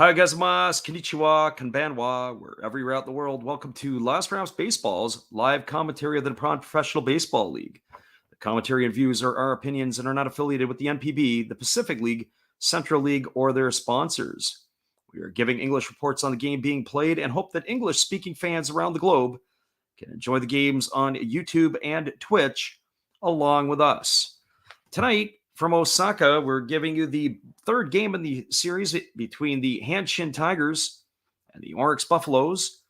Ohayou gozaimasu, konnichiwa, konbanwa, wherever you're out in the world. Welcome to Last Rounds Baseball's live commentary of the Nippon Professional Baseball League. The commentary and views are our opinions and are not affiliated with the NPB, the Pacific League, Central League, or their sponsors. We are giving English reports on the game being played and hope that English-speaking fans around the globe can enjoy the games on YouTube and Twitch along with us. Tonight, from Osaka, we're giving you the third game in the series between the Hanshin Tigers and the Orix Buffaloes.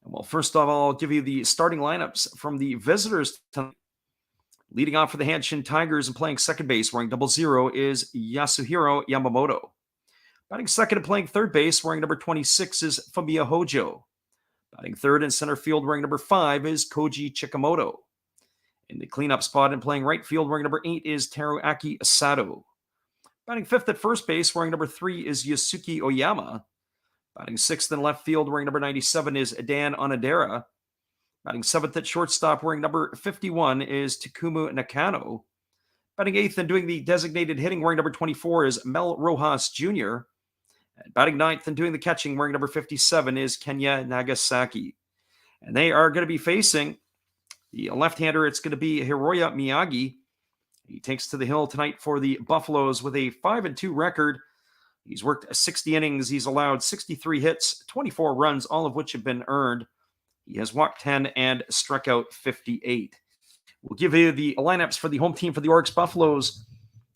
And well, first of all, I'll give you the starting lineups from the visitors tonight. Leading off for the Hanshin Tigers and playing second base, wearing 00, is Yasuhiro Yamamoto. Batting second and playing third base, wearing number 26, is Fumiya Hojo. Batting third and center field, wearing number 5, is Koji Chikamoto. In the cleanup spot and playing right field, wearing number 8, is Teruaki Sato. Batting fifth at first base, wearing number 3, is Yusuke Oyama. Batting sixth in left field, wearing number 97, is Dan Onodera. Batting seventh at shortstop, wearing number 51, is Takumu Nakano. Batting eighth and doing the designated hitting, wearing number 24, is Mel Rojas Jr. And batting ninth and doing the catching, wearing number 57, is Kenya Nagasaki. And they are going to be facing the left-hander. It's going to be Hiroya Miyagi. He takes to the hill tonight for the Buffaloes with a 5-2 record. He's worked 60 innings. He's allowed 63 hits, 24 runs, all of which have been earned. He has walked 10 and struck out 58. We'll give you the lineups for the home team for the Orix Buffaloes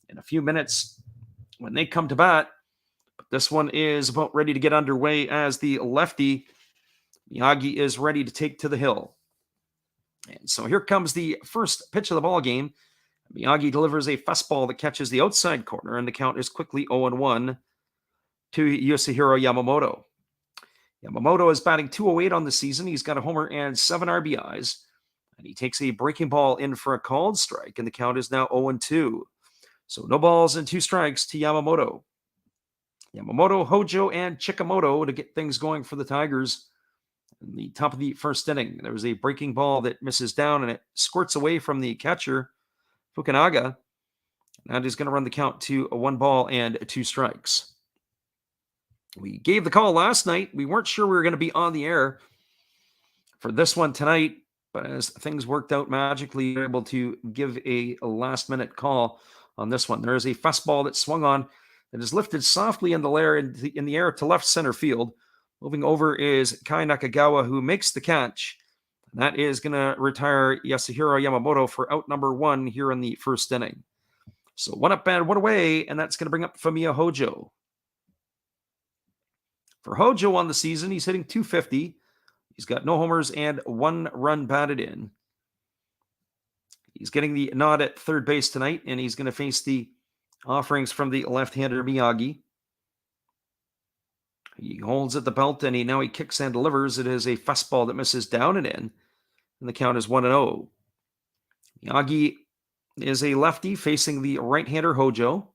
in a few minutes when they come to bat. But this one is about ready to get underway as the lefty Miyagi is ready to take to the hill. And so here comes the first pitch of the ball game. Miyagi delivers a fastball that catches the outside corner, and the count is quickly 0-1 to Yasuhiro Yamamoto. Yamamoto is batting .208 on the season. He's got a homer and 7 RBIs, and he takes a breaking ball in for a called strike, and the count is now 0-2. So no balls and 2 strikes to Yamamoto. Yamamoto, Hojo, and Chikamoto to get things going for the Tigers. In the top of the first inning, there was a breaking ball that misses down, and it squirts away from the catcher, Fukunaga. That is going to run the count to a 1 ball and 2 strikes. We gave the call last night. We weren't sure we were going to be on the air for this one tonight, but as things worked out magically, we were able to give a last-minute call on this one. There is a fastball that swung on that is lifted softly in the air to left center field. Moving over is Kai Nakagawa, who makes the catch. That is going to retire Yasuhiro Yamamoto for out number 1 here in the first inning. So 1 up and 1 away, and that's going to bring up Fumiya Hojo. For Hojo on the season, he's hitting .250. He's got no homers and 1 run batted in. He's getting the nod at third base tonight, and he's going to face the offerings from the left-hander Miyagi. He holds at the belt, and now he kicks and delivers. It is a fastball that misses down and in, and the count is 1-0. Miyagi is a lefty facing the right-hander Hojo.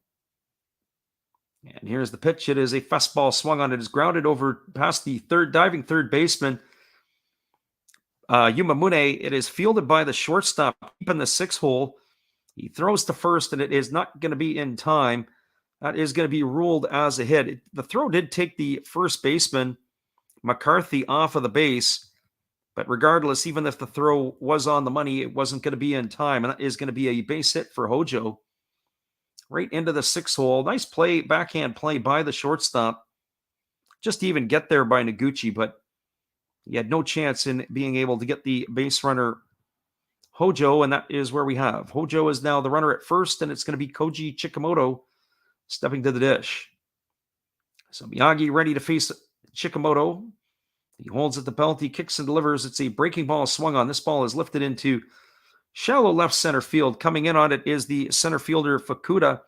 And here's the pitch. It is a fastball swung on. It is grounded over past the diving third baseman, Yumamune. It is fielded by the shortstop deep in the 6th hole. He throws to first, and it is not going to be in time. That is going to be ruled as a hit. The throw did take the first baseman, McCarthy, off of the base. But regardless, even if the throw was on the money, it wasn't going to be in time. And that is going to be a base hit for Hojo. Right into the 6th hole. Nice play, backhand play by the shortstop. Just to even get there by Noguchi, but he had no chance in being able to get the base runner Hojo, and that is where we have. Hojo is now the runner at first, and it's going to be Koji Chikamoto stepping to the dish. So Miyagi ready to face Chikamoto. He holds at the belt. He kicks and delivers. It's a breaking ball swung on. This ball is lifted into shallow left center field. Coming in on it is the center fielder Fukuda.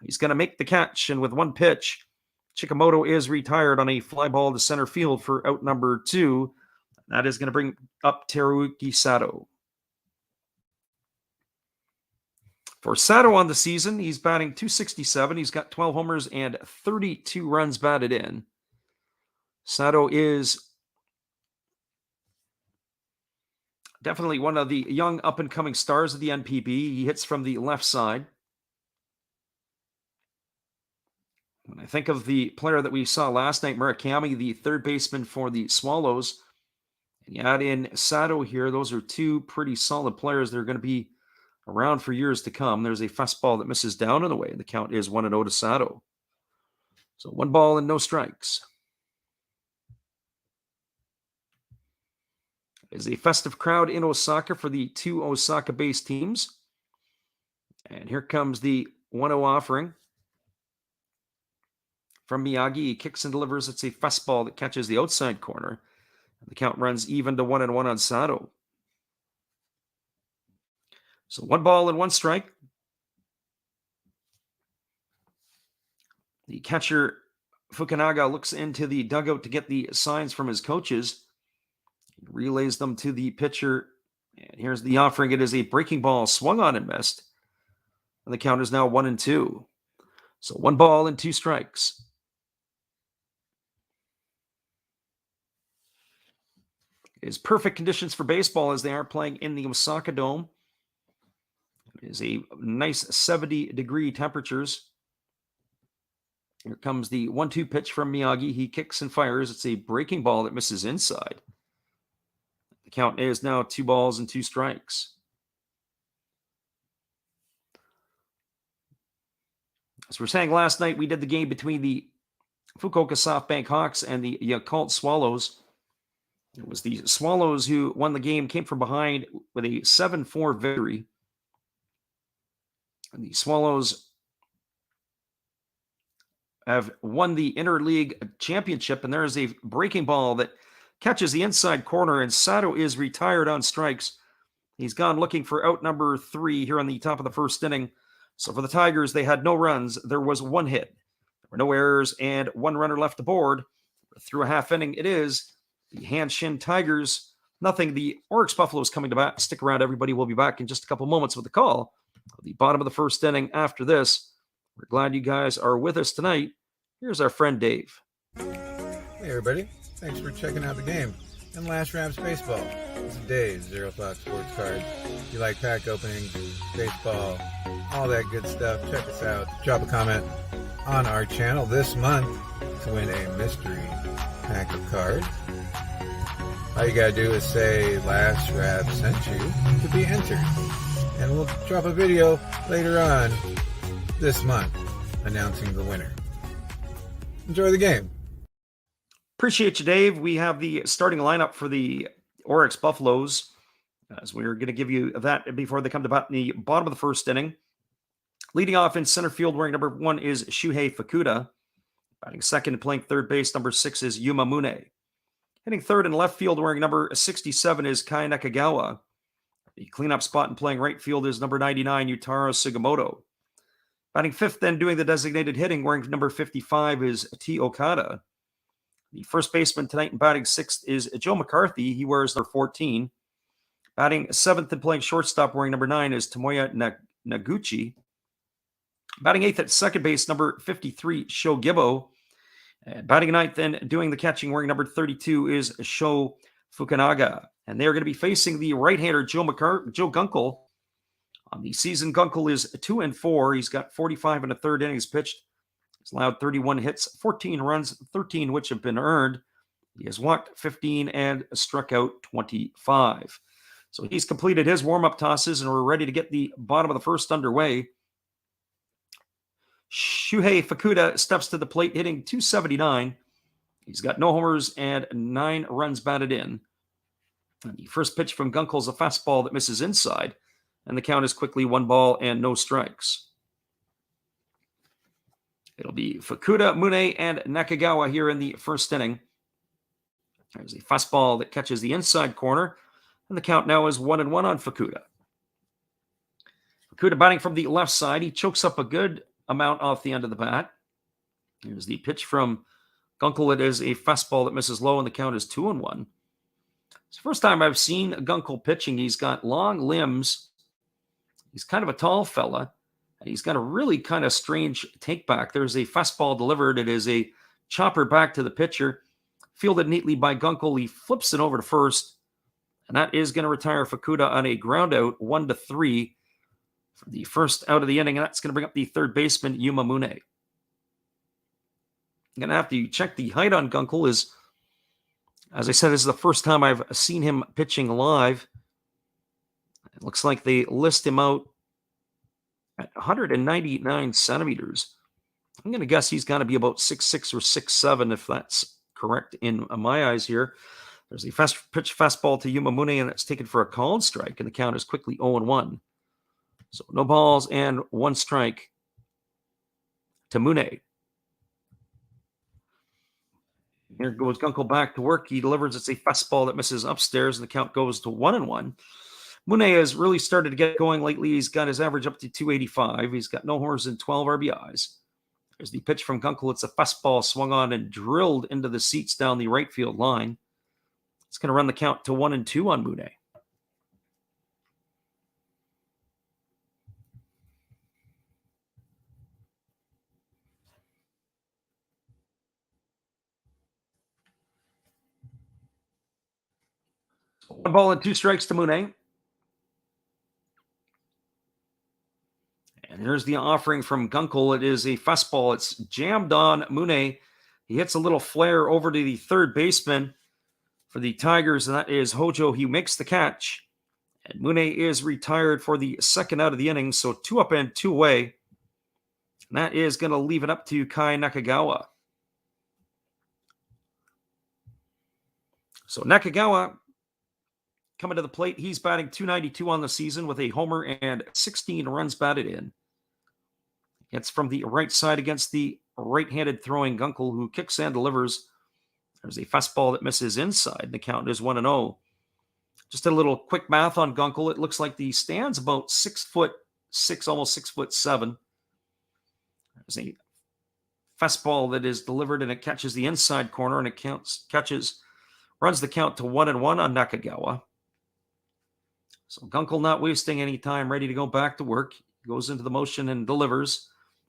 He's going to make the catch, and with one pitch, Chikamoto is retired on a fly ball to center field for out number 2. That is going to bring up Teruki Sato. For Sato on the season, he's batting .267. He's got 12 homers and 32 runs batted in. Sato is definitely one of the young up-and-coming stars of the NPB. He hits from the left side. When I think of the player that we saw last night, Murakami, the third baseman for the Swallows, and you add in Sato here, those are two pretty solid players that are going to be around for years to come. There's a fastball that misses down and away. The count is 1-0 to Sato. So 1 ball and no strikes. Is a festive crowd in Osaka for the 2 Osaka-based teams. And here comes the 1-0 offering from Miyagi. He kicks and delivers. It's a fastball that catches the outside corner. The count runs even to 1-1 on Sato. So 1 ball and 1 strike. The catcher, Fukunaga, looks into the dugout to get the signs from his coaches. He relays them to the pitcher. And here's the offering. It is a breaking ball swung on and missed. And the count is now 1-2. So 1 ball and 2 strikes. It is perfect conditions for baseball as they are playing in the Osaka Dome. It is a nice 70-degree temperatures. Here comes the 1-2 pitch from Miyagi. He kicks and fires. It's a breaking ball that misses inside. The count is now 2 balls and 2 strikes. As we were saying last night, we did the game between the Fukuoka SoftBank Hawks and the Yakult Swallows. It was the Swallows who won the game, came from behind with a 7-4 victory. And the Swallows have won the Interleague Championship, and there is a breaking ball that catches the inside corner, and Sato is retired on strikes. He's gone looking for out number 3 here on the top of the first inning. So for the Tigers, they had no runs. There was 1 hit. There were no errors and 1 runner left aboard. Through a half inning, it is the Hanshin Tigers. Nothing. The Orix Buffaloes coming to bat. Stick around, everybody. We'll be back in just a couple moments with the call at the bottom of the first inning after this. We're glad you guys are with us tonight. Here's our friend Dave. Hey, everybody. Thanks for checking out the game. And Last Raps Baseball. This is Dave, Zero Thought Sports Cards. If you like pack openings, baseball, all that good stuff, check us out. Drop a comment on our channel this month to win a mystery pack of cards. All you gotta do is say Last Rap sent you to be entered. And we'll drop a video later on this month announcing the winner. Enjoy the game. Appreciate you, Dave. We have the starting lineup for the Orix Buffaloes, as we're going to give you that before they come to bat in the bottom of the first inning. Leading off in center field, wearing number 1 is Shuhei Fukuda. Batting second and playing third base, number 6 is Yuma Mune. Hitting third and left field, wearing number 67 is Kai Nakagawa. The cleanup spot and playing right field is number 99, Yutaro Sugimoto. Batting fifth and doing the designated hitting, wearing number 55 is T. Okada. The first baseman tonight and batting sixth is Joe McCarthy. He wears number 14. Batting seventh and playing shortstop, wearing number 9 is Tomoya Naguchi. Batting eighth at second base, number 53, Sho Gibbo. And batting ninth and doing the catching, wearing number 32 is Sho Fukunaga. And they are going to be facing the right-hander Joe Gunkel. On the season, Gunkel is 2-4. He's got 45 and a third innings pitched. He's allowed 31 hits, 14 runs, 13 which have been earned. He has walked 15 and struck out 25. So he's completed his warm-up tosses, and we're ready to get the bottom of the first underway. Shuhei Fukuda steps to the plate, hitting .279. He's got no homers and 9 runs batted in. And the first pitch from Gunkel is a fastball that misses inside, and the count is quickly 1 ball and no strikes. It'll be Fukuda, Mune, and Nakagawa here in the first inning. There's a fastball that catches the inside corner, and the count now is 1-1 on Fukuda. Fukuda batting from the left side. He chokes up a good amount off the end of the bat. Here's the pitch from Gunkel. It is a fastball that misses low, and the count is 2-1. It's the first time I've seen Gunkel pitching. He's got long limbs. He's kind of a tall fella. And he's got a really kind of strange take back. There's a fastball delivered. It is a chopper back to the pitcher. Fielded neatly by Gunkel. He flips it over to first. And that is going to retire Fukuda on a ground out, 1-3 for the first out of the inning. And that's going to bring up the third baseman, Yuma Mune. I'm going to have to check the height on Gunkel. As I said, this is the first time I've seen him pitching live. It looks like they list him out at 199 centimeters. I'm going to guess he's got to be about 6'6" or 6'7", if that's correct in my eyes here. There's a fast pitch fastball to Yuma Mune, and it's taken for a called strike, and the count is quickly 0-1. So no balls and 1 strike to Mune. Here goes Gunkel back to work. He delivers. It's a fastball that misses upstairs, and the count goes to 1-1. Mune has really started to get going lately. He's got his average up to 285. He's got no homers and 12 RBIs. There's the pitch from Gunkel. It's a fastball swung on and drilled into the seats down the right field line. It's going to run the count to 1-2 on Mune. So 1 ball and 2 strikes to Mune. And here's the offering from Gunkel. It is a fastball. It's jammed on Mune. He hits a little flare over to the third baseman for the Tigers, and that is Hojo. He makes the catch. And Mune is retired for the second out of the inning, so 2 up and 2 away. And that is going to leave it up to Kai Nakagawa. So Nakagawa coming to the plate. He's batting .292 on the season with a homer and 16 runs batted in. It's from the right side against the right-handed throwing Gunkel, who kicks and delivers. There's a fastball that misses inside. The count is 1-0. Just a little quick math on Gunkel. It looks like the stand's about 6'6", almost 6'7". There's a fastball that is delivered, and it catches the inside corner, and it runs the count to 1-1 on Nakagawa. So Gunkel not wasting any time, ready to go back to work. He goes into the motion and delivers.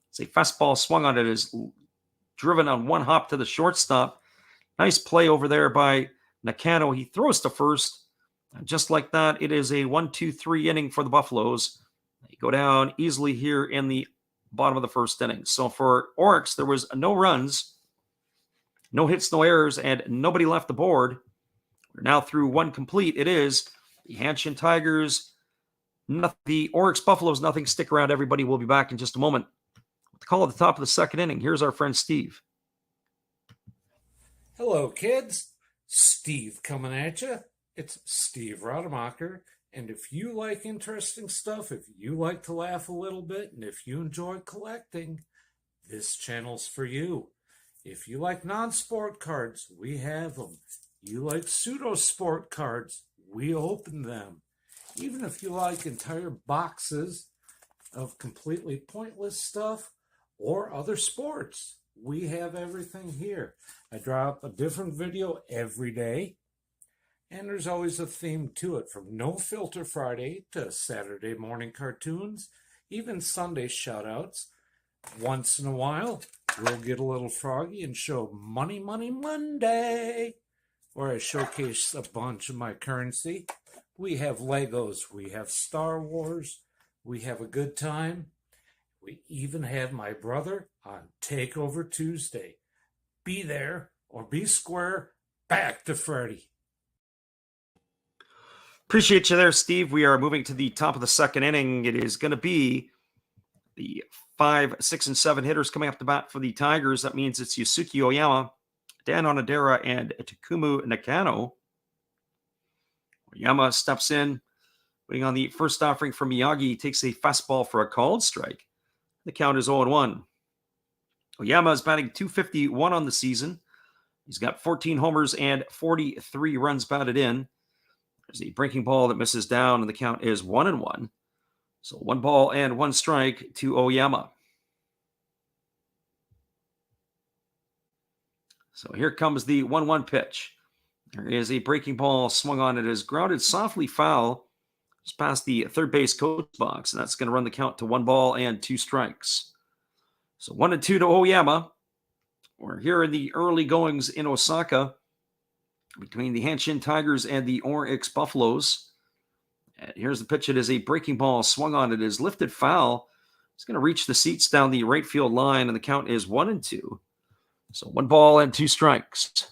It's a fastball swung on. It is driven on 1 hop to the shortstop. Nice play over there by Nakano. He throws to first. And just like that, it is a 1-2-3 inning for the Buffaloes. They go down easily here in the bottom of the first inning. So for Orix, there was no runs, no hits, no errors, and nobody left the board. We're now through 1 complete. It is the Hanshin Tigers, the Orix Buffaloes, nothing. Stick around, everybody. We'll be back in just a moment. With the call at the top of the second inning, here's our friend Steve. Hello, kids. Steve coming at you. It's Steve Rademacher. And if you like interesting stuff, if you like to laugh a little bit, and if you enjoy collecting, this channel's for you. If you like non-sport cards, we have them. You like pseudo-sport cards, we open them. Even if you like entire boxes of completely pointless stuff or other sports, we have everything here. I drop a different video every day, and there's always a theme to it, from No Filter Friday to Saturday morning cartoons, even Sunday shoutouts. Once in a while, we'll get a little froggy and show Money Money Monday, where I showcase a bunch of my currency. We have Legos, we have Star Wars, we have a good time. We even have my brother on Takeover Tuesday. Be there or be square. Back to Freddy. Appreciate you there, Steve. We are moving to the top of the second inning. It is going to be the 5, 6, and 7 hitters coming up to bat for the Tigers. That means it's Yusuke Oyama, Dan Onodera, and Takumu Nakano. Oyama steps in, waiting on the first offering from Miyagi. He takes a fastball for a called strike. The count is 0-1. Oyama is batting .251 on the season. He's got 14 homers and 43 runs batted in. There's a breaking ball that misses down, and the count is 1-1. So 1 ball and 1 strike to Oyama. So here comes the 1-1 pitch. There is a breaking ball swung on. It is grounded softly foul just past the third base coach box, and that's going to run the count to 1-2 strikes. So 1-2 to Oyama. We're here in the early goings in Osaka between the Hanshin Tigers and the Orix Buffaloes. And here's the pitch. It is a breaking ball swung on. It is lifted foul. It's going to reach the seats down the right field line, and the count is 1-2. So 1-2 strikes.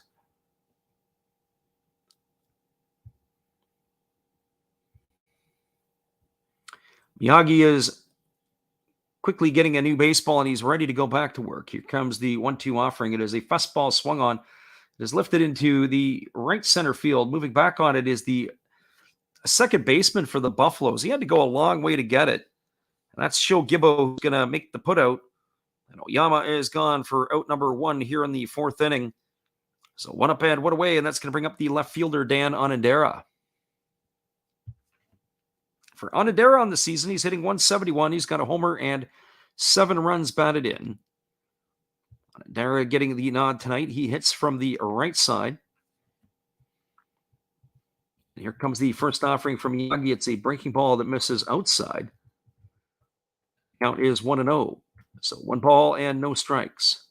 Miyagi is quickly getting a new baseball, and he's ready to go back to work. Here comes the 1-2 offering. It is a fastball swung on. It is lifted into the right center field. Moving back on it is the second baseman for the Buffaloes. He had to go a long way to get it. And that's Sho Gibbo, who's going to make the putout. And Oyama is gone for out number 1 here in the 4th inning. So 1 up and 1 away, and that's going to bring up the left fielder, Dan Onodera. For Onodera on the season, he's hitting 171. He's got a homer and 7 runs batted in. Onodera getting the nod tonight. He hits from the right side. And here comes the first offering from Miyagi. It's a breaking ball that misses outside. Count is 1-0. So 1-0 strikes.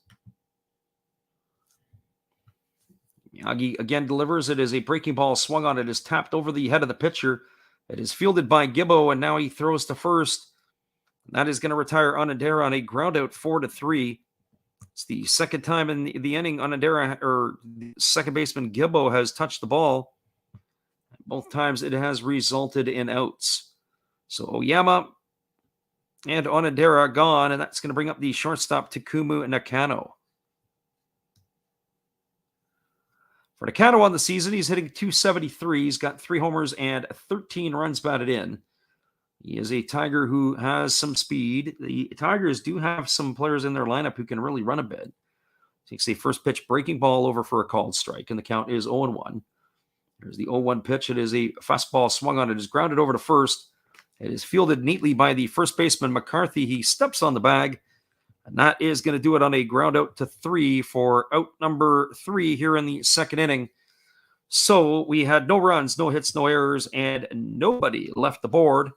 Miyagi again delivers. It is a breaking ball swung on. It is tapped over the head of the pitcher. It is fielded by Gibbo, and now he throws to first. That is going to retire Onodera on a ground out 4-3. It's the second time in the inning Onodera, or the second baseman Gibbo, has touched the ball. Both times it has resulted in outs. So Oyama and Onodera gone, and that's going to bring up the shortstop Takumu Nakano. For Nakano on the season, he's hitting 273. He's got 3 homers and 13 runs batted in. He is a Tiger who has some speed. The Tigers do have some players in their lineup who can really run a bit. Takes a first pitch breaking ball over for a called strike, and the count is 0-1. There's the 0-1 pitch. It is a fastball swung on. It is grounded over to first. It is fielded neatly by the first baseman, McCarthy. He steps on the bag, and that is going to do it on a ground out to 3 for out number 3 here in the second inning. So we had no runs, no hits, no errors, and nobody left the board.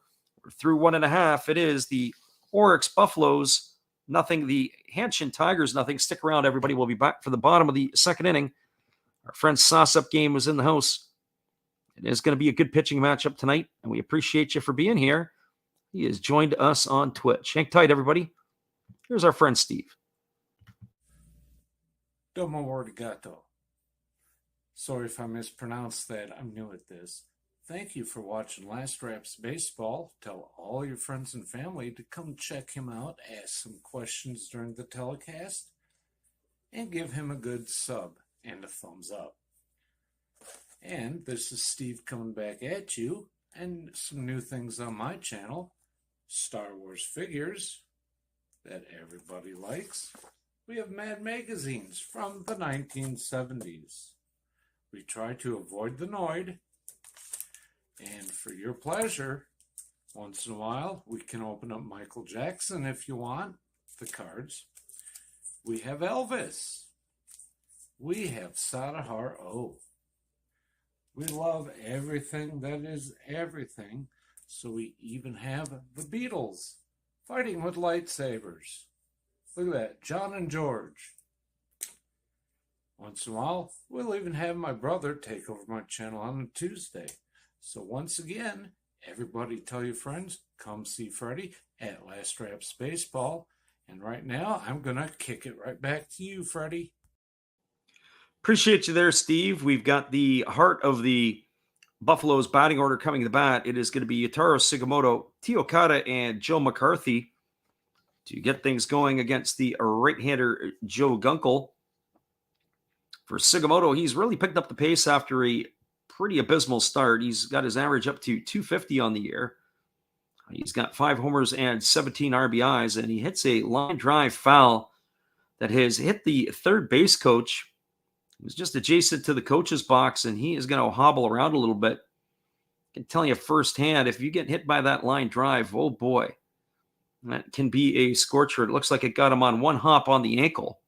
We're through 1.5. It is the Orix Buffaloes, nothing. The Hanshin Tigers, nothing. Stick around, everybody. We'll be back for the bottom of the second inning. Our friend Sauce-Up Game was in the house. It is going to be a good pitching matchup tonight, and we appreciate you for being here. He has joined us on Twitch. Hang tight, everybody. Here's our friend Steve. Domo arigato. Sorry if I mispronounced that. I'm new at this. Thank you for watching Last Raps Baseball. Tell all your friends and family to come check him out, ask some questions during the telecast, and give him a good sub and a thumbs up. And this is Steve coming back at you, and some new things on my channel. Star Wars figures that everybody likes. We have Mad magazines from the 1970s. We try to avoid the Noid. And for your pleasure, once in a while, we can open up Michael Jackson if you want, the cards. We have Elvis. We have Sadahar O. We love everything that is everything, so we even have the Beatles fighting with lightsabers. Look at that, John and George. Once in a while, we'll even have my brother take over my channel on a Tuesday. So once again, everybody tell your friends, come see Freddie at Last Raps Baseball. And right now, I'm going to kick it right back to you, Freddie. Appreciate you there, Steve. We've got the heart of the Buffalo's batting order coming to the bat. It is going to be Yutaro Sugimoto, Tio Okada, and Joe McCarthy to get things going against the right-hander Joe Gunkel. For Sugimoto, he's really picked up the pace after a pretty abysmal start. He's got his average up to 250 on the year. He's got 5 homers and 17 RBIs, and he hits a line drive foul that has hit the third base coach. It was just adjacent to the coach's box, and he is going to hobble around a little bit. I can tell you firsthand, if you get hit by that line drive, oh boy, that can be a scorcher. It looks like it got him on one hop on the ankle.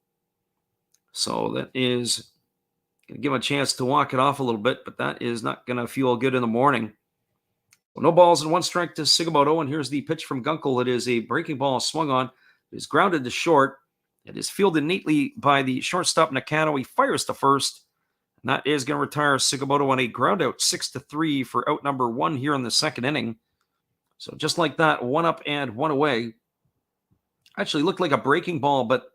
So that is going to give him a chance to walk it off a little bit, but that is not going to feel good in the morning. Well, no balls and one strike to Sugimoto, and here's the pitch from Gunkel. It is a breaking ball swung on. It is grounded to short. It is fielded neatly by the shortstop Nakano. He fires to first, and that is going to retire Sugimoto on a ground out 6-3 for out number 1 here in the second inning. So just like that, 1 up and 1 away. Actually looked like a breaking ball, but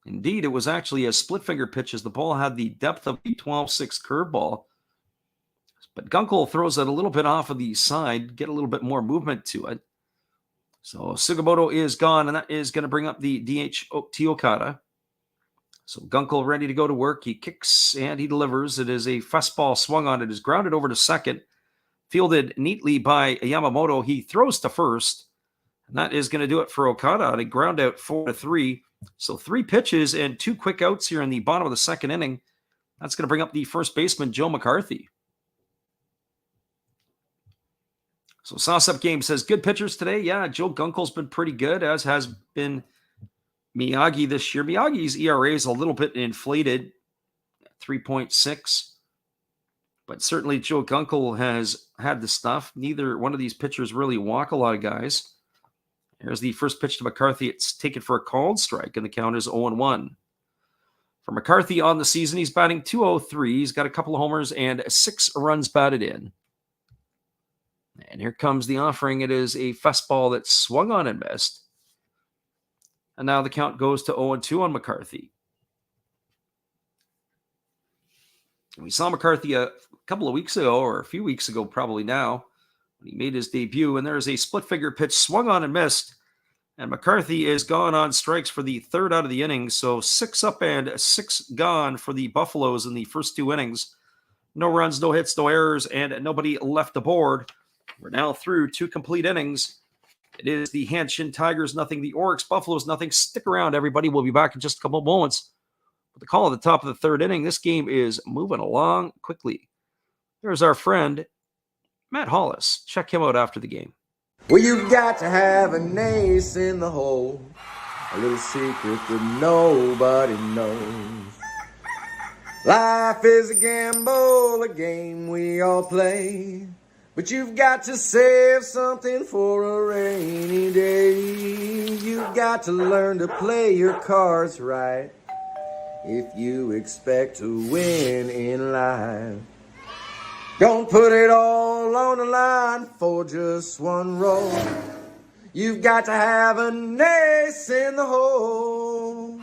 indeed it was actually a split finger pitch as the ball had the depth of a 12-6 curveball. But Gunkel throws it a little bit off of the side, get a little bit more movement to it. So Sugimoto is gone, and that is going to bring up the DH Okada. So Gunkel ready to go to work. He kicks and he delivers. It is a fastball swung on. It is grounded over to second. Fielded neatly by Yamamoto. He throws to first. And that is going to do it for Okada on a ground out 4-3. So 3 pitches and 2 quick outs here in the bottom of the second inning. That's going to bring up the first baseman, Joe McCarthy. So Sauce-Up Game says, good pitchers today. Yeah, Joe Gunkel's been pretty good, as has been Miyagi this year. Miyagi's ERA is a little bit inflated, 3.6. But certainly Joe Gunkel has had the stuff. Neither one of these pitchers really walk a lot of guys. Here's the first pitch to McCarthy. It's taken for a called strike, and the count is 0-1. For McCarthy on the season, he's batting .203. He's got a couple of homers and 6 runs batted in. And here comes the offering. It is a fastball that swung on and missed. And now the count goes to 0-2 on McCarthy. And we saw McCarthy a couple of weeks ago, or a few weeks ago probably now, when he made his debut. And there's a split-figure pitch swung on and missed. And McCarthy is gone on strikes for the third out of the inning. So 6 up and 6 gone for the Buffaloes in the first 2 innings. No runs, no hits, no errors, and nobody left the board. We're now through 2 complete innings. It is the Hanshin Tigers nothing, the Orix Buffaloes nothing. Stick around, everybody. We'll be back in just a couple of moments. With the call at the top of the third inning, this game is moving along quickly. There's our friend, Matt Hollis. Check him out after the game. Well, you've got to have an ace in the hole, a little secret that nobody knows. Life is a gamble, a game we all play. But you've got to save something for a rainy day. You've got to learn to play your cards right if you expect to win in life. Don't put it all on the line for just one roll. You've got to have an ace in the hole.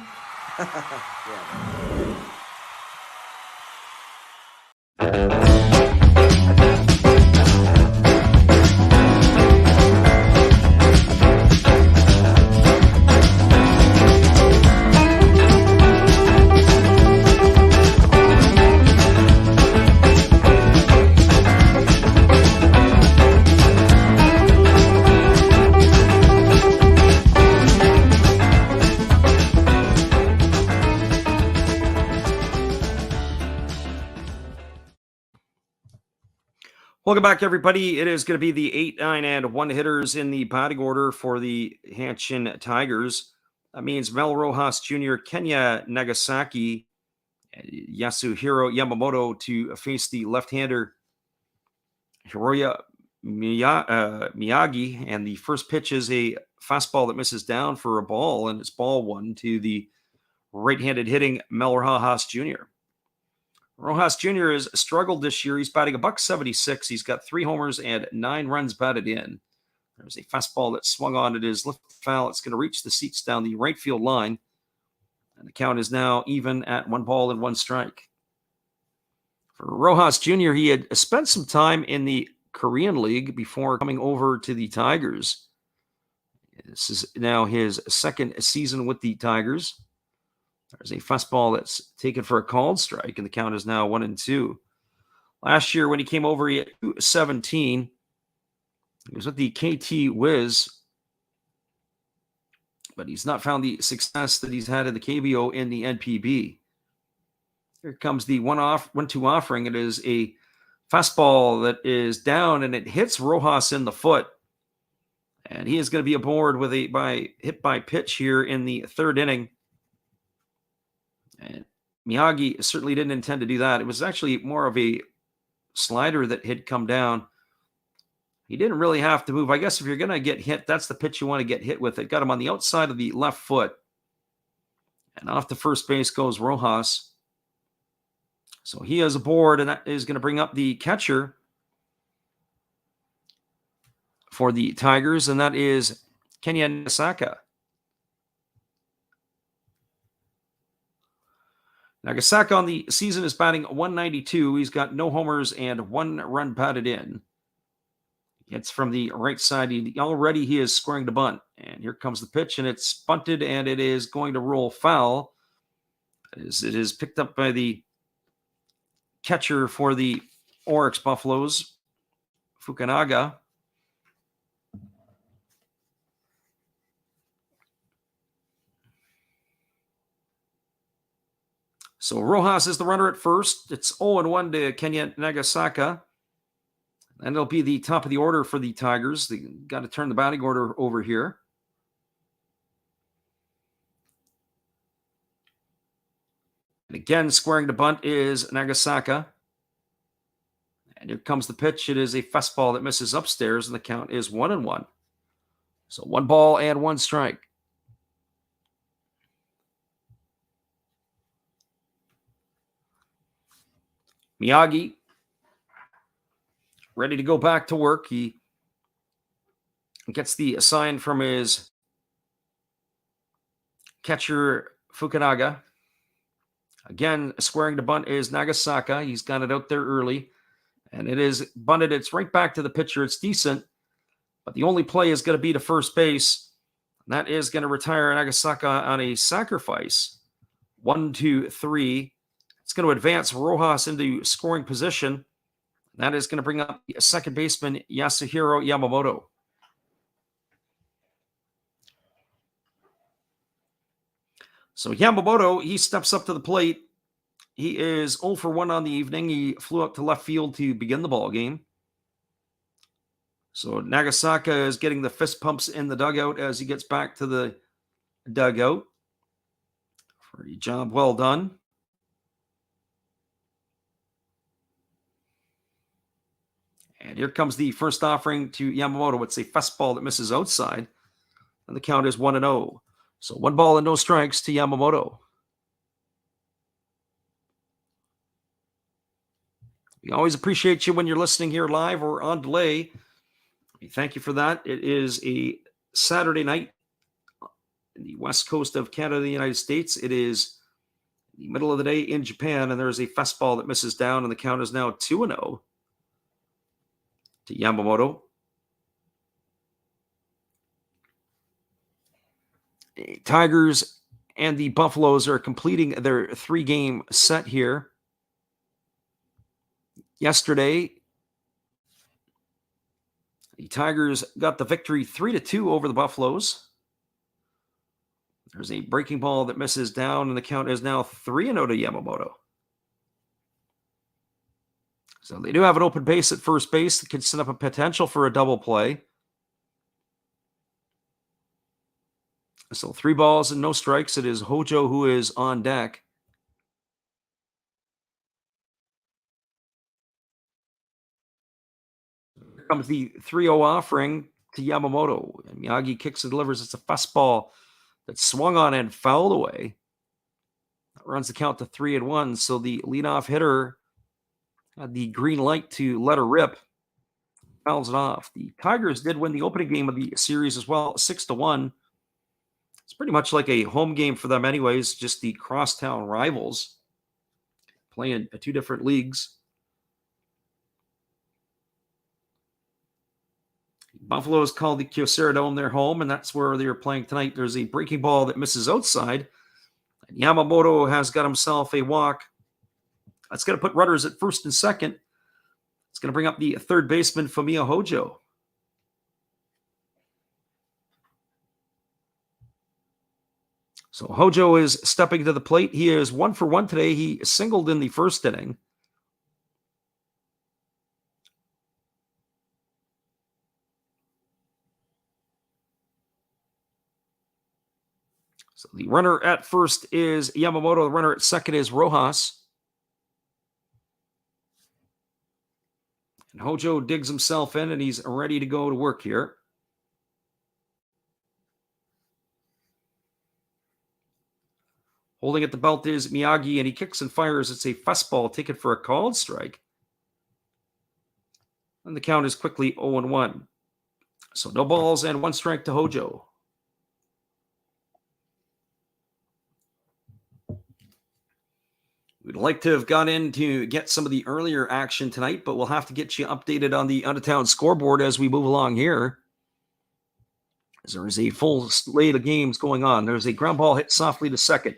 Welcome back, everybody. It is going to be the 8, 9, and 1 hitters in the batting order for the Hanshin Tigers. That means Mel Rojas Jr., Kenya Nagasaki, Yasuhiro Yamamoto to face the left-hander Hiroya Miyagi. And the first pitch is a fastball that misses down for a ball, and it's ball 1 to the right-handed hitting Mel Rojas Jr. Rojas Jr. has struggled this year. He's batting $176. He's got 3 homers and 9 runs batted in. There's a fastball that swung on. It is left foul. It's going to reach the seats down the right field line. And the count is now even at 1 ball and 1 strike. For Rojas Jr., he had spent some time in the Korean League before coming over to the Tigers. This is now his second season with the Tigers. There's a fastball that's taken for a called strike, and the count is now 1-2. Last year, when he came over, he had 217. He was with the KT Wiz, but he's not found the success that he's had in the KBO in the NPB. Here comes the 1-2 offering. It is a fastball that is down, and it hits Rojas in the foot. And he is going to be aboard with a hit by pitch here in the third inning. And Miyagi certainly didn't intend to do that. It was actually more of a slider that had come down. He didn't really have to move. I guess if you're going to get hit, that's the pitch you want to get hit with. It got him on the outside of the left foot. And off to first base goes Rojas. So he has a board, and that is going to bring up the catcher for the Tigers, and that is Kenya Nagasaka. Nagasaka on the season is batting 192. He's got no homers and 1 run batted in. It's from the right side. Already he is squaring to bunt. And here comes the pitch, and it's bunted, and it is going to roll foul. It is picked up by the catcher for the Orix Buffaloes, Fukunaga. So Rojas is the runner at first. It's 0-1 to Kenya Nagasaka. And it'll be the top of the order for the Tigers. They got to turn the batting order over here. And again, squaring to bunt is Nagasaka. And here comes the pitch. It is a fastball that misses upstairs, and the count is 1-1. So 1 ball and 1 strike. Miyagi ready to go back to work. He gets the sign from his catcher, Fukunaga. Again, squaring to bunt is Nagasaka. He's got it out there early, and it is bunted. It's right back to the pitcher. It's decent, but the only play is going to be to first base. That is going to retire Nagasaka on a sacrifice. 1, 2, 3. It's going to advance Rojas into scoring position. That is going to bring up second baseman Yasuhiro Yamamoto. So Yamamoto, he steps up to the plate. He is 0 for 1 on the evening. He flew up to left field to begin the ball game. So Nagasaka is getting the fist pumps in the dugout as he gets back to the dugout. Pretty job well done. And here comes the first offering to Yamamoto. It's a fastball that misses outside. And the count is 1-0. So 1 ball and no strikes to Yamamoto. We always appreciate you when you're listening here live or on delay. We thank you for that. It is a Saturday night in the west coast of Canada, the United States. It is the middle of the day in Japan, and there's a fastball that misses down, and the count is now 2-0 to Yamamoto. The Tigers and the Buffaloes are completing their 3-game set here. Yesterday, the Tigers got the victory 3-2 over the Buffaloes. There's a breaking ball that misses down, and the count is now 3-0 to Yamamoto. So they do have an open base at first base that can set up a potential for a double play. So 3 balls and no strikes. It is Hojo who is on deck. Here comes the 3-0 offering to Yamamoto. And Miyagi kicks and delivers. It's a fastball that swung on and fouled away. That runs the count to 3-1. So the leadoff hitter had the green light to let her rip. Fouls it off. The Tigers did win the opening game of the series as well, 6-1. It's pretty much like a home game for them anyways, just the crosstown rivals playing 2 different leagues. Buffalo's called the Kyocera Dome their home, and that's where they're playing tonight. There's a breaking ball that misses outside. And Yamamoto has got himself a walk. That's going to put runners at first and second. It's going to bring up the third baseman, Fumiya Hojo. So Hojo is stepping to the plate. He is 1 for 1 today. He singled in the first inning. So the runner at first is Yamamoto. The runner at second is Rojas. And Hojo digs himself in, and he's ready to go to work here. Holding at the belt is Miyagi, and he kicks and fires. It's a fastball taken for a called strike. And the count is quickly 0-1. So no balls and 1 strike to Hojo. We'd like to have got in to get some of the earlier action tonight, but we'll have to get you updated on the out-of-town scoreboard as we move along here. There is a full slate of games going on. There's a ground ball hit softly to second.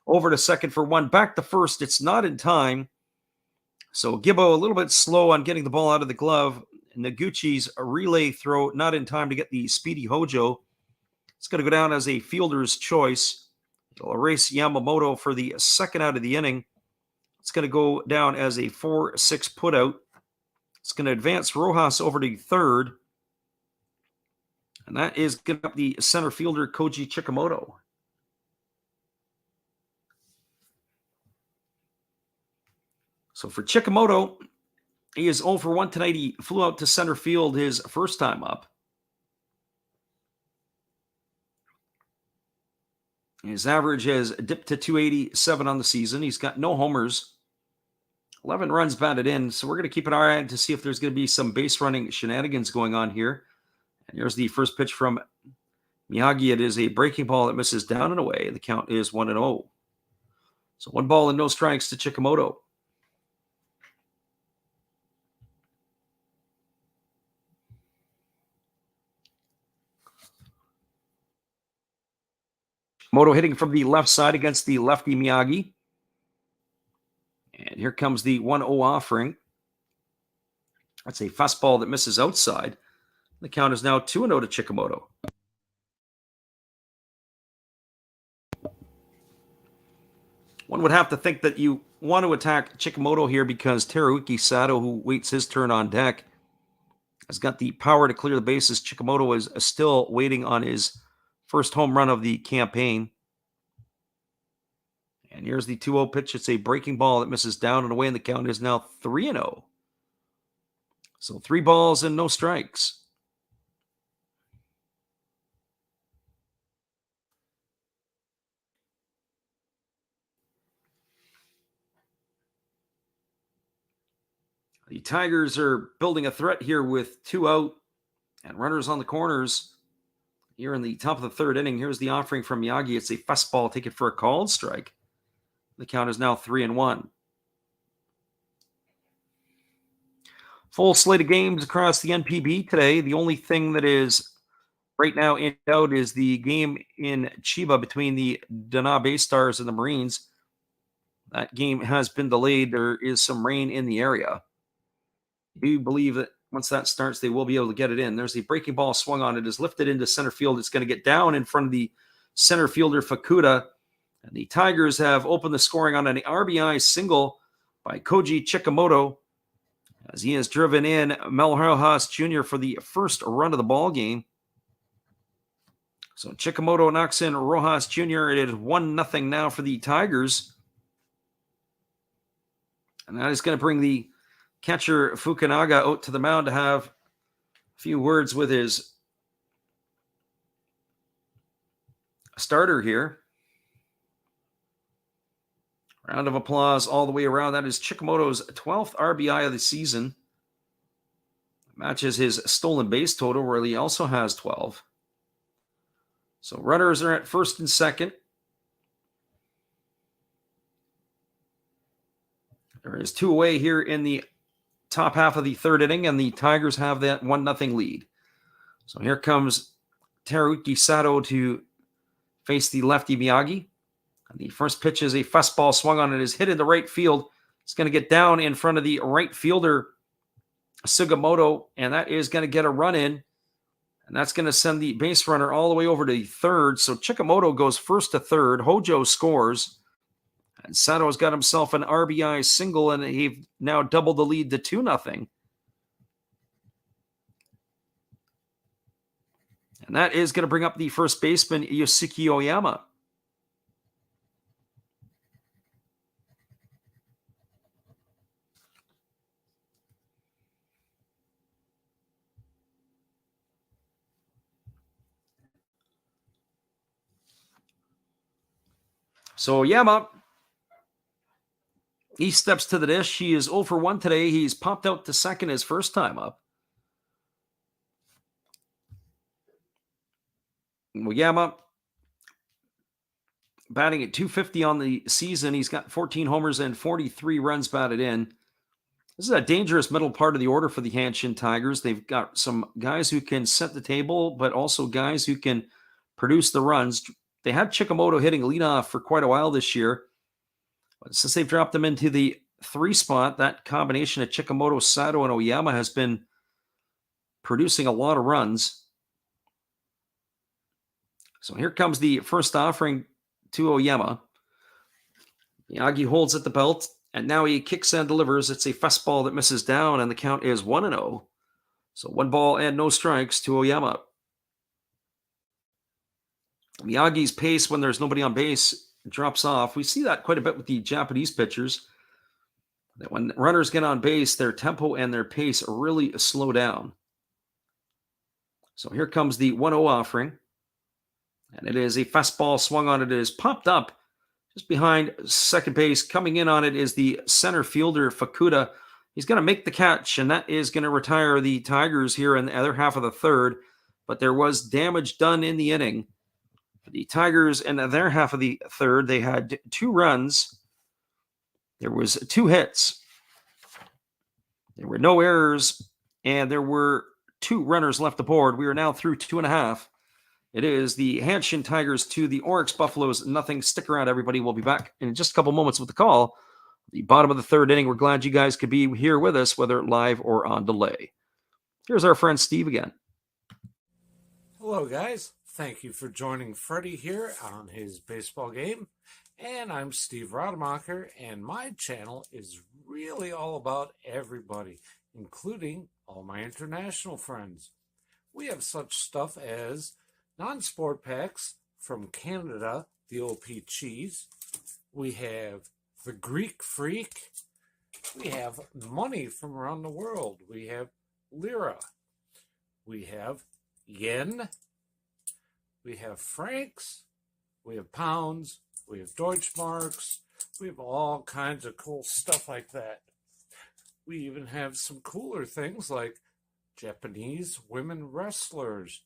Over to second for 1. Back to first. It's not in time. So Gibbo a little bit slow on getting the ball out of the glove. Noguchi's relay throw not in time to get the speedy Hojo. It's going to go down as a fielder's choice. It'll erase Yamamoto for the second out of the inning. It's going to go down as a 4-6 putout. It's going to advance Rojas over to third. And that is going to be the center fielder, Koji Chikamoto. So for Chikamoto, he is 0 for 1 tonight. He flew out to center field his first time up. His average has dipped to 287 on the season. He's got no homers, 11 runs batted in. So we're going to keep an eye on to see if there's going to be some base running shenanigans going on here. And here's the first pitch from Miyagi. It is a breaking ball that misses down and away. The count is 1-0. So 1 ball and no strikes to Chikamoto. Moto hitting from the left side against the lefty Miyagi. And here comes the 1-0 offering. That's a fastball that misses outside. The count is now 2-0 to Chikamoto. One would have to think that you want to attack Chikamoto here because Teruaki Sato, who waits his turn on deck, has got the power to clear the bases. Chikamoto is still waiting on his first home run of the campaign. And here's the 2-0 pitch. It's a breaking ball that misses down and away, and the count is now 3-0. So 3 balls and no strikes. The Tigers are building a threat here with 2 out and runners on the corners. Here in the top of the third inning, here's the offering from Miyagi. It's a fastball taken for a called strike. The count is now 3-1. Full slate of games across the NPB today. The only thing that is right now in doubt is the game in Chiba between the Dana Bay Stars and the Marines. That game has been delayed. There is some rain in the area. I do believe that once that starts, they will be able to get it in. There's the breaking ball swung on. It is lifted into center field. It's going to get down in front of the center fielder, Fukuda. And the Tigers have opened the scoring on an RBI single by Koji Chikamoto as he has driven in Mel Rojas Jr. for the first run of the ball game. So Chikamoto knocks in Rojas Jr. It is 1-0 now for the Tigers. And that is going to bring the catcher Fukunaga out to the mound to have a few words with his starter here. Round of applause all the way around. That is Chikamoto's 12th RBI of the season. Matches his stolen base total, where he also has 12. So runners are at first and second. There is 2 away here in the top half of the third inning, and the Tigers have that 1-0 lead. So here comes Teruaki Sato to face the lefty Miyagi. And the first pitch is a fastball swung on. It is hit into right field. It's going to get down in front of the right fielder, Sugimoto, and that is going to get a run in. And that's going to send the base runner all the way over to third. So Chikamoto goes first to third. Hojo scores. And Sato's got himself an RBI single, and he've now doubled the lead to 2-0. And that is going to bring up the first baseman, Yoshiki Oyama. So Yama, he steps to the dish. He is 0 for 1 today. He's popped out to second his first time up. Yama batting at 250 on the season. He's got 14 homers and 43 runs batted in. This is a dangerous middle part of the order for the Hanshin Tigers. They've got some guys who can set the table, but also guys who can produce the runs. They had Chikamoto hitting leadoff for quite a while this year. But since they've dropped them into the 3 spot, that combination of Chikamoto, Sato, and Oyama has been producing a lot of runs. So here comes the first offering to Oyama. Miyagi holds at the belt, and now he kicks and delivers. It's a fastball that misses down, and the count is 1-0. So 1 ball and no strikes to Oyama. Miyagi's pace when there's nobody on base drops off. We see that quite a bit with the Japanese pitchers. That when runners get on base, their tempo and their pace really slow down. So here comes the 1-0 offering. And it is a fastball swung on it. It is popped up just behind second base. Coming in on it is the center fielder, Fukuda. He's going to make the catch, and that is going to retire the Tigers here in the other half of the third. But there was damage done in the inning. For the Tigers in their half of the third, they had 2 runs. There was 2 hits. There were no errors, and there were 2 runners left aboard. We are now through 2.5. It is the Hanshin Tigers to the Orix Buffaloes. Nothing. Stick around, everybody. We'll be back in just a couple moments with the call. The bottom of the third inning. We're glad you guys could be here with us, whether live or on delay. Here's our friend Steve again. Hello, guys. Thank you for joining Freddie here on his baseball game. And I'm Steve Rademacher, and my channel is really all about everybody, including all my international friends. We have such stuff as non-sport packs from Canada, the OP cheese. We have the Greek Freak. We have money from around the world. We have lira. We have yen. We have francs. We have pounds. We have Deutschmarks. We have all kinds of cool stuff like that. We even have some cooler things like Japanese women wrestlers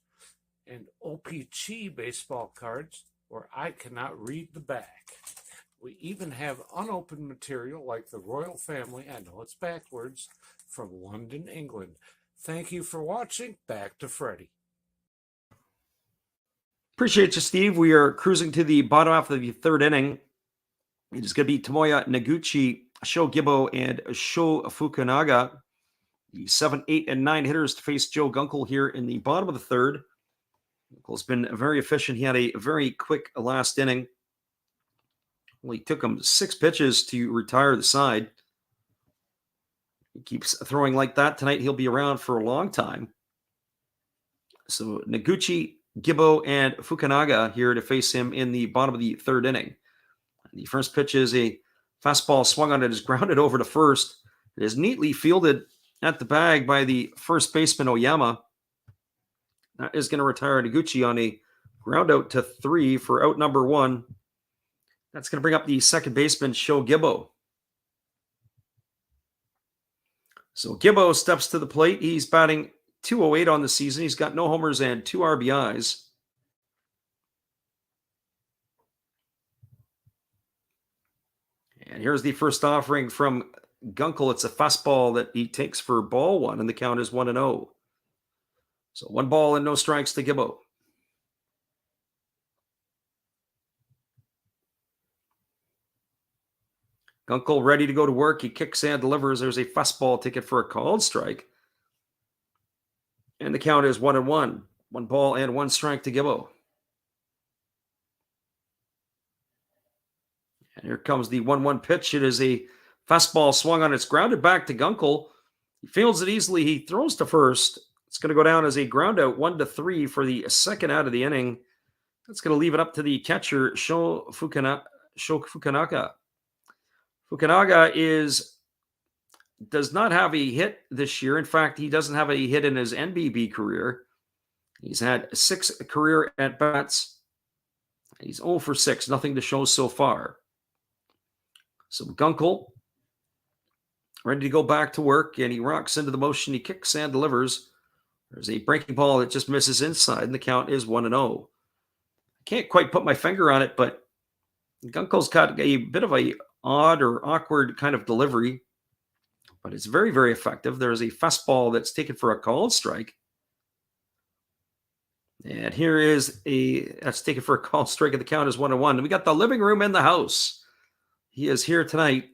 and OPG baseball cards where I cannot read the back. We even have unopened material like the royal family, I know it's backwards, from London, England. Thank you for watching. Back to Freddie. Appreciate you, Steve. We are cruising to the bottom half of the third inning. It is going to be Tomoya Noguchi, Sho Gibbo, and Sho Fukunaga, the 7, 8, and 9 hitters to face Joe Gunkel here in the bottom of the third. Gunkel's been very efficient. He had a very quick last inning. Only took him 6 pitches to retire the side. He keeps throwing like that. Tonight he'll be around for a long time. So Noguchi, Gibbo, and Fukunaga here to face him in the bottom of the third inning. The first pitch is a fastball swung on it, is grounded over to first. It is neatly fielded at the bag by the first baseman, Oyama. That is going to retire Noguchi on a ground out to 3 for out number 1. That's going to bring up the second baseman, Sho Gibbo. So Gibbo steps to the plate. He's batting .208 on the season. He's got no homers and 2 RBIs. And here's the first offering from Gunkel. It's a fastball that he takes for ball 1, and the count is 1-0. So 1 ball and no strikes to Gibbo. Gunkel ready to go to work. He kicks and delivers. There's a fastball ticket for a called strike. And the count is 1-1. 1 ball and 1 strike to Gibbo. And here comes the 1-1 pitch. It is a fastball swung on. It's grounded back to Gunkel. He fields it easily. He throws to first. It's going to go down as a ground out 1-3 for the second out of the inning. That's going to leave it up to the catcher, Sho Fukunaga. Fukunaga does not have a hit this year. In fact, he doesn't have a hit in his NPB career. He's had 6 career at-bats. He's 0 for 6, nothing to show so far. So Gunkel ready to go back to work, and he rocks into the motion. He kicks and delivers. There's a breaking ball that just misses inside, and the count is 1-0. I can't quite put my finger on it, but Gunkel's got a bit of a odd or awkward kind of delivery, but it's very, very effective. There's a fastball that's taken for a called strike. And here is that's taken for a called strike, and the count is 1-1. And we got the living room in the house. He is here tonight.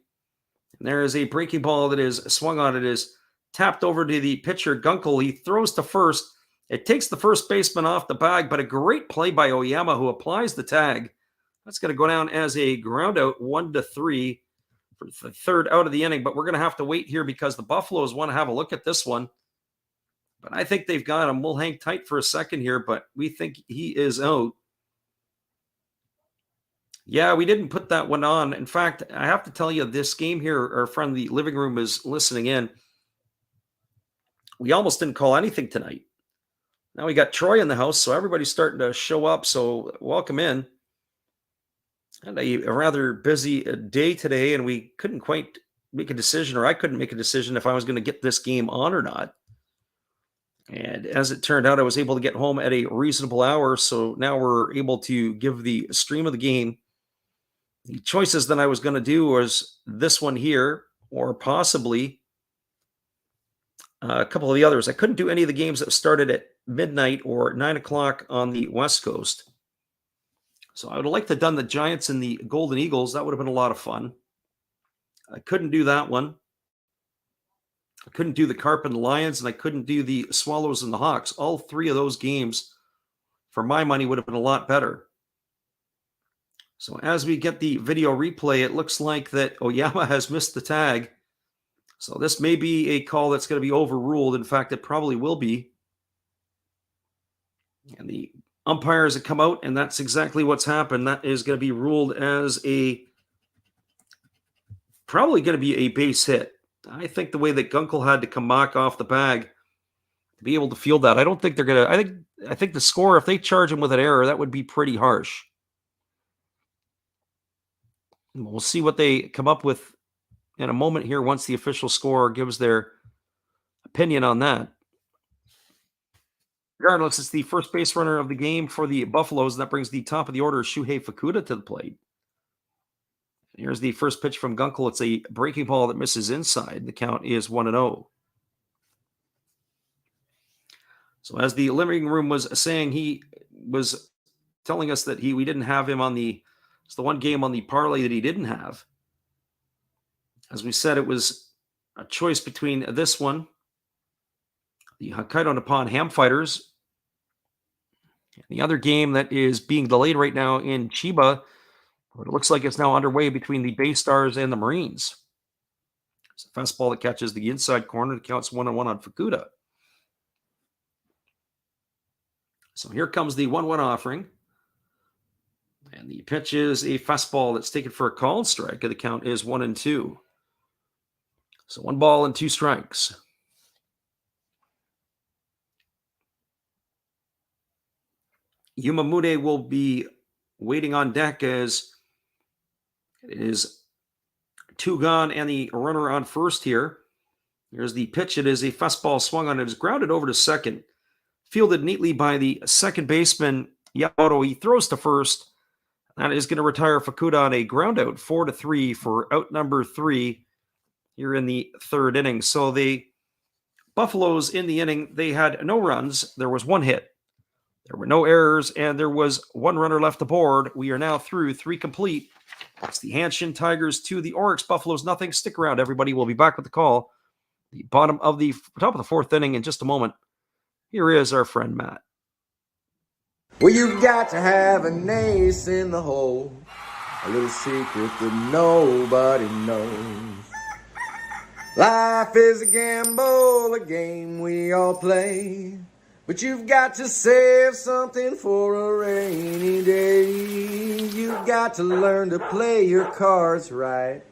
And there is a breaking ball that is swung on. It is tapped over to the pitcher, Gunkel. He throws to first. It takes the first baseman off the bag, but a great play by Oyama, who applies the tag. That's going to go down as a ground out, 1-3 for the third out of the inning. But we're going to have to wait here because the Buffaloes want to have a look at this one. But I think they've got him. We'll hang tight for a second here, but we think he is out. Yeah, we didn't put that one on. In fact, I have to tell you, this game here, our friend the living room is listening in. We almost didn't call anything tonight. Now we got Troy in the house, so everybody's starting to show up. So welcome in. And a rather busy day today, and we couldn't quite make a decision, or I couldn't make a decision if I was going to get this game on or not. And as it turned out, I was able to get home at a reasonable hour, so now we're able to give the stream of the game. The choices that I was going to do was this one here, or possibly a couple of the others. I couldn't do any of the games that started at midnight or 9 o'clock on the West Coast. So I would have liked to have done the Giants and the Golden Eagles. That would have been a lot of fun. I couldn't do that one. I couldn't do the Carp and the Lions, and I couldn't do the Swallows and the Hawks. All three of those games, for my money, would have been a lot better. So as we get the video replay, it looks like that Oyama has missed the tag. So this may be a call that's going to be overruled. In fact, it probably will be. And the umpires have come out, and that's exactly what's happened. That is going to be ruled as probably going to be a base hit. I think the way that Gunkel had to come back off the bag to be able to field that, I don't think they're going to. I think the score, if they charge him with an error, that would be pretty harsh. We'll see what they come up with in a moment here once the official score gives their opinion on that. Regardless, it's the first base runner of the game for the Buffaloes, and that brings the top of the order, Shuhei Fukuda, to the plate. Here's the first pitch from Gunkel. It's a breaking ball that misses inside. The count is 1-0. So as the living room was saying, he was telling us that we didn't have him on it's the one game on the parlay that he didn't have. As we said, it was a choice between this one, the Hokkaido Nippon Ham Fighters, and the other game that is being delayed right now in Chiba. But it looks like it's now underway between the Bay Stars and the Marines. It's a fastball that catches the inside corner. It counts 1-1 on Fukuda. So here comes the 1-1 offering. And the pitch is a fastball that's taken for a called strike. The count is 1-2. So 1 ball and 2 strikes. Yumamude will be waiting on deck as it is 2 gone and the runner on first here. Here's the pitch. It is a fastball swung on. It is grounded over to second. Fielded neatly by the second baseman, Yamamoto. He throws to first. That is going to retire Fukuda on a ground out, 4-3 for out number 3 here in the third inning. So the Buffaloes in the inning, they had no runs. There was 1 hit. There were no errors, and there was 1 runner left aboard. We are now through 3 complete. It's the Hanshin Tigers 2, the Orix Buffaloes nothing. Stick around, everybody. We'll be back with the call. The top of the 4th inning in just a moment. Here is our friend Matt. Well, you got to have an ace in the hole, a little secret that nobody knows. Life is a gamble, a game we all play, but you've got to save something for a rainy day. You've got to learn to play your cards right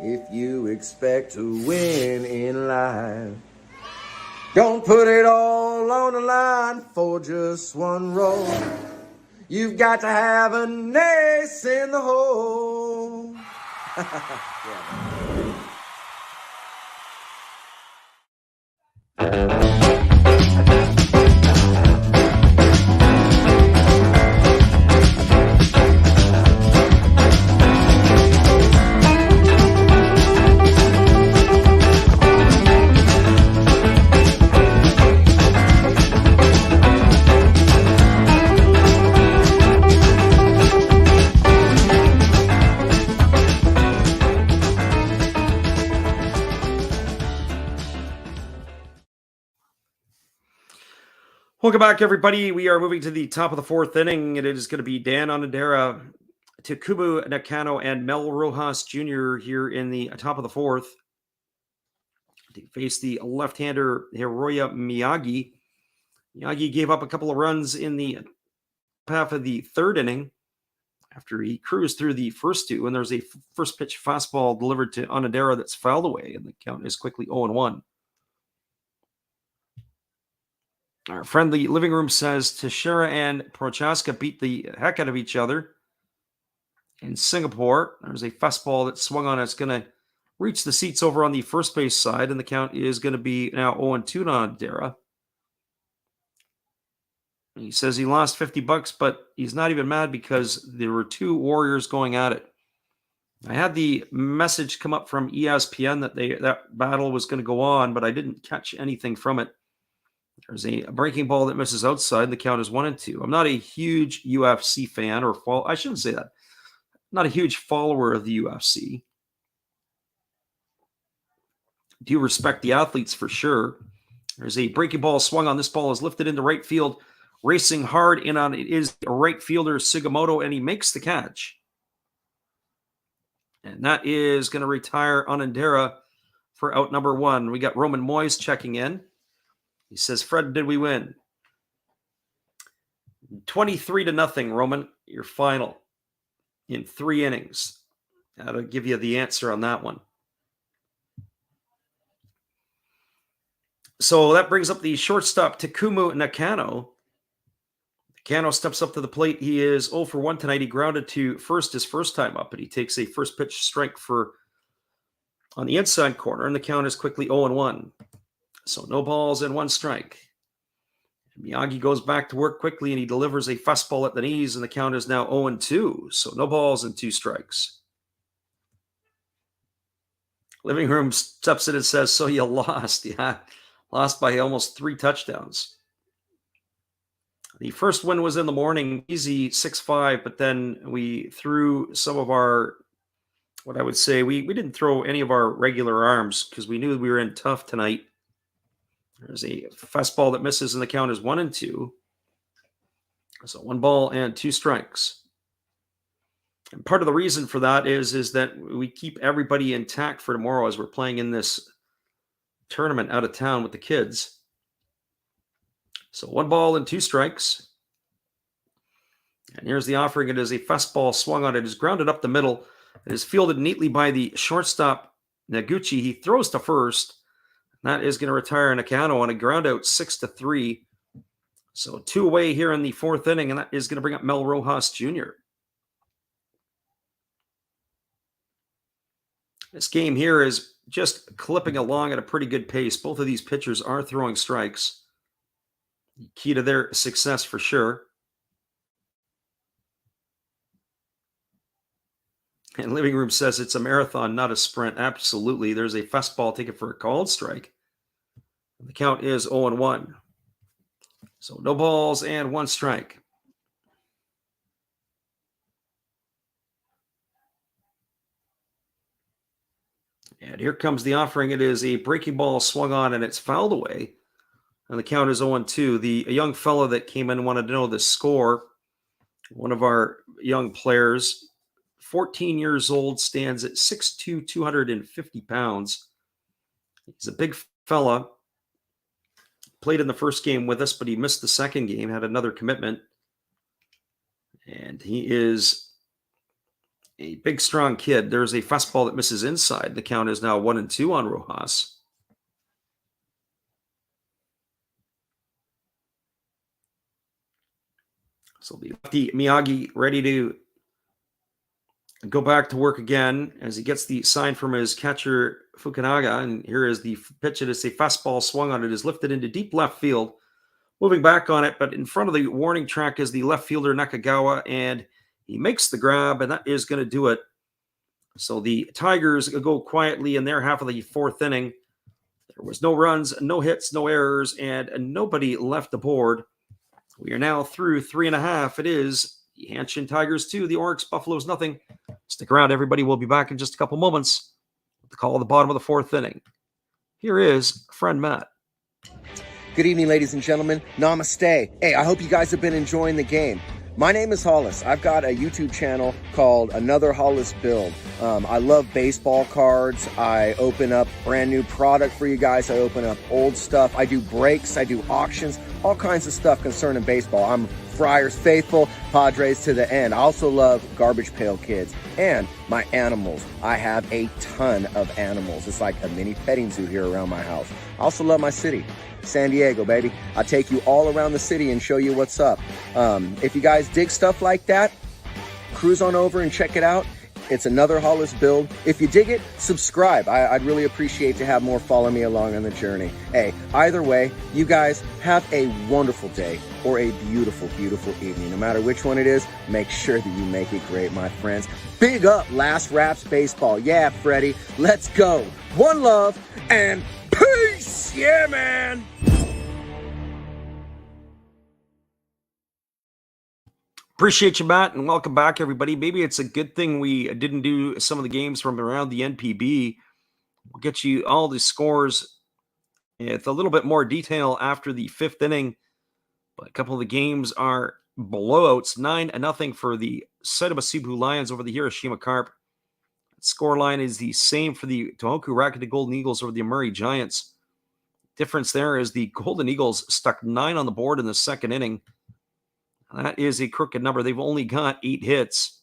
if you expect to win in life. Don't put it all on the line for just 1 roll. You've got to have an ace in the hole. Welcome back, everybody. We are moving to the top of the fourth inning, and it is going to be Dan Onodera, Takumu Nakano, and Mel Rojas Jr. here in the top of the fourth to face the left-hander Hiroya Miyagi. Miyagi gave up a couple of runs in the half of the third inning after he cruised through the first two, and there's a first pitch fastball delivered to Onodera that's fouled away, and the count is quickly 0-1. Our friendly living room says Teixeira and Prochaska beat the heck out of each other in Singapore. There's a fastball that swung on. It's going to reach the seats over on the first base side, and the count is going to be now 0-2 on Dara. He says he lost $50, but he's not even mad because there were two Warriors going at it. I had the message come up from ESPN that battle was going to go on, but I didn't catch anything from it. There's a breaking ball that misses outside. The count is 1-2. I'm not a huge UFC fan, I shouldn't say that. Not a huge follower of the UFC. Do respect the athletes for sure. There's a breaking ball swung on. This ball is lifted into right field. Racing hard in on it is a right fielder, Sugimoto, and he makes the catch. And that is going to retire Onodera for out number one. We got Roman Moyes checking in. He says, Fred, did we win? 23-0, Roman, your final in 3 innings. That'll give you the answer on that one. So that brings up the shortstop, Takumu Nakano. Nakano steps up to the plate. He is 0 for 1 tonight. He grounded to first his first time up, and he takes a first pitch strike on the inside corner, and the count is quickly 0-1. So no balls and 1 strike. Miyagi goes back to work quickly, and he delivers a fastball at the knees, and the count is now 0-2. So no balls and 2 strikes. Living room steps in and says, so you lost. Yeah, lost by almost 3 touchdowns. The first win was in the morning, easy 6-5, but then we threw some of our, what I would say, we didn't throw any of our regular arms because we knew we were in tough tonight. There's a fastball that misses, and the count is 1-2. So 1 ball and 2 strikes. And part of the reason for that is that we keep everybody intact for tomorrow as we're playing in this tournament out of town with the kids. So 1 ball and 2 strikes. And here's the offering. It is a fastball swung on. It is grounded up the middle. It is fielded neatly by the shortstop, Naguchi. He throws to first. That is going to retire Nakano on a ground out 6-3. So 2 away here in the 4th inning, and that is going to bring up Mel Rojas Jr. This game here is just clipping along at a pretty good pace. Both of these pitchers are throwing strikes. Key to their success for sure. And Living Room says it's a marathon, not a sprint. Absolutely. There's a fastball taken for a called strike. The count is 0-1. So no balls and 1 strike. And here comes the offering. It is a breaking ball swung on, and it's fouled away. And the count is 0-2. A young fellow that came in wanted to know the score. One of our young players, 14 years old, stands at 6'2", 250 pounds. He's a big fella. Played in the first game with us, but he missed the second game, had another commitment. And he is a big, strong kid. There's a fastball that misses inside. The count is now 1-2 on Rojas. So the lefty Miyagi ready to go back to work again as he gets the sign from his catcher Fukunaga. And here is the pitch. It is a fastball swung on. It is lifted into deep left field. Moving back on it, but in front of the warning track is the left fielder Nakagawa, and he makes the grab, and that is going to do it. So the Tigers go quietly in their half of the fourth inning. There was no runs, no hits, no errors, and nobody left the board. We are now through 3.5. It is the Hanshin Tigers 2, the Orix Buffaloes nothing. Stick around, everybody. We'll be back in just a couple moments with the call at the bottom of the fourth inning. Here is friend Matt. Good evening, ladies and gentlemen. Namaste. Hey, I hope you guys have been enjoying the game. My name is Hollis. I've got a YouTube channel called Another Hollis Build. I love baseball cards. I open up brand new product for you guys. I open up old stuff. I do breaks. I do auctions. All kinds of stuff concerning baseball. I'm Friars faithful, Padres to the end. I also love Garbage Pail Kids and my animals. I have a ton of animals. It's like a mini petting zoo here around my house. I also love my city. San Diego, baby. I take you all around the city and show you what's up. If you guys dig stuff like that, cruise on over and check it out. It's Another Hollis Build. If you dig it, subscribe. I'd really appreciate to have more follow me along on the journey. Hey, either way, you guys have a wonderful day or a beautiful, beautiful evening. No matter which one it is, make sure that you make it great, my friends. Big up Last Raps Baseball. Yeah, Freddie, let's go. One love and peace. Yeah, man. Appreciate you, Matt, and welcome back, everybody. Maybe it's a good thing we didn't do some of the games from around the NPB. We'll get you all the scores with a little bit more detail after the fifth inning. But a couple of the games are blowouts. 9-0 for the Saitama Cebu Lions over the Hiroshima Carp. Scoreline is the same for the Tohoku Rakuten Golden Eagles over the Murray Giants. Difference there is the Golden Eagles stuck 9 on the board in the second inning. That is a crooked number. They've only got 8 hits.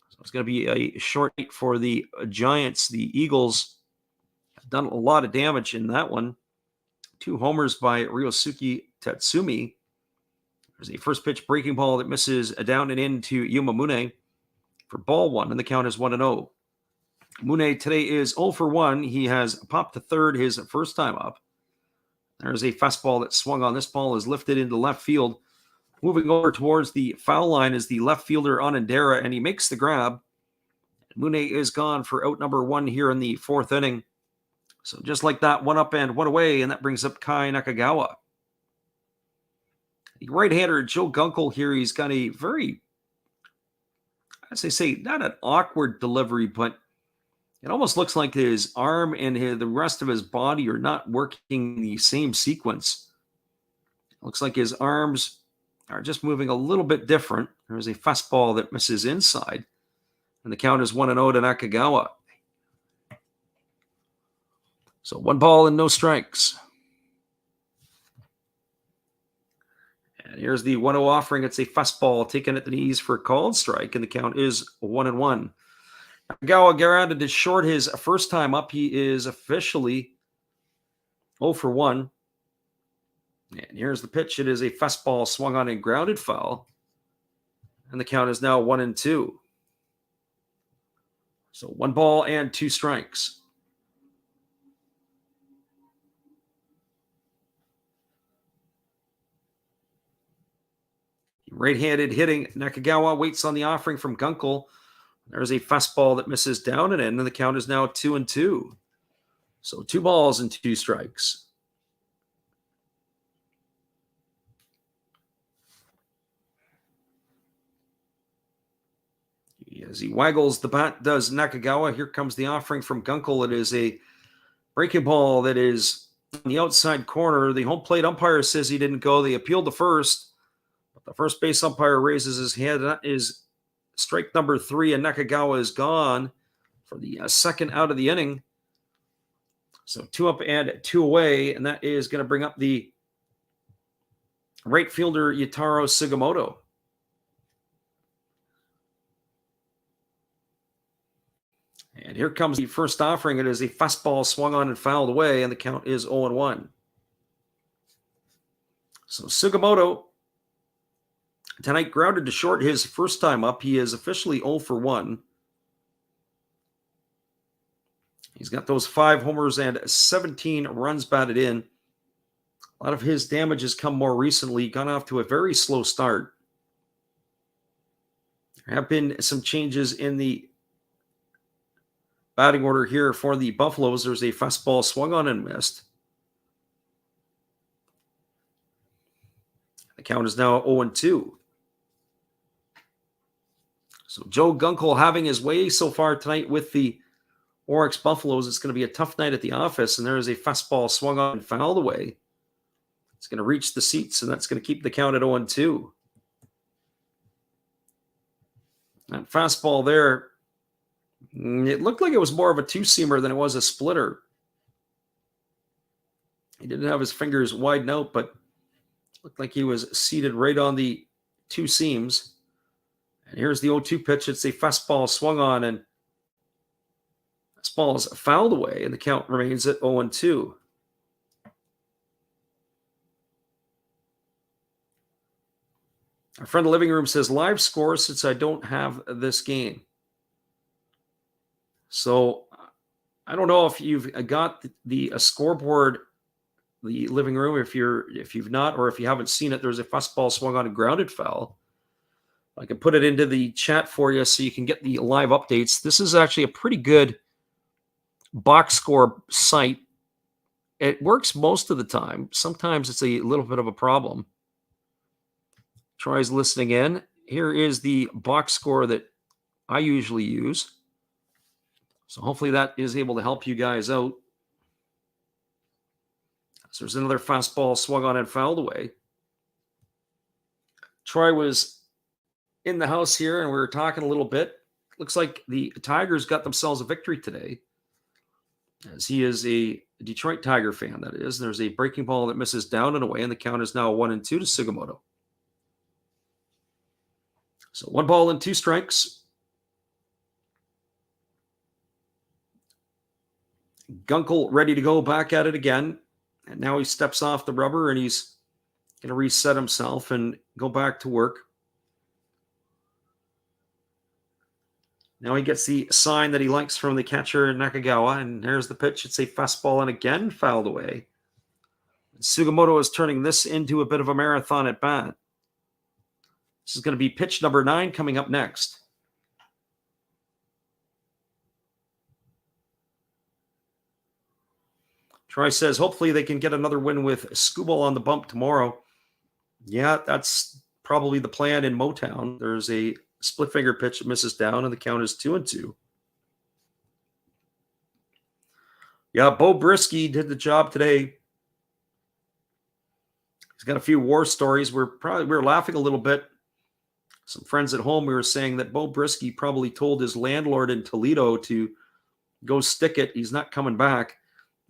So it's going to be a short night for the Giants. The Eagles have done a lot of damage in that one. 2 homers by Ryosuke Tatsumi. There's a first pitch breaking ball that misses down and in to Yumamune for ball 1, and the count is 1-0. Mune today is 0 for 1. He has popped to third his first time up. There's a fastball that swung on. This ball is lifted into left field. Moving over towards the foul line is the left fielder Onandera, and he makes the grab. Mune is gone for out number 1 here in the fourth inning. So just like that, 1 up and 1 away, and that brings up Kai Nakagawa. The right-hander Joe Gunkel here, he's got a very, as they say, not an awkward delivery, but it almost looks like his arm and the rest of his body are not working the same sequence. It looks like his arms are just moving a little bit different. There's a fastball that misses inside, and the count is 1-0 to Nakagawa. So 1 ball and no strikes. And here's the 1-0 offering. It's a fastball taken at the knees for a called strike, and the count is 1-1. Nakagawa grounded to short his first time up. He is officially 0 for 1. And here's the pitch. It is a fastball swung on a grounded foul. And the count is now 1-2. So 1 ball and 2 strikes. Right-handed hitting, Nakagawa waits on the offering from Gunkel. There's a fastball that misses down and in, and the count is now 2-2. So 2 balls and 2 strikes. As he waggles the bat, does Nakagawa. Here comes the offering from Gunkel. It is a breaking ball that is on the outside corner. The home plate umpire says he didn't go. They appealed the first. But the first base umpire raises his hand. That is strike number 3, and Nakagawa is gone for the second out of the inning. So 2 up and 2 away, and that is going to bring up the right fielder Yutaro Sugimoto. And here comes the first offering. It is a fastball swung on and fouled away, and the count is 0-1. So Sugimoto tonight grounded to short his first time up. He is officially 0 for 1. He's got those 5 homers and 17 runs batted in. A lot of his damage has come more recently. Gone off to a very slow start. There have been some changes in the batting order here for the Buffaloes. There's a fastball swung on and missed. The count is now 0-2. So Joe Gunkel having his way so far tonight with the Orix Buffaloes. It's going to be a tough night at the office, and there is a fastball swung on and fouled away. It's going to reach the seats, and that's going to keep the count at 0-2. That fastball there, it looked like it was more of a two-seamer than it was a splitter. He didn't have his fingers widen out, but looked like he was seated right on the two seams. And here's the 0-2 pitch. It's a fastball swung on, and fastball is fouled away, and the count remains at 0-2. Our friend in the living room says, live score since I don't have this game. So I don't know if you've got the scoreboard, the living room, if you've not, or if you haven't seen it. There's a fastball swung on a grounded foul. I can put it into the chat for you so you can get the live updates. This is actually a pretty good box score site. It works most of the time. Sometimes it's a little bit of a problem. Troy's listening in. Here is the box score that I usually use. So hopefully that is able to help you guys out. So there's another fastball swung on and fouled away. Troy was in the house here, and we were talking a little bit. Looks like the Tigers got themselves a victory today, as he is a Detroit Tiger fan, that is. There's a breaking ball that misses down and away, and the count is now 1-2 to Sugimoto. So 1 ball and 2 strikes. Gunkel ready to go back at it again. And now he steps off the rubber, and he's going to reset himself and go back to work. Now he gets the sign that he likes from the catcher, Nakagawa, and here's the pitch. It's a fastball, and again fouled away. Sugimoto is turning this into a bit of a marathon at bat. This is going to be pitch number 9 coming up next. Troy says, hopefully they can get another win with Skubal on the bump tomorrow. Yeah, that's probably the plan in Motown. There's a split finger pitch that misses down, and the count is 2-2. Yeah, Bo Brisky did the job today. He's got a few war stories. We're laughing a little bit. Some friends at home, we were saying that Bo Brisky probably told his landlord in Toledo to go stick it. He's not coming back.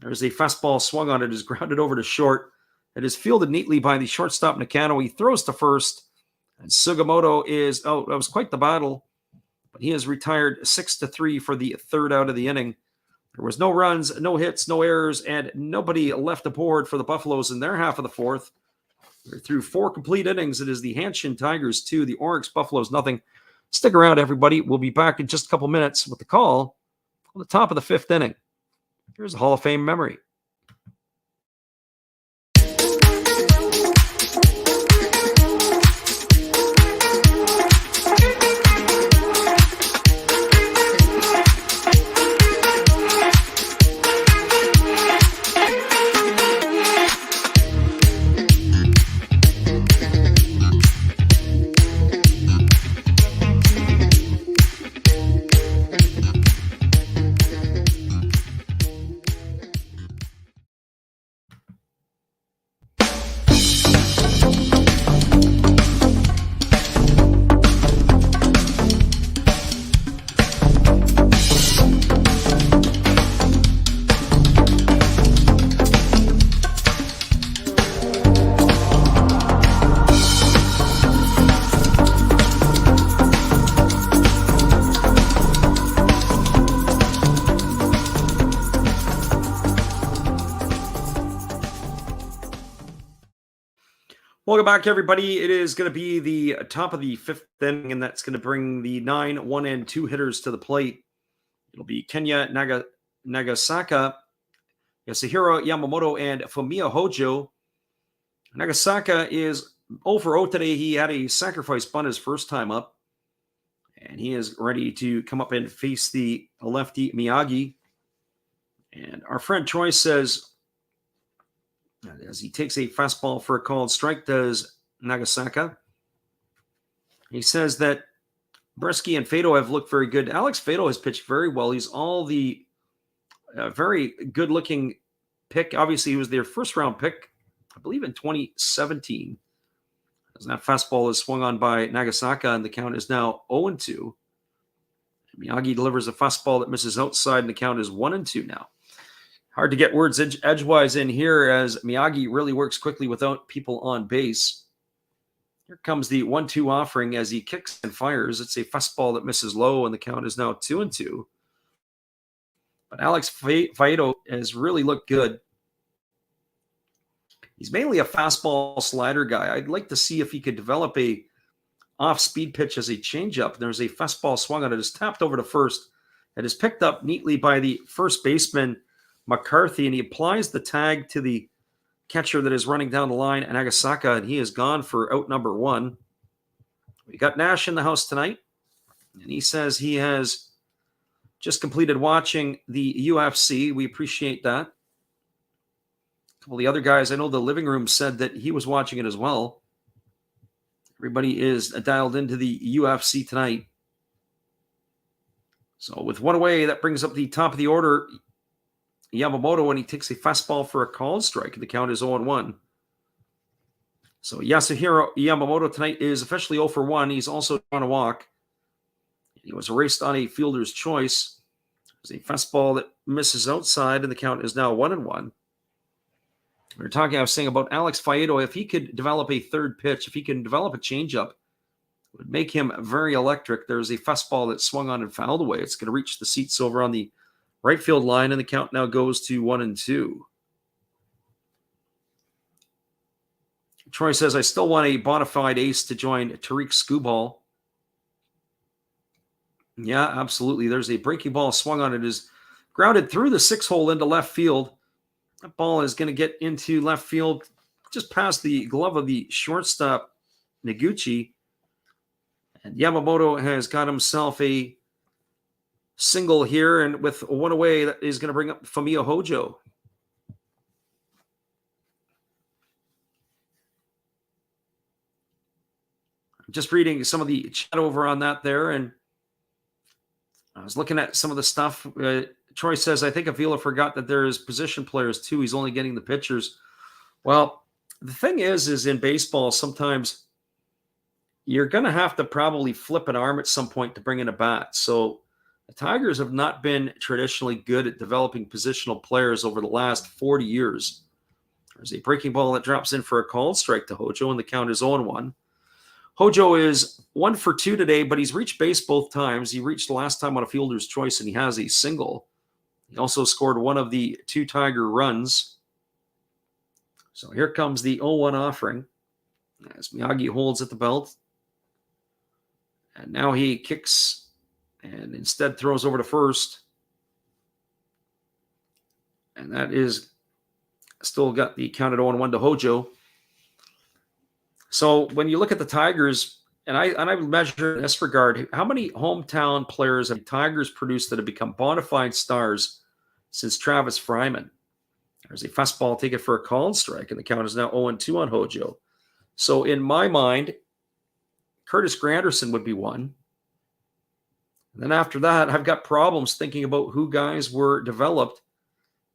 There's a fastball swung on it. It is grounded over to short. It is fielded neatly by the shortstop Nakano. He throws to first. And Sugimoto is, that was quite the battle. But he is retired 6-3 for the third out of the inning. There was no runs, no hits, no errors, and nobody left aboard for the Buffaloes in their half of the fourth. They're through 4 complete innings. It is the Hanshin Tigers 2, the Orix Buffaloes nothing. Stick around, everybody. We'll be back in just a couple minutes with the call on the top of the 5th inning. Here's a Hall of Fame memory. Welcome back, everybody. It is going to be the top of the fifth inning, and that's going to bring the 9, 1, and 2 hitters to the plate. It'll be Kenya Nagasaka, Yasuhiro Yamamoto, and Fumiya Hojo. Nagasaka is 0 for 0 today. He had a sacrifice bunt his first time up, and he is ready to come up and face the lefty Miyagi. And our friend Troy says, as he takes a fastball for a called strike, does Nagasaka. He says that Bresky and Fado have looked very good. Alex Fado has pitched very well. He's all the very good-looking pick. Obviously, he was their first-round pick, I believe, in 2017. As that fastball is swung on by Nagasaka, and the count is now 0-2. Miyagi delivers a fastball that misses outside, and the count is 1-2 now. Hard to get words edgewise in here as Miyagi really works quickly without people on base. Here comes the 1-2 offering as he kicks and fires. It's a fastball that misses low, and the count is now 2-2. But Alex Faedo has really looked good. He's mainly a fastball slider guy. I'd like to see if he could develop a off-speed pitch as a changeup. There's a fastball swung on it. It's tapped over to first. It is picked up neatly by the first baseman, McCarthy, and he applies the tag to the catcher that is running down the line, Nagasaka, and he is gone for out number 1. We got Nash in the house tonight, and he says he has just completed watching the UFC. We appreciate that. A couple of the other guys, I know the living room said that he was watching it as well. Everybody is dialed into the UFC tonight. So with one away, that brings up the top of the order, Yamamoto, and he takes a fastball for a called strike. The count is 0-1. So Yasuhiro Yamamoto tonight is officially 0 for 1. He's also on a walk. He was erased on a fielder's choice. There's a fastball that misses outside, and the count is now 1-1. We were talking, I was saying about Alex Faedo. If he could develop a third pitch, if he can develop a changeup, it would make him very electric. There's a fastball that swung on and fouled away. It's going to reach the seats over on the right field line, and the count now goes to 1-2. Troy says, I still want a bona fide ace to join Tariq Skubal. Yeah, absolutely. There's a breaking ball swung on. It is grounded through the 6-hole into left field. That ball is going to get into left field just past the glove of the shortstop, Noguchi. And Yamamoto has got himself a single here, and with one away, that is going to bring up Fumiya Hojo. I'm just reading some of the chat over on that there, and I was looking at some of the stuff. Troy says, I think Avila forgot that there's position players too. He's only getting the pitchers. Well, the thing is in baseball, sometimes you're going to have to probably flip an arm at some point to bring in a bat. So the Tigers have not been traditionally good at developing positional players over the last 40 years. There's a breaking ball that drops in for a called strike to Hojo, and the count is 0-1. Hojo is 1 for 2 today, but he's reached base both times. He reached the last time on a fielder's choice, and he has a single. He also scored one of the 2 Tiger runs. So here comes the 0-1 offering as Miyagi holds at the belt. And now he kicks and instead throws over to first. And that is still got the count at 0-1 to Hojo. So when you look at the Tigers, and I measure in this regard, how many hometown players have Tigers produced that have become bona fide stars since Travis Fryman? There's a fastball taken for a called strike, and the count is now 0-2 on Hojo. So in my mind, Curtis Granderson would be one. And then after that, I've got problems thinking about who guys were developed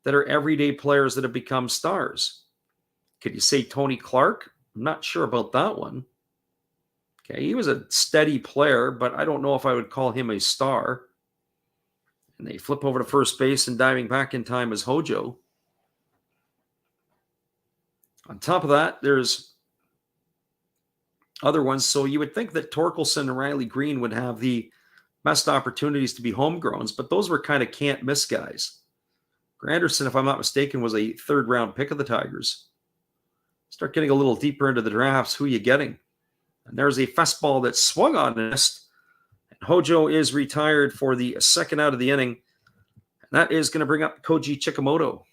that are everyday players that have become stars. Could you say Tony Clark? I'm not sure about that one. Okay, he was a steady player, but I don't know if I would call him a star. And they flip over to first base, and diving back in time is Hojo. On top of that, there's other ones. So you would think that Torkelson and Riley Green would have the best opportunities to be homegrowns, but those were kind of can't-miss guys. Granderson, if I'm not mistaken, was a third-round pick of the Tigers. start getting a little deeper into the drafts. Who are you getting? And there's a fastball that swung on this. And Hojo is retired for the second out of the inning. And that is going to bring up Koji Chikamoto.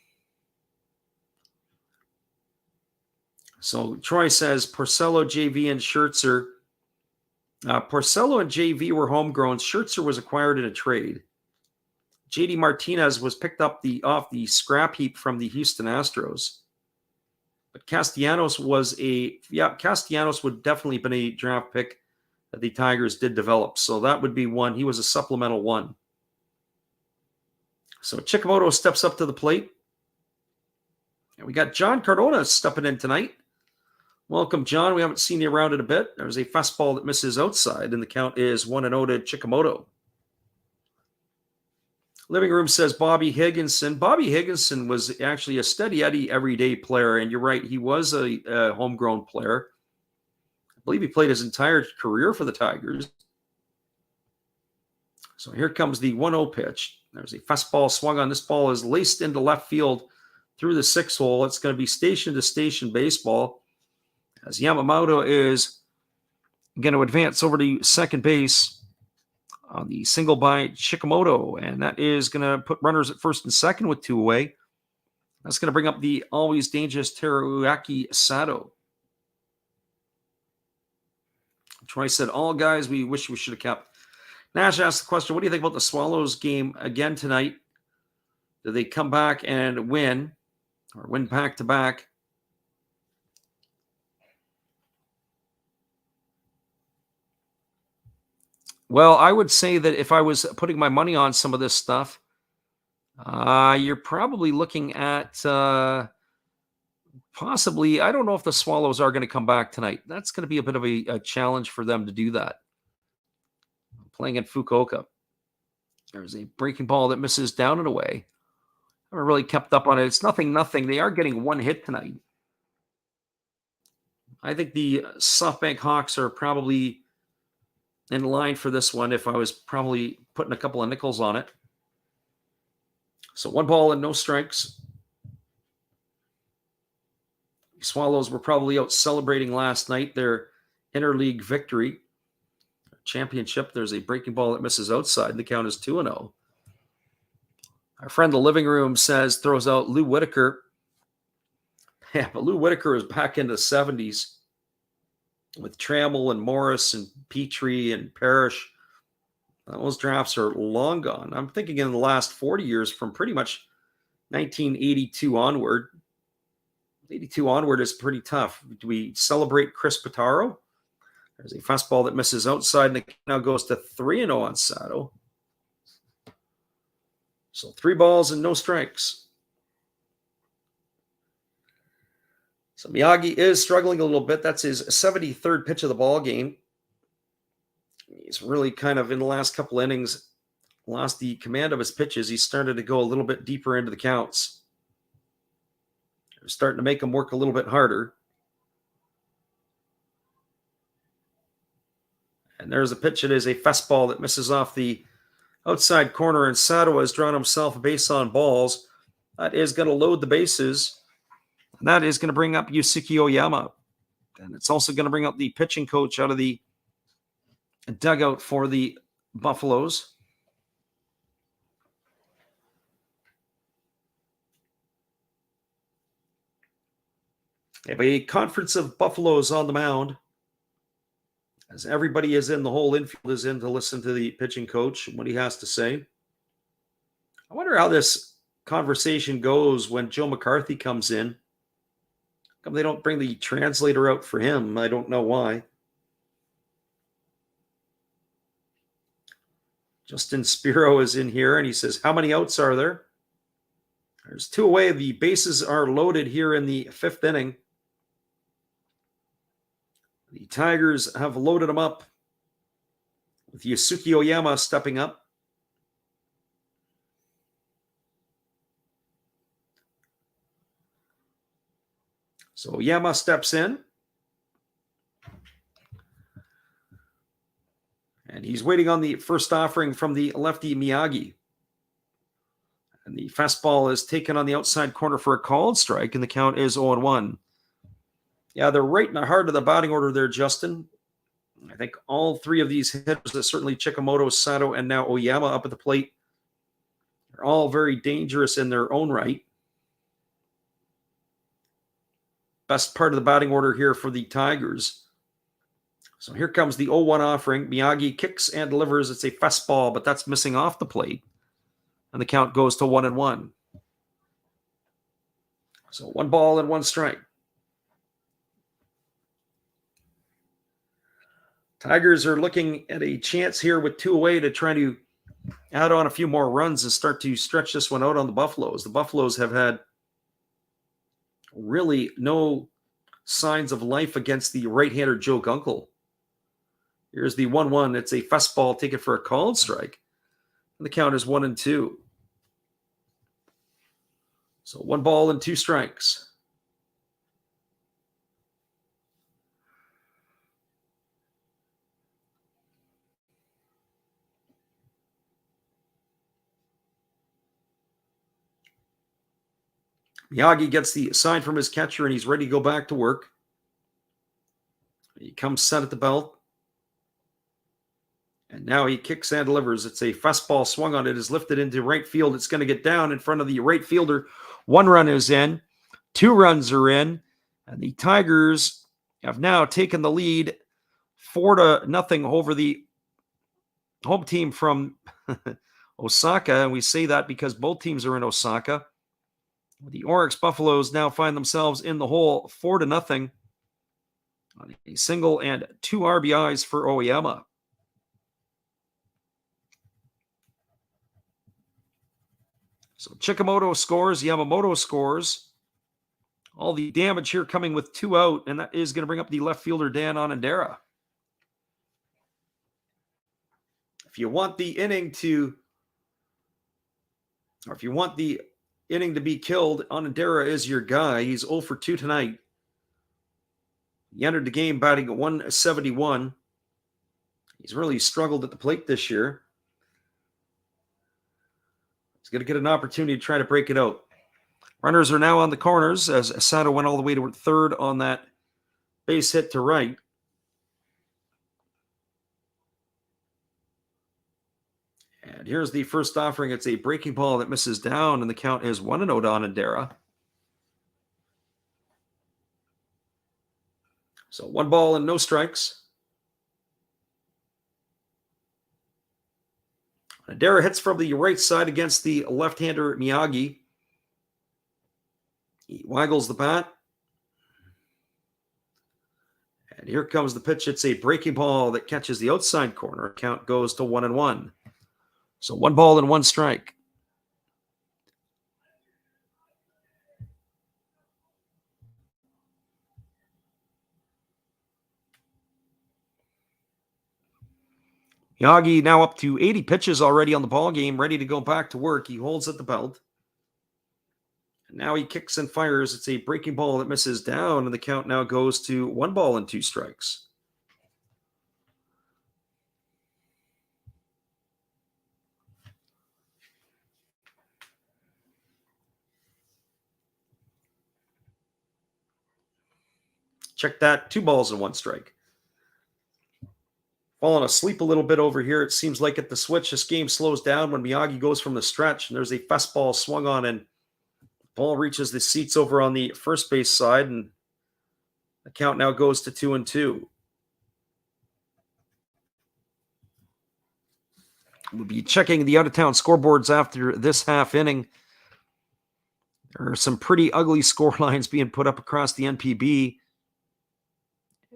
So Troy says Porcello, JV, and Scherzer. Porcello and JV were homegrown. Scherzer was acquired in a trade. JD Martinez was picked up off the scrap heap from the Houston Astros. But Castellanos would definitely have been a draft pick that the Tigers did develop. So that would be one. He was a supplemental one. So Chikamoto steps up to the plate. And we got John Cardona stepping in tonight. Welcome, John. We haven't seen you around in a bit. There's a fastball that misses outside, and the count is 1-0 to Chikamoto. Living Room says Bobby Higginson. Bobby Higginson was actually a steady Eddie everyday player, and you're right, he was a homegrown player. I believe he played his entire career for the Tigers. So here comes the 1-0 pitch. There's a fastball swung on. This ball is laced into left field through the 6 hole. It's going to be station-to-station baseball as Yamamoto is going to advance over to second base on the single by Chikamoto, and that is going to put runners at first and second with 2 away. That's going to bring up the always dangerous Teruaki Sato. Troy said, all guys we wish we should have kept. Nash asked the question, what do you think about the Swallows game again tonight? Do they come back and win or win back-to-back? Well, I would say that if I was putting my money on some of this stuff, you're probably looking at possibly, I don't know if the Swallows are going to come back tonight. That's going to be a bit of a challenge for them to do that. Playing in Fukuoka. There's a breaking ball that misses down and away. I haven't really kept up on it. It's nothing. They are getting 1 hit tonight. I think the SoftBank Hawks are probably in line for this one if I was probably putting a couple of nickels on it. So 1 ball and no strikes. The Swallows were probably out celebrating last night their interleague victory. Championship. There's a breaking ball that misses outside. The count is 2-0. Our friend the Living Room throws out Lou Whitaker. Yeah, but Lou Whitaker is back in the 70s. With Trammell and Morris and Petrie and Parrish. Those drafts are long gone. I'm thinking in the last 40 years from pretty much 1982 onward. 82 onward is pretty tough. Do we celebrate Chris Pitaro? There's a fastball that misses outside, and it now goes to 3-0 on Sato. So 3 balls and no strikes. So Miyagi is struggling a little bit. That's his 73rd pitch of the ball game. He's really kind of in the last couple innings lost the command of his pitches. He started to go a little bit deeper into the counts. They're starting to make him work a little bit harder. And there's a pitch. It is a fastball that misses off the outside corner, and Sato has drawn himself a base on balls. That is going to load the bases. And that is going to bring up Yusuke Oyama. And it's also going to bring up the pitching coach out of the dugout for the Buffaloes. We have a conference of Buffaloes on the mound. As everybody is in, the whole infield is in to listen to the pitching coach and what he has to say. I wonder how this conversation goes when Joe McCarthy comes in. How come they don't bring the translator out for him? I don't know why. Justin Spiro is in here, and he says, how many outs are there? There's 2 away. The bases are loaded here in the 5th inning. The Tigers have loaded them up with Yusuke Oyama stepping up. So Oyama steps in. And he's waiting on the first offering from the lefty Miyagi. And the fastball is taken on the outside corner for a called strike, and the count is 0-1. Yeah, they're right in the heart of the batting order there, Justin. I think all three of these hitters, certainly Chikamoto, Sato, and now Oyama up at the plate, are all very dangerous in their own right. Best part of the batting order here for the Tigers. So here comes the 0-1 offering. Miyagi kicks and delivers. It's a fastball, but that's missing off the plate. And the count goes to 1-1. So 1 ball and 1 strike. Tigers are looking at a chance here with 2 away to try to add on a few more runs and start to stretch this one out on the Buffaloes. The Buffaloes have had really no signs of life against the right-hander Joe Gunkel. Here's the 1-1. It's a fastball taken for a called strike. And the count is 1-2. So 1 ball and 2 strikes. Miyagi gets the sign from his catcher, and he's ready to go back to work. He comes set at the belt. And now he kicks and delivers. It's a fastball swung on it, is lifted into right field. It's going to get down in front of the right fielder. 1 run is in. 2 runs are in. And the Tigers have now taken the lead 4-0 over the home team from Osaka. And we say that because both teams are in Osaka. The Orix Buffaloes now find themselves in the hole 4-0 on a single and 2 RBIs for Oyama. So Chikamoto scores, Yamamoto scores. All the damage here coming with 2 out, and that is going to bring up the left fielder Dan Onandera. If you want the inning to be killed, Onandera is your guy. He's 0 for 2 tonight. He entered the game batting at 171. He's really struggled at the plate this year. He's going to get an opportunity to try to break it out. Runners are now on the corners as Sato went all the way to third on that base hit to right. And here's the first offering. It's a breaking ball that misses down, and the count is 1-0 to Onandera. So 1 ball and no strikes. Onandera hits from the right side against the left-hander Miyagi. He waggles the bat. And here comes the pitch. It's a breaking ball that catches the outside corner. Count goes to 1-1. So 1 ball and 1 strike. Miyagi now up to 80 pitches already on the ball game, ready to go back to work. He holds at the belt. And now he kicks and fires. It's a breaking ball that misses down, and the count now goes to 1 ball and 2 strikes. Check that. 2 balls and 1 strike. Falling asleep a little bit over here. It seems like at the switch, this game slows down when Miyagi goes from the stretch, and there's a fastball swung on, and the ball reaches the seats over on the first base side, and the count now goes to 2-2. We'll be checking the out-of-town scoreboards after this half inning. There are some pretty ugly score lines being put up across the NPB.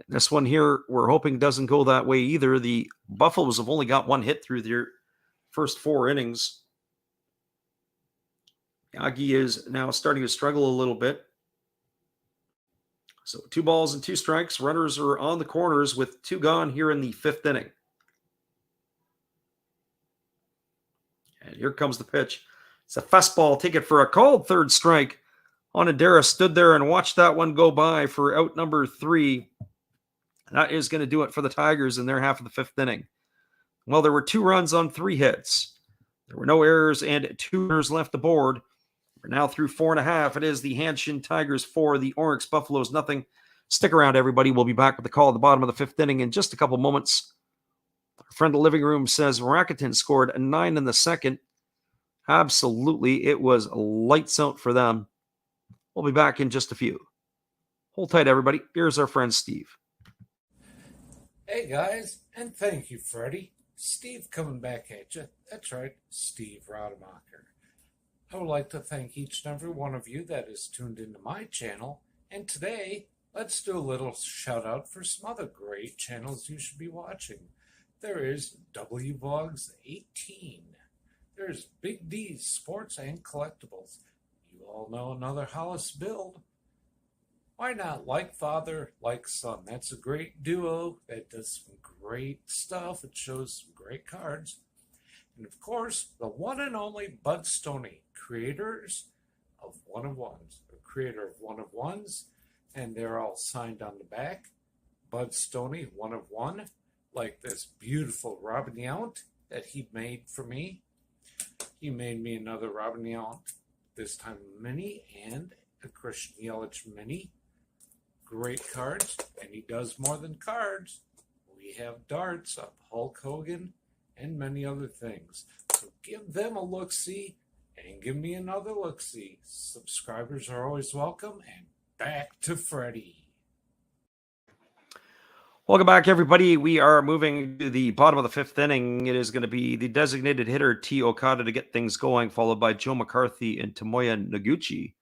This one here, we're hoping doesn't go that way either. The Buffaloes have only got 1 hit through their first 4 innings. Miyagi is now starting to struggle a little bit. So 2 balls and 2 strikes. Runners are on the corners with 2 gone here in the 5th inning. And here comes the pitch. It's a fastball. Take it for a called 3rd strike. Onandera stood there and watched that one go by for out number 3. That is going to do it for the Tigers in their half of the 5th inning. Well, there were 2 runs on 3 hits. There were no errors and 2 runners left aboard. We're now through 4.5. It is the Hanshin Tigers 4, the Orix Buffaloes nothing. Stick around, everybody. We'll be back with the call at the bottom of the fifth inning in just a couple moments. Our friend of the living room says Rakuten scored a 9 in the second. Absolutely, it was lights out for them. We'll be back in just a few. Hold tight, everybody. Here's our friend Steve. Hey guys, and thank you, Freddie. Steve coming back at you. That's right, Steve Rademacher. I would like to thank each and every one of you that is tuned into my channel. And today, let's do a little shout out for some other great channels you should be watching. There is WVlogs 18. There's Big D's Sports and Collectibles. You all know another Hollis build. Why not Like Father, Like Son? That's a great duo that does some great stuff. It shows some great cards. And of course, the one and only Bud Stoney, creators of One of Ones, the creator of One of Ones, and they're all signed on the back. Bud Stoney, One of One, like this beautiful Robin Yount that he made for me. He made me another Robin Yount, this time mini, and a Christian Yelich mini. Great cards, and he does more than cards. We have darts of Hulk Hogan and many other things. So give them a look-see and give me another look-see. Subscribers are always welcome, and back to Freddie. Welcome back, everybody. We are moving to the bottom of the fifth inning. It is going to be the designated hitter, T. Okada, to get things going, followed by Joe McCarthy and Tomoya Noguchi.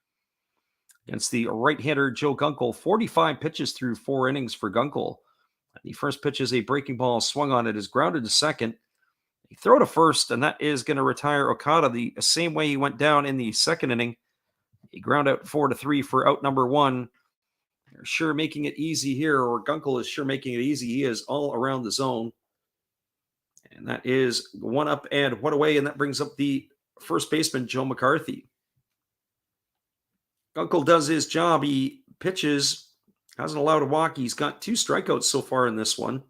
Against the right-hander, Joe Gunkel, 45 pitches through 4 innings for Gunkel. The first pitch is a breaking ball swung on. It is grounded to second. He throw to first, and that is going to retire Okada the same way he went down in the second inning. He ground out 4-3 for out number 1. They're sure making it easy here, or Gunkel is sure making it easy. He is all around the zone. And that is 1 up and 1 away, and that brings up the first baseman, Joe McCarthy. Gunkel does his job. He pitches, hasn't allowed a walk. He's got 2 strikeouts so far in this one.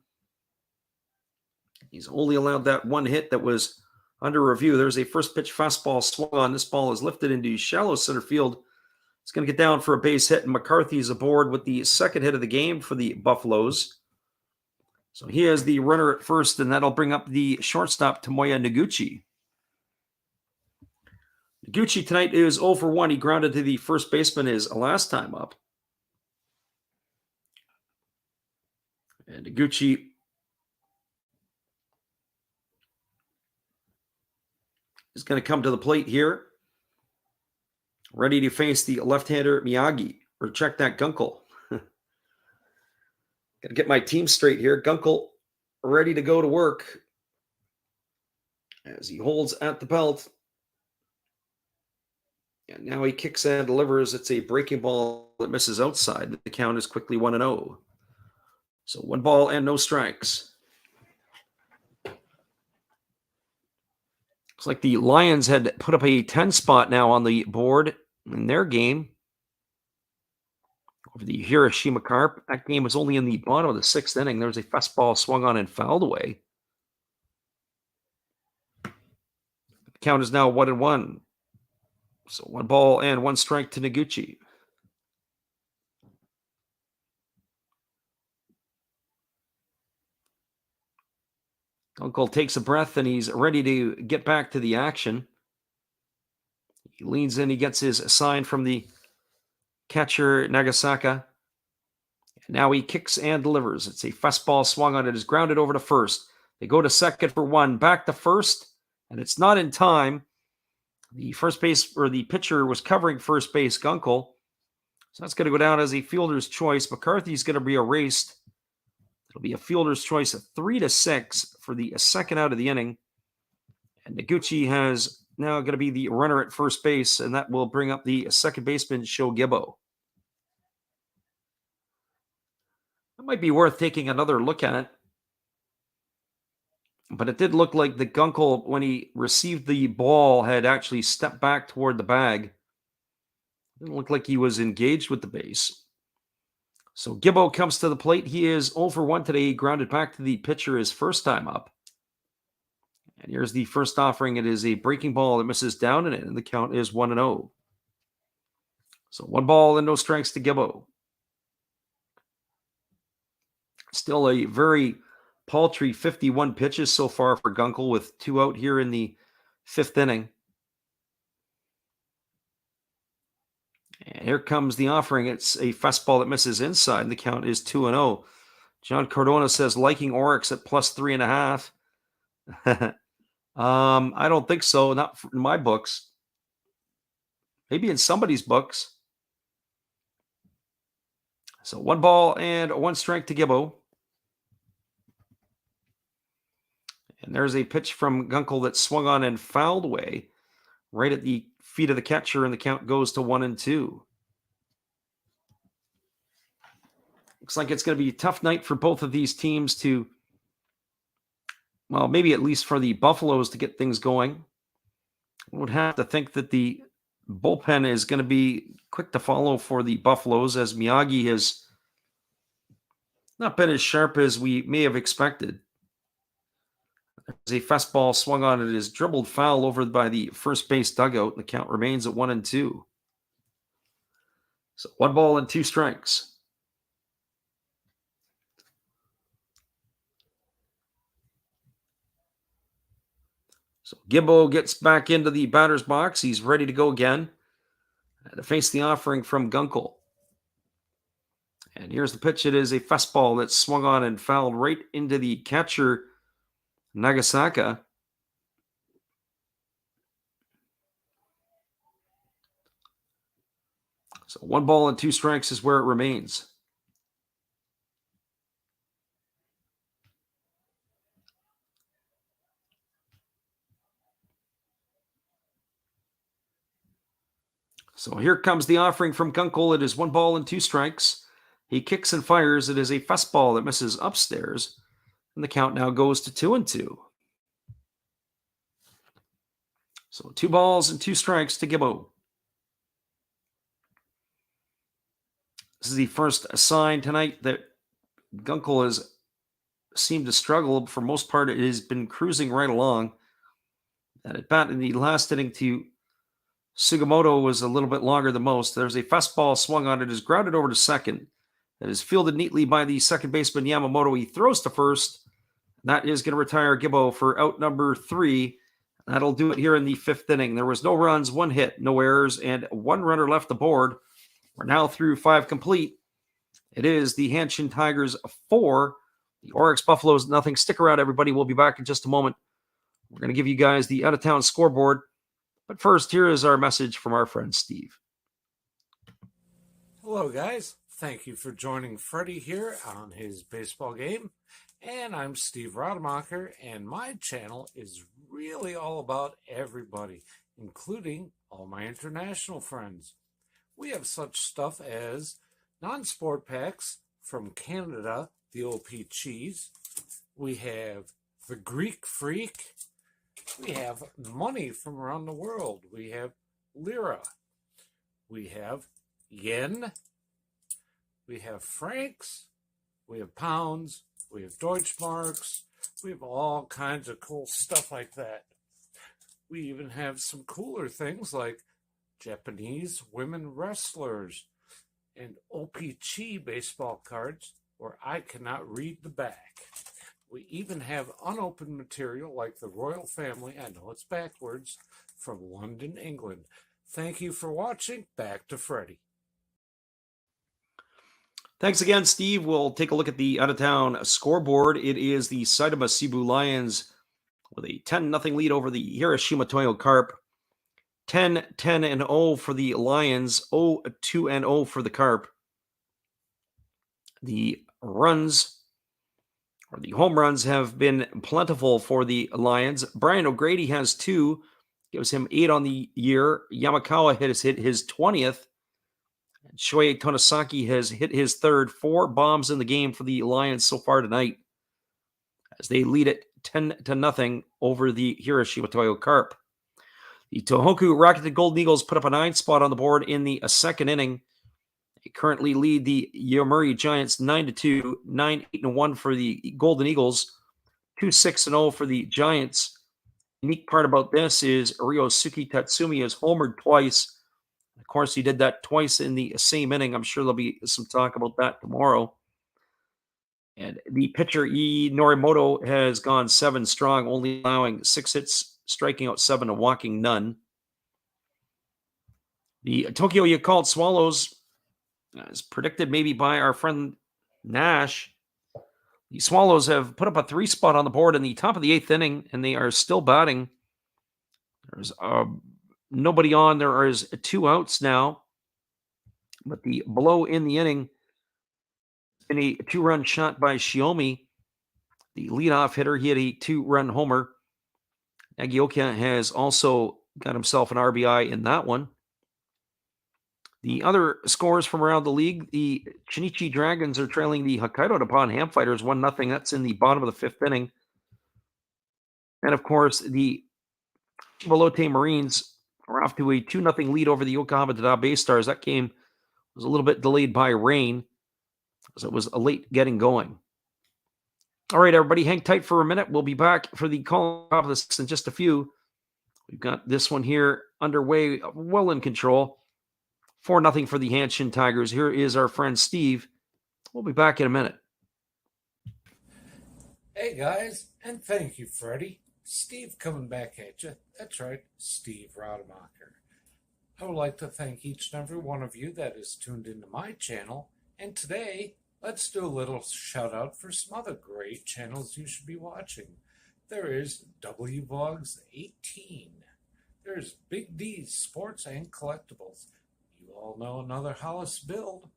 He's only allowed that 1 hit that was under review. There's a first pitch fastball swung on. This ball is lifted into shallow center field. It's going to get down for a base hit, and McCarthy is aboard with the second hit of the game for the Buffaloes. So he is the runner at first, and that'll bring up the shortstop, Tomoya Noguchi. Noguchi tonight is 0 for 1. He grounded to the first baseman his last time up. And Noguchi is going to come to the plate here, ready to face the left-hander Miyagi, or check that Gunkel. Got to get my team straight here. Gunkel ready to go to work as he holds at the belt. And now he kicks and delivers. It's a breaking ball that misses outside. The count is quickly 1-0. So 1 ball and no strikes. Looks like the Lions had put up a 10 spot now on the board in their game over the Hiroshima Carp. That game was only in the bottom of the 6th inning. There was a fastball swung on and fouled away. The count is now 1-1. So 1 ball and 1 strike to Noguchi. Gunkel takes a breath and he's ready to get back to the action. He leans in, he gets his sign from the catcher, Nagasaka. And now he kicks and delivers. It's a fastball swung on. It is grounded over to first. They go to second for 1, back to first, and it's not in time. The first base, or the pitcher, was covering first base, Gunkel. So that's going to go down as a fielder's choice. McCarthy's going to be erased. It'll be a fielder's choice of 3-6 for the second out of the inning. And Noguchi has now going to be the runner at first base, and that will bring up the second baseman, Sho Gibbo. That might be worth taking another look at. But it did look like the Gunkel, when he received the ball, had actually stepped back toward the bag. It didn't look like he was engaged with the base. So Gibbo comes to the plate. He is 0 for 1 today. He grounded back to the pitcher his first time up. And here's the first offering. It is a breaking ball that misses down in it, and the count is 1-0. So 1 ball and no strikes to Gibbo. Still a very paltry 51 pitches so far for Gunkel with 2 out here in the 5th inning. And here comes the offering. It's a fastball that misses inside. The count is 2-0. John Cardona says liking Orix at plus 3.5. I don't think so. Not in my books. Maybe in somebody's books. So 1 ball and 1 strike to Gibbo. And there's a pitch from Gunkel that swung on and fouled away right at the feet of the catcher, and the count goes to 1-2. Looks like it's going to be a tough night for both of these teams to, well, maybe at least for the Buffaloes to get things going. I would have to think that the bullpen is going to be quick to follow for the Buffaloes, as Miyagi has not been as sharp as we may have expected. There's a fastball swung on. It is dribbled foul over by the first base dugout. The count remains at 1-2. So 1 ball and 2 strikes. So Gibbo gets back into the batter's box. He's ready to go again to face the offering from Gunkel. And here's the pitch. It is a fastball that swung on and fouled right into the catcher, Nagasaka. So 1 ball and 2 strikes is where it remains. So here comes the offering from Gunkel. It is 1 ball and 2 strikes. He kicks and fires. It is a fastball that misses upstairs. And the count now goes to 2-2. So 2 balls and 2 strikes to Gibbo. This is the first sign tonight that Gunkel has seemed to struggle. For most part, it has been cruising right along. And at bat in the last inning to Sugimoto was a little bit longer than most. There's a fastball swung on. It is grounded over to second. It is fielded neatly by the second baseman Yamamoto. He throws to first. That is going to retire Gibbo for out number 3. That'll do it here in the 5th inning. There was no runs, 1 hit, no errors, and 1 runner left aboard. We're now through 5 complete. It is the Hanshin Tigers 4, the Orix Buffaloes nothing. Stick around, everybody. We'll be back in just a moment. We're going to give you guys the out-of-town scoreboard. But first, here is our message from our friend Steve. Hello, guys. Thank you for joining Freddie here on his baseball game. And I'm Steve Rademacher, and my channel is really all about everybody, including all my international friends. We have such stuff as non-sport packs from Canada, the OP Cheese. We have the Greek Freak. We have money from around the world. We have lira. We have yen. We have francs. We have pounds. We have Deutschmarks. We have all kinds of cool stuff like that. We even have some cooler things like Japanese women wrestlers and OP-Chi baseball cards where I cannot read the back. We even have unopened material like the royal family, I know it's backwards, from London, England. Thank you for watching. Back to Freddie. Thanks again, Steve. We'll take a look at the out-of-town scoreboard. It is the Saitama Cebu Lions with a 10-0 lead over the Hiroshima Toyo Carp. 10-10-0 for the Lions, 0-2-0 for the Carp. The runs, or the home runs, have been plentiful for the Lions. Brian O'Grady has 2, gives him 8 on the year. Yamakawa has hit his 20th. Shohei Tonosaki has hit his 3rd, 4 bombs in the game for the Lions so far tonight, as they lead it 10-0 over the Hiroshima Toyo Carp. The Tohoku Rocketed Golden Eagles put up a 9 spot on the board in the 2nd inning. They currently lead the Yomiuri Giants 9-2, 9-8-1 for the Golden Eagles, 2-6-0 for the Giants. The unique part about this is Ryosuke Tatsumi has homered twice. Of course, he did that twice in the same inning. I'm sure there'll be some talk about that tomorrow. And the pitcher, Norimoto, has gone 7 strong, only allowing 6 hits, striking out 7 and walking none. The Tokyo Yakult Swallows, as predicted maybe by our friend Nash, the Swallows have put up a 3 spot on the board in the top of the 8th inning, and they are still batting. There's nobody on. There is 2 outs now. But the blow in the inning, in a 2-run shot by Shiomi, the leadoff hitter, he had a 2-run homer. Nagioka has also got himself an RBI in that one. The other scores from around the league, the Chinichi Dragons are trailing the Hokkaido Nippon Ham Fighters 1-0. That's in the bottom of the 5th inning. And of course, the Velote Marines are off to a 2-0 lead over the Yokohama Dada Bay Stars. That game was a little bit delayed by rain, as it was late getting going. All right, everybody, hang tight for a minute. We'll be back for the call top of the 6th in just a few. We've got this one here underway, well in control. 4-0 for the Hanshin Tigers. Here is our friend Steve. We'll be back in a minute. Hey guys, and thank you, Freddie. Steve coming back at you. That's right, Steve Rademacher. I would like to thank each and every one of you that is tuned into my channel. And today, let's do a little shout out for some other great channels you should be watching. There is WVogs 18. There's Big D's Sports and Collectibles. You all know another Hollis build.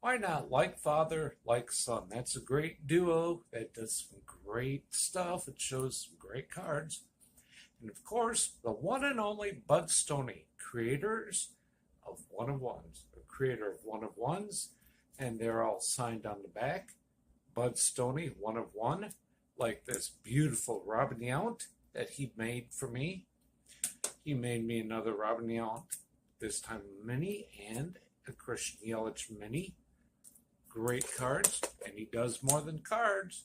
Why not Like Father, Like Son? That's a great duo that does some great stuff. It shows some great cards. And of course, the one and only Bud Stoney, creators of One of Ones. The creator of One of Ones, and they're all signed on the back. Bud Stoney, 1 of 1, like this beautiful Robin Yount that he made for me. He made me another Robin Yount, this time mini, and a Christian Yelich mini. Great cards, and he does more than cards.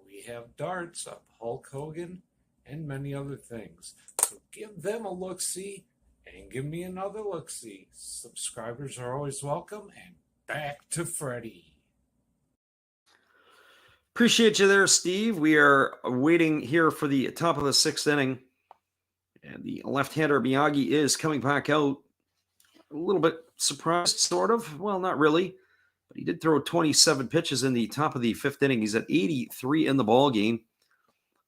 We have darts of Hulk Hogan and many other things. So give them a look-see and give me another look-see. Subscribers are always welcome, and back to Freddie. Appreciate you there, Steve. We are waiting here for the top of the 6th inning. And the left-hander Miyagi is coming back out. A little bit surprised, sort of. Well, not really. But he did throw 27 pitches in the top of the 5th inning. He's at 83 in the ball game.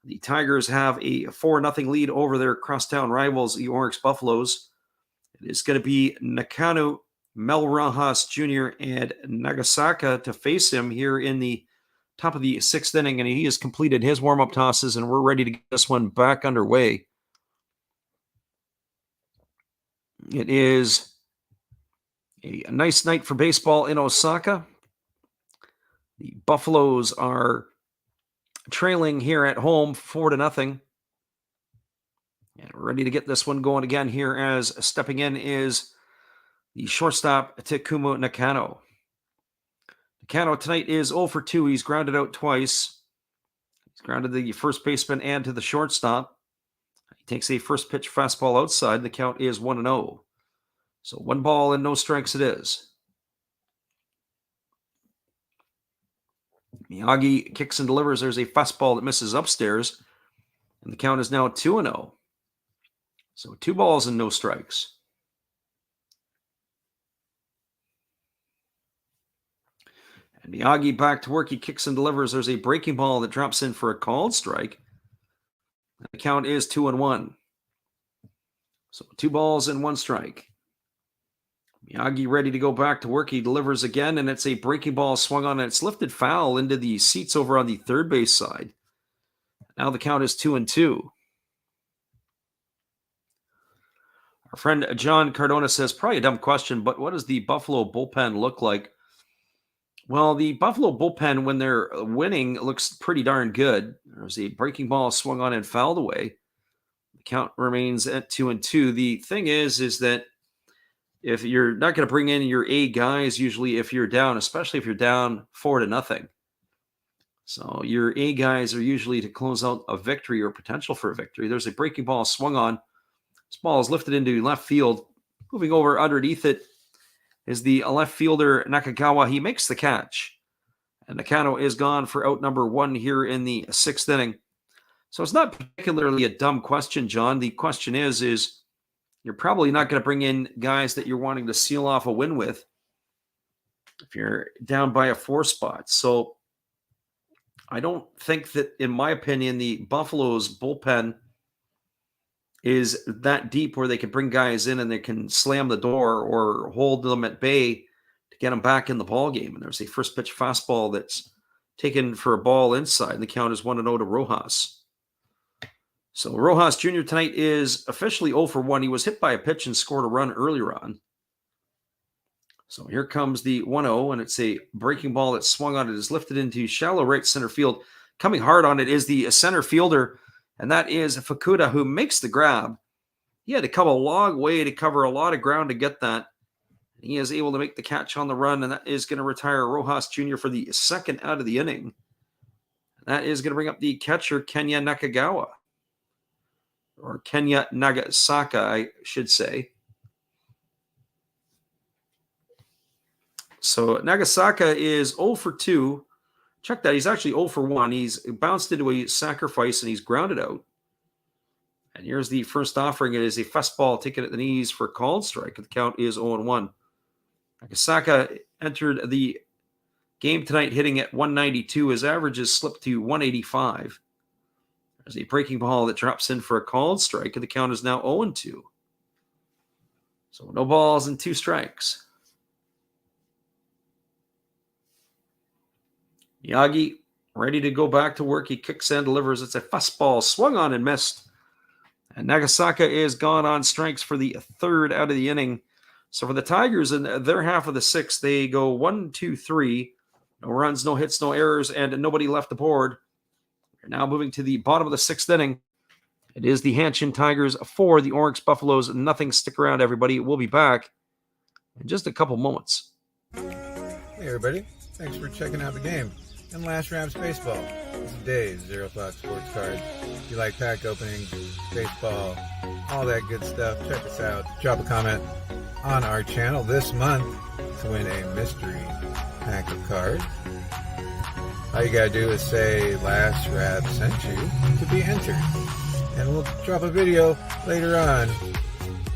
The Tigers have a 4-0 lead over their crosstown rivals, the Orix Buffaloes. It is going to be Nakano, Mel Rojas Jr., and Nagasaka to face him here in the top of the 6th inning, and he has completed his warm-up tosses, and we're ready to get this one back underway. It is a nice night for baseball in Osaka. The Buffaloes are trailing here at home 4-0. And we're ready to get this one going again here, as stepping in is the shortstop Takumo Nakano. Nakano tonight is 0 for 2. He's grounded out twice. He's grounded the first baseman and to the shortstop. He takes a first pitch fastball outside. The count is 1-0. So 1 ball and no strikes it is. Miyagi kicks and delivers. There's a fastball that misses upstairs. And the count is now 2-0. So 2 balls and no strikes. And Miyagi back to work. He kicks and delivers. There's a breaking ball that drops in for a called strike. And the count is 2-1. So 2 balls and 1 strike. Miyagi ready to go back to work. He delivers again, and it's a breaking ball swung on, and it's lifted foul into the seats over on the third base side. Now the count is 2-2. Our friend John Cardona says, probably a dumb question, but what does the Buffalo bullpen look like? Well, the Buffalo bullpen, when they're winning, looks pretty darn good. There's a breaking ball swung on and fouled away. The count remains at 2-2. The thing is that if you're not going to bring in your A guys, usually if you're down, especially if you're down 4-0. So your A guys are usually to close out a victory or potential for a victory. There's a breaking ball swung on. This ball is lifted into left field. Moving over underneath it is the left fielder Nakagawa. He makes the catch. And Nakano is gone for out number 1 here in the 6th inning. So it's not particularly a dumb question, John. The question is you're probably not going to bring in guys that you're wanting to seal off a win with if you're down by a 4 spot. So I don't think that, in my opinion, the Buffalo's bullpen is that deep where they can bring guys in and they can slam the door or hold them at bay to get them back in the ball game. And there's a first pitch fastball that's taken for a ball inside. The count is 1-0 to Rojas. So Rojas Jr. tonight is officially 0 for 1. He was hit by a pitch and scored a run earlier on. So here comes the 1-0, and it's a breaking ball that swung on it, is lifted into shallow right center field. Coming hard on it is the center fielder, and that is Fukuda, who makes the grab. He had to come a long way to cover a lot of ground to get that. He is able to make the catch on the run, and that is going to retire Rojas Jr. for the 2nd out of the inning. That is going to bring up the catcher, Kenya Nakagawa. Or Kenya Nagasaka, I should say. So Nagasaka is 0 for 2. Check that. He's actually 0 for 1. He's bounced into a sacrifice and he's grounded out. And here's the first offering. It is a fastball taken at the knees for a called strike. The count is 0-1. Nagasaka entered the game tonight hitting at 192. His average has slipped to 185. There's a breaking ball that drops in for a called strike, and the count is now 0-2. So no balls and 2 strikes. Yagi ready to go back to work. He kicks and delivers. It's a fastball swung on and missed. And Nagasaka is gone on strikes for the 3rd out of the inning. So for the Tigers in their half of the 6th, they go 1, 2, 3. No runs, no hits, no errors, and nobody left the board. We're now moving to the bottom of the 6th inning. It is the Hanshin Tigers 4, the Orix Buffaloes nothing. Stick around, everybody. We'll be back in just a couple moments. Hey, everybody. Thanks for checking out the game. And Last Rams Baseball. This is Dave's Zero Clock Sports Cards. If you like pack openings, baseball, all that good stuff, check us out. Drop a comment on our channel this month to win a mystery pack of cards. All you gotta do is say Last Rab sent you to be entered. And we'll drop a video later on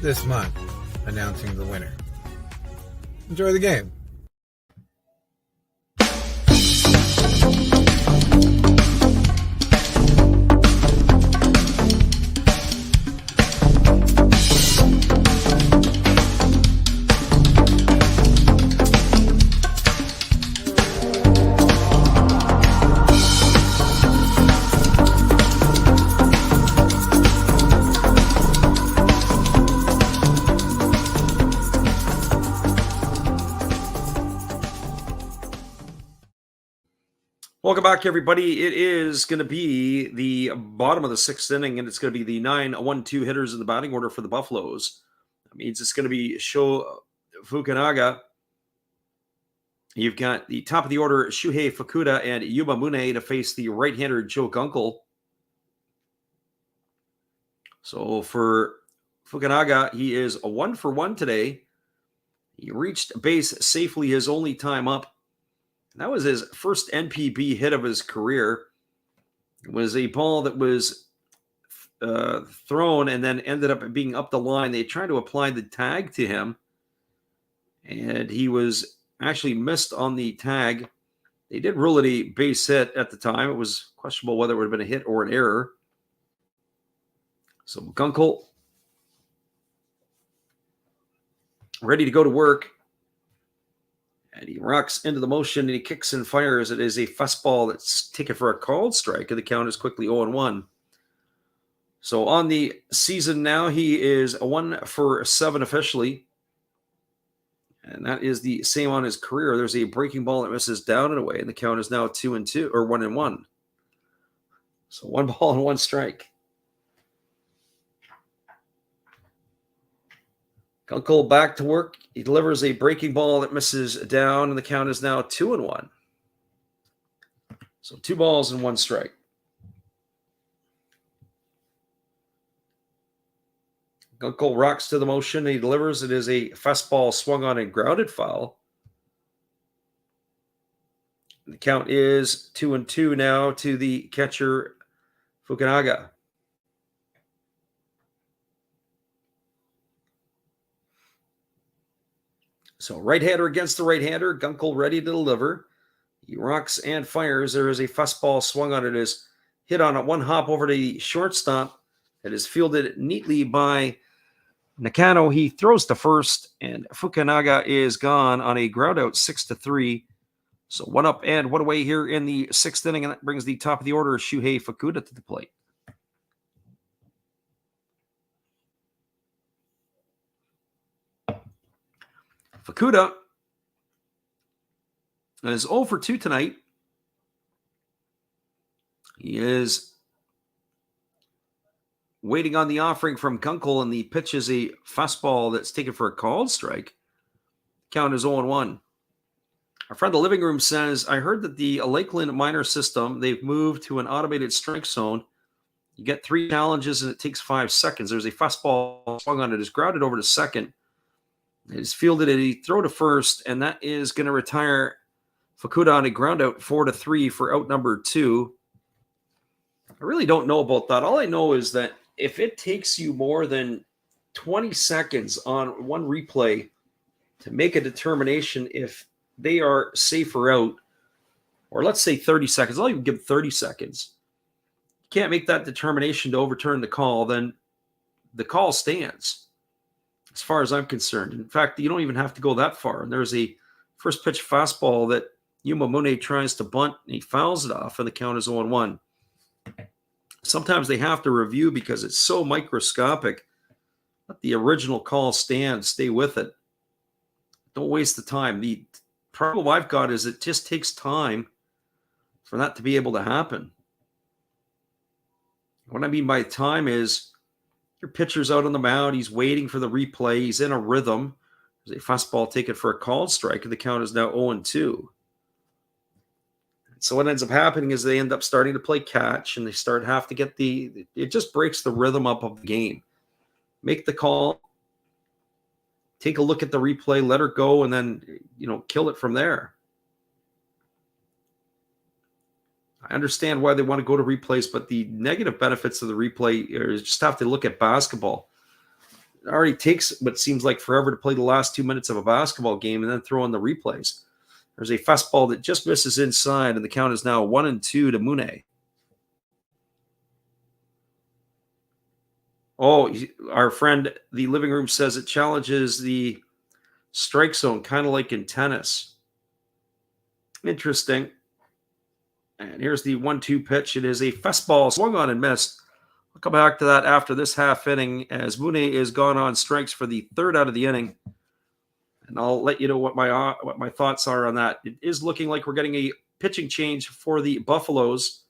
this month announcing the winner. Enjoy the game. Welcome back, everybody. It is going to be the bottom of the 6th inning, and it's going to be the 9-1-2 hitters in the batting order for the Buffaloes. That means it's going to be Sho Fukunaga. You've got the top of the order, Shuhei Fukuda and Yuma Mune, to face the right-hander Joe Gunkel. So for Fukunaga, he is a 1 for 1 today. He reached base safely his only time up. That was his first NPB hit of his career. It was a ball that was thrown and then ended up being up the line. They tried to apply the tag to him, and he was actually missed on the tag. They did rule it a base hit at the time. It was questionable whether it would have been a hit or an error. So Gunkel ready to go to work. And he rocks into the motion and he kicks and fires. It is a fastball that's taken for a called strike, and the count is quickly 0-1. So on the season now, he is a 1 for 7 officially. And that is the same on his career. There's a breaking ball that misses down and away, and the count is now 2-2 or 1-1. So 1 ball and 1 strike. Gunkel back to work. He delivers a breaking ball that misses down, and the count is now 2-1. So 2 balls and 1 strike. Gunkel rocks to the motion. He delivers. It is a fastball swung on and grounded foul. The count is 2-2 now to the catcher, Fukunaga. So right-hander against the right-hander. Gunkel ready to deliver. He rocks and fires. There is a fastball swung on it. It is hit on a one hop over to the shortstop. It is fielded neatly by Nakano. He throws to first, and Fukunaga is gone on a ground out 6-3. So 1 up and 1 away here in the 6th inning, and that brings the top of the order, Shuhei Fukuda, to the plate. Fukuda is 0 for 2 tonight. He is waiting on the offering from Gunkel, and the pitch is a fastball that's taken for a called strike. Count is 0-1. Our friend the living room says, I heard that the Lakeland minor system, they've moved to an automated strike zone. You get 3 challenges and it takes 5 seconds. There's a fastball swung on it. It's grounded over to second. It is fielded at a throw to first, and that is going to retire Fukuda on a ground out 4-3 for out number 2. I really don't know about that. All I know is that if it takes you more than 20 seconds on one replay to make a determination if they are safe or out, or let's say 30 seconds, I'll even give 30 seconds. You can't make that determination to overturn the call, then the call stands, as far as I'm concerned. In fact, you don't even have to go that far. And there's a first pitch fastball that Yumamune tries to bunt, and he fouls it off, and the count is 0-1. Sometimes they have to review because it's so microscopic. Let the original call stand. Stay with it. Don't waste the time. The problem I've got is it just takes time for that to be able to happen. What I mean by time is your pitcher's out on the mound. He's waiting for the replay. He's in a rhythm. There's a fastball taken for a called strike, and the count is now 0-2. So what ends up happening is they end up starting to play catch, and they have to get it just breaks the rhythm up of the game. Make the call, take a look at the replay, let her go, and then, kill it from there. I understand why they want to go to replays, but the negative benefits of the replay is just have to look at basketball. It already takes what seems like forever to play the last 2 minutes of a basketball game and then throw in the replays. There's a fastball that just misses inside, and the count is now 1-2 to Mune. Oh, our friend, the living room, says it challenges the strike zone, kind of like in tennis. Interesting. And here's the 1-2 pitch. It is a fastball swung on and missed. I'll come back to that after this half inning, as Mune is gone on strikes for the 3rd out of the inning. And I'll let you know what my thoughts are on that. It is looking like we're getting a pitching change for the Buffaloes.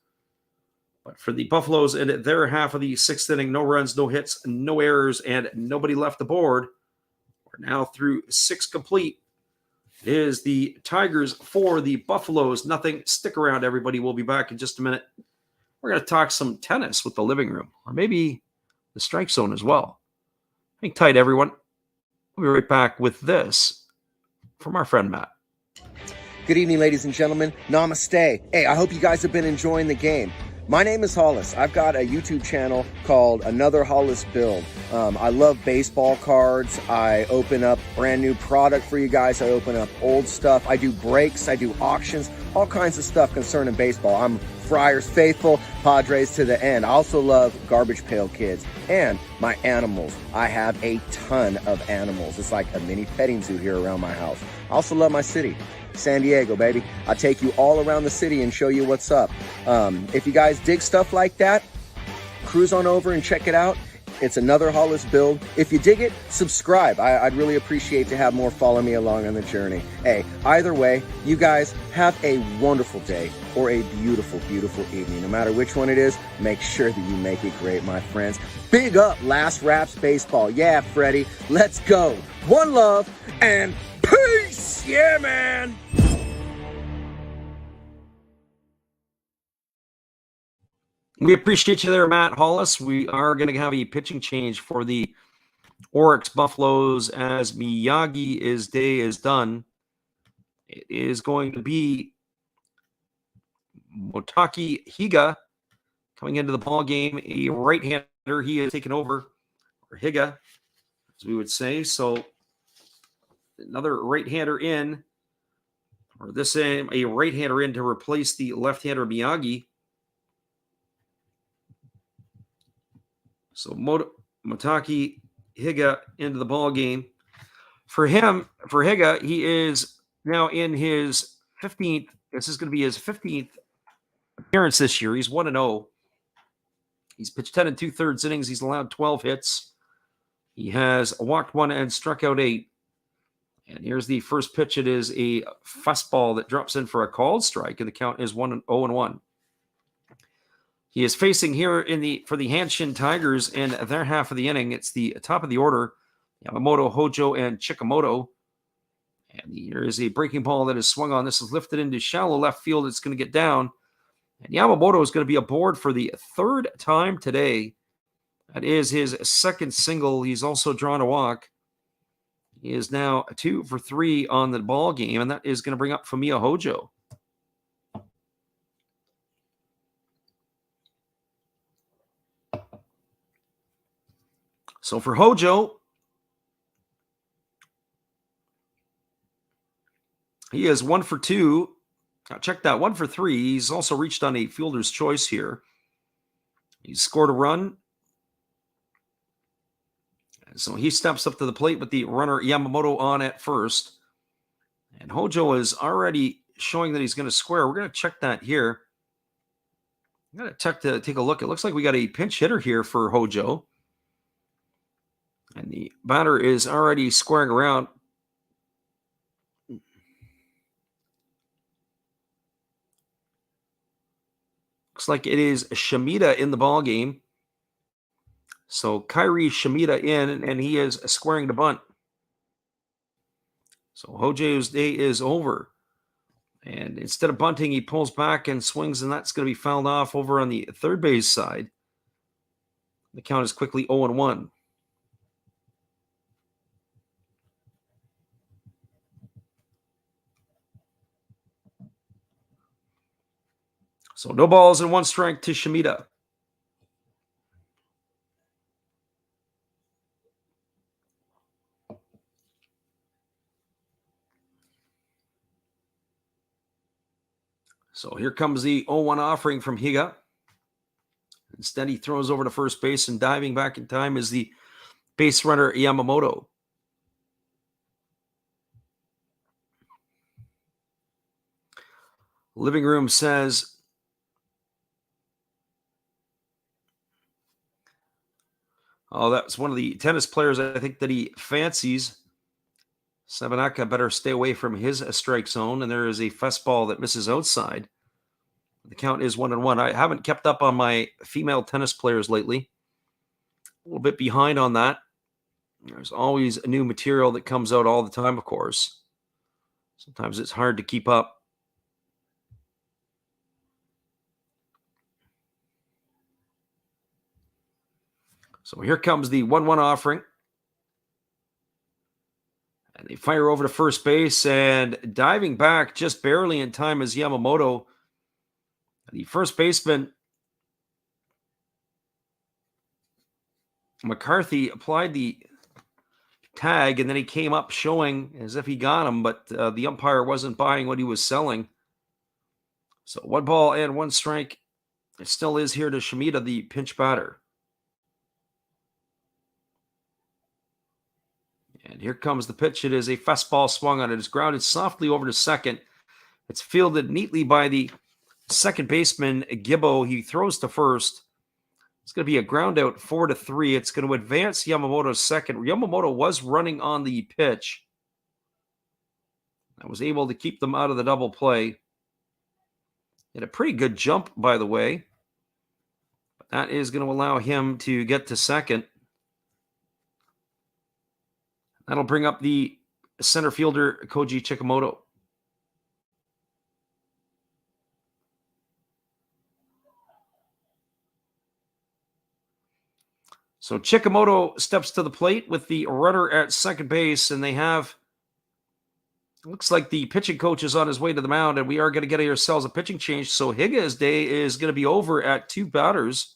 But for the Buffaloes in their half of the 6th inning, no runs, no hits, no errors, and nobody left the board. We're now through 6 complete. It is the Tigers for the Buffaloes. Nothing. Stick around, everybody. We'll be back in just a minute. We're going to talk some tennis with the living room, or maybe the strike zone as well. Hang tight, everyone. We'll be right back with this from our friend Matt. Good evening, ladies and gentlemen. Namaste. Hey, I hope you guys have been enjoying the game. My name is Hollis. I've got a YouTube channel called Another Hollis Build. I love baseball cards. I open up brand new product for you guys. I open up old stuff. I do breaks. I do auctions. All kinds of stuff concerning baseball. I'm Friars faithful, Padres to the end. I also love Garbage Pail Kids and my animals. I have a ton of animals. It's like a mini petting zoo here around my house. I also love my city. San Diego, baby. I'll take you all around the city and show you what's up. If you guys dig stuff like that, cruise on over and check it out. It's Another Hollis Build. If you dig it, subscribe. I'd really appreciate to have more follow me along on the journey. Hey, either way, you guys have a wonderful day or a beautiful, beautiful evening. No matter which one it is, make sure that you make it great, my friends. Big up Last Raps Baseball. Yeah, Freddie, let's go. One love and peace. Yeah, man. We appreciate you there, Matt Hollis. We are going to have a pitching change for the Orix Buffaloes as Miyagi's day is done. It is going to be Motaki Higa coming into the ball game, a right-hander. He has taken over, or Higa, as we would say. So another right-hander in, or this a right-hander in to replace the left-hander Miyagi. So Motaki Higa into the ball game. For Higa, he is now in his 15th. This is going to be his 15th appearance this year. He's 1-0. He's pitched 10 2/3 innings. He's allowed 12 hits. He has walked 1 and struck out 8. And here's the first pitch. It is a fastball that drops in for a called strike, and the count is 1-0-1. He is facing here for the Hanshin Tigers in their half of the inning. It's the top of the order: Yamamoto, Hojo, and Chikamoto. And here is a breaking ball that is swung on. This is lifted into shallow left field. It's going to get down. And Yamamoto is going to be aboard for the third time today. That is his second single. He's also drawn a walk. He is now 2 for 3 on the ball game, and that is going to bring up Fumiya Hojo. So for Hojo, he is 1 for 2. Check that, 1 for 3. He's also reached on a fielder's choice here. He's scored a run. So he steps up to the plate with the runner Yamamoto on at first. And Hojo is already showing that he's going to square. We're going to check that here. I'm going to take a look. It looks like we got a pinch hitter here for Hojo. And the batter is already squaring around. Looks like it is Shimida in the ball game. So Kyrie Shimida in, and he is squaring the bunt. So Hojo's day is over. And instead of bunting, he pulls back and swings, and that's going to be fouled off over on the third base side. The count is quickly 0-1. So no balls and 1 strike to Shimida. So here comes the 0-1 offering from Higa. Instead, he throws over to first base, and diving back in time is the base runner Yamamoto. Living Room says, oh, that's one of the tennis players I think that he fancies. Sabanaka better stay away from his strike zone, and there is a fastball that misses outside. The count is 1-1. I haven't kept up on my female tennis players lately. A little bit behind on that. There's always new material that comes out all the time, of course. Sometimes it's hard to keep up. So here comes the 1-1 offering. And they fire over to first base, and diving back just barely in time is Yamamoto. The first baseman, McCarthy, applied the tag, and then he came up showing as if he got him, but the umpire wasn't buying what he was selling. So 1 ball and 1 strike. It still is here to Shimida, the pinch batter. And here comes the pitch. It is a fastball swung on. It is grounded softly over to second. It's fielded neatly by the second baseman, Gibbo. He throws to first. It's going to be a ground out 4-3. It's going to advance Yamamoto's second. Yamamoto was running on the pitch. I was able to keep them out of the double play. Had a pretty good jump, by the way. But that is going to allow him to get to second. That'll bring up the center fielder, Koji Chikamoto. So Chikamoto steps to the plate with the runner at second base, and they have Looks like the pitching coach is on his way to the mound, and we are going to get ourselves a pitching change. So Higa's day is going to be over at 2 batters.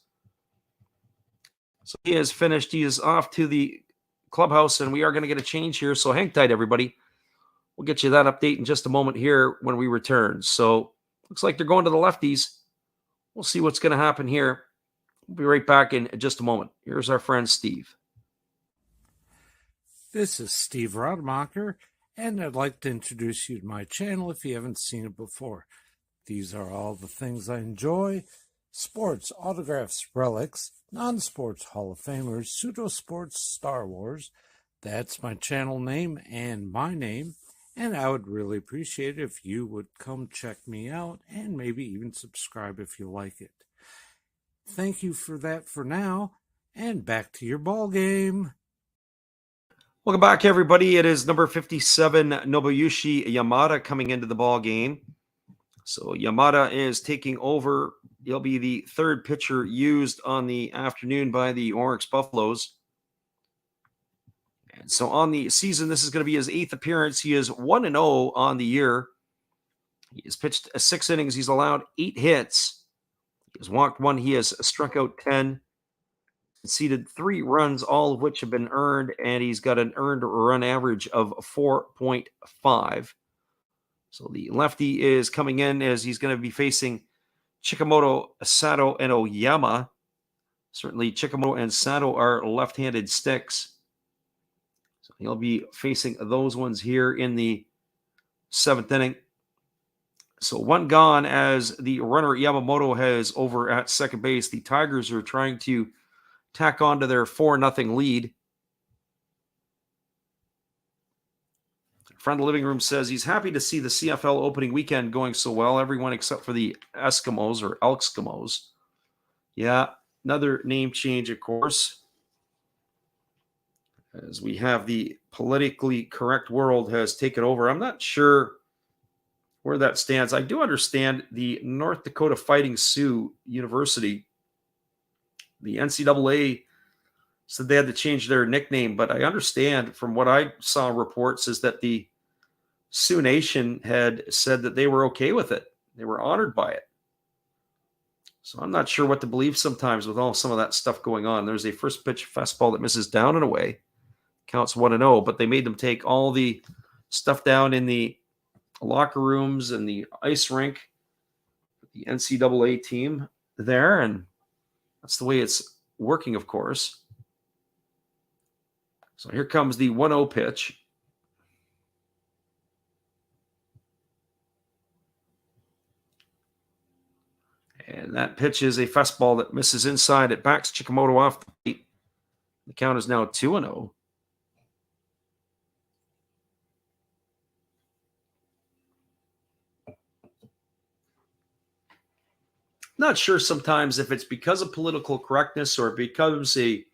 So he is finished. He is off to the clubhouse, and we are going to get a change here. So hang tight, everybody. We'll get you that update in just a moment here when we return. So looks like they're going to the lefties. We'll see what's going to happen here. We'll be right back in just a moment. Here's our friend Steve. This is Steve Rademacher, and I'd like to introduce you to my channel if you haven't seen it before. These are all the things I enjoy: sports, autographs, relics, non-sports Hall of Famers, pseudo-sports, Star Wars. That's my channel name and my name, and I would really appreciate it if you would come check me out and maybe even subscribe if you like it. Thank you for that for now, and back to your ball game. Welcome back, everybody. It is number 57, Nobuyushi Yamada, coming into the ball game. So Yamada is taking over. He'll be the third pitcher used on the afternoon by the Orix Buffaloes. And so on the season, this is going to be his 8th appearance. He is 1-0 on the year. He has pitched 6 innings. He's allowed 8 hits. He has walked 1. He has struck out 10. Conceded 3 runs, all of which have been earned, and he's got an earned run average of 4.5. So the lefty is coming in as he's going to be facing Chikamoto, Sato, and Oyama. Certainly Chikamoto and Sato are left-handed sticks. So he'll be facing those ones here in the 7th inning. So 1 gone as the runner Yamamoto has over at second base. The Tigers are trying to tack on to their 4-0 lead. Friend of the living room says he's happy to see the CFL opening weekend going so well. Everyone except for the Eskimos or Elkskimos. Yeah, another name change, of course. As we have the politically correct world has taken over. I'm not sure where that stands. I do understand the North Dakota Fighting Sioux University, the NCAA, said they had to change their nickname, but I understand from what I saw reports is that the Sioux Nation had said that they were okay with it. They were honored by it. So I'm not sure what to believe sometimes with all some of that stuff going on. There's a first pitch fastball that misses down and away. Counts 1-0, but they made them take all the stuff down in the locker rooms and the ice rink, the NCAA team there, and that's the way it's working, of course. So here comes the 1-0 pitch. And that pitch is a fastball that misses inside. It backs Chikamoto off the plate. The count is now 2-0. Not sure sometimes if it's because of political correctness or it becomes a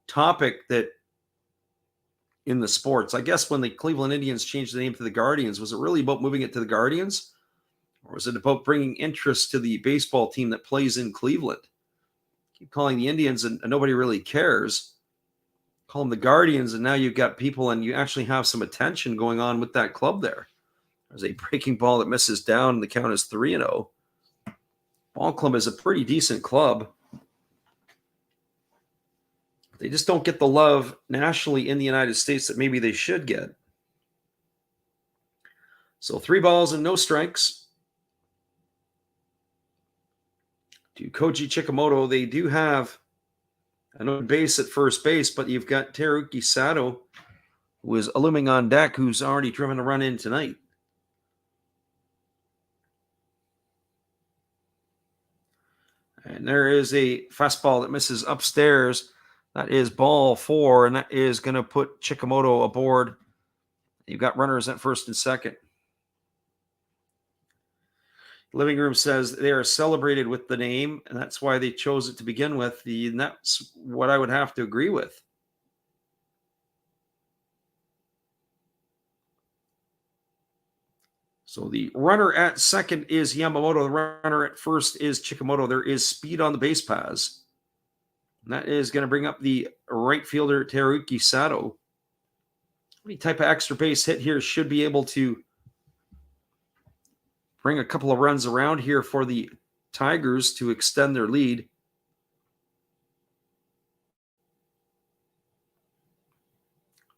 topic that in the sports. I guess when the Cleveland Indians changed the name to the Guardians, was it really about moving it to the Guardians? Or was it about bringing interest to the baseball team that plays in Cleveland? Keep calling the Indians and nobody really cares. Call them the Guardians, and now you've got people and you actually have some attention going on with that club there. There's a breaking ball that misses down, and the count is 3-0. Ball club is a pretty decent club. They just don't get the love nationally in the United States that maybe they should get. So 3 balls and no strikes to Koji Chikamoto. They do have an open base at first base, but you've got Teruki Sato, who is looming on deck, who's already driven a run in tonight. And there is a fastball that misses upstairs. That is ball 4, and that is going to put Chikamoto aboard. You've got runners at first and second. Living room says they are celebrated with the name, and that's why they chose it to begin with. And that's what I would have to agree with. So the runner at second is Yamamoto. The runner at first is Chikamoto. There is speed on the base paths. And that is going to bring up the right fielder, Teruki Sato. Any type of extra base hit here should be able to bring a couple of runs around here for the Tigers to extend their lead.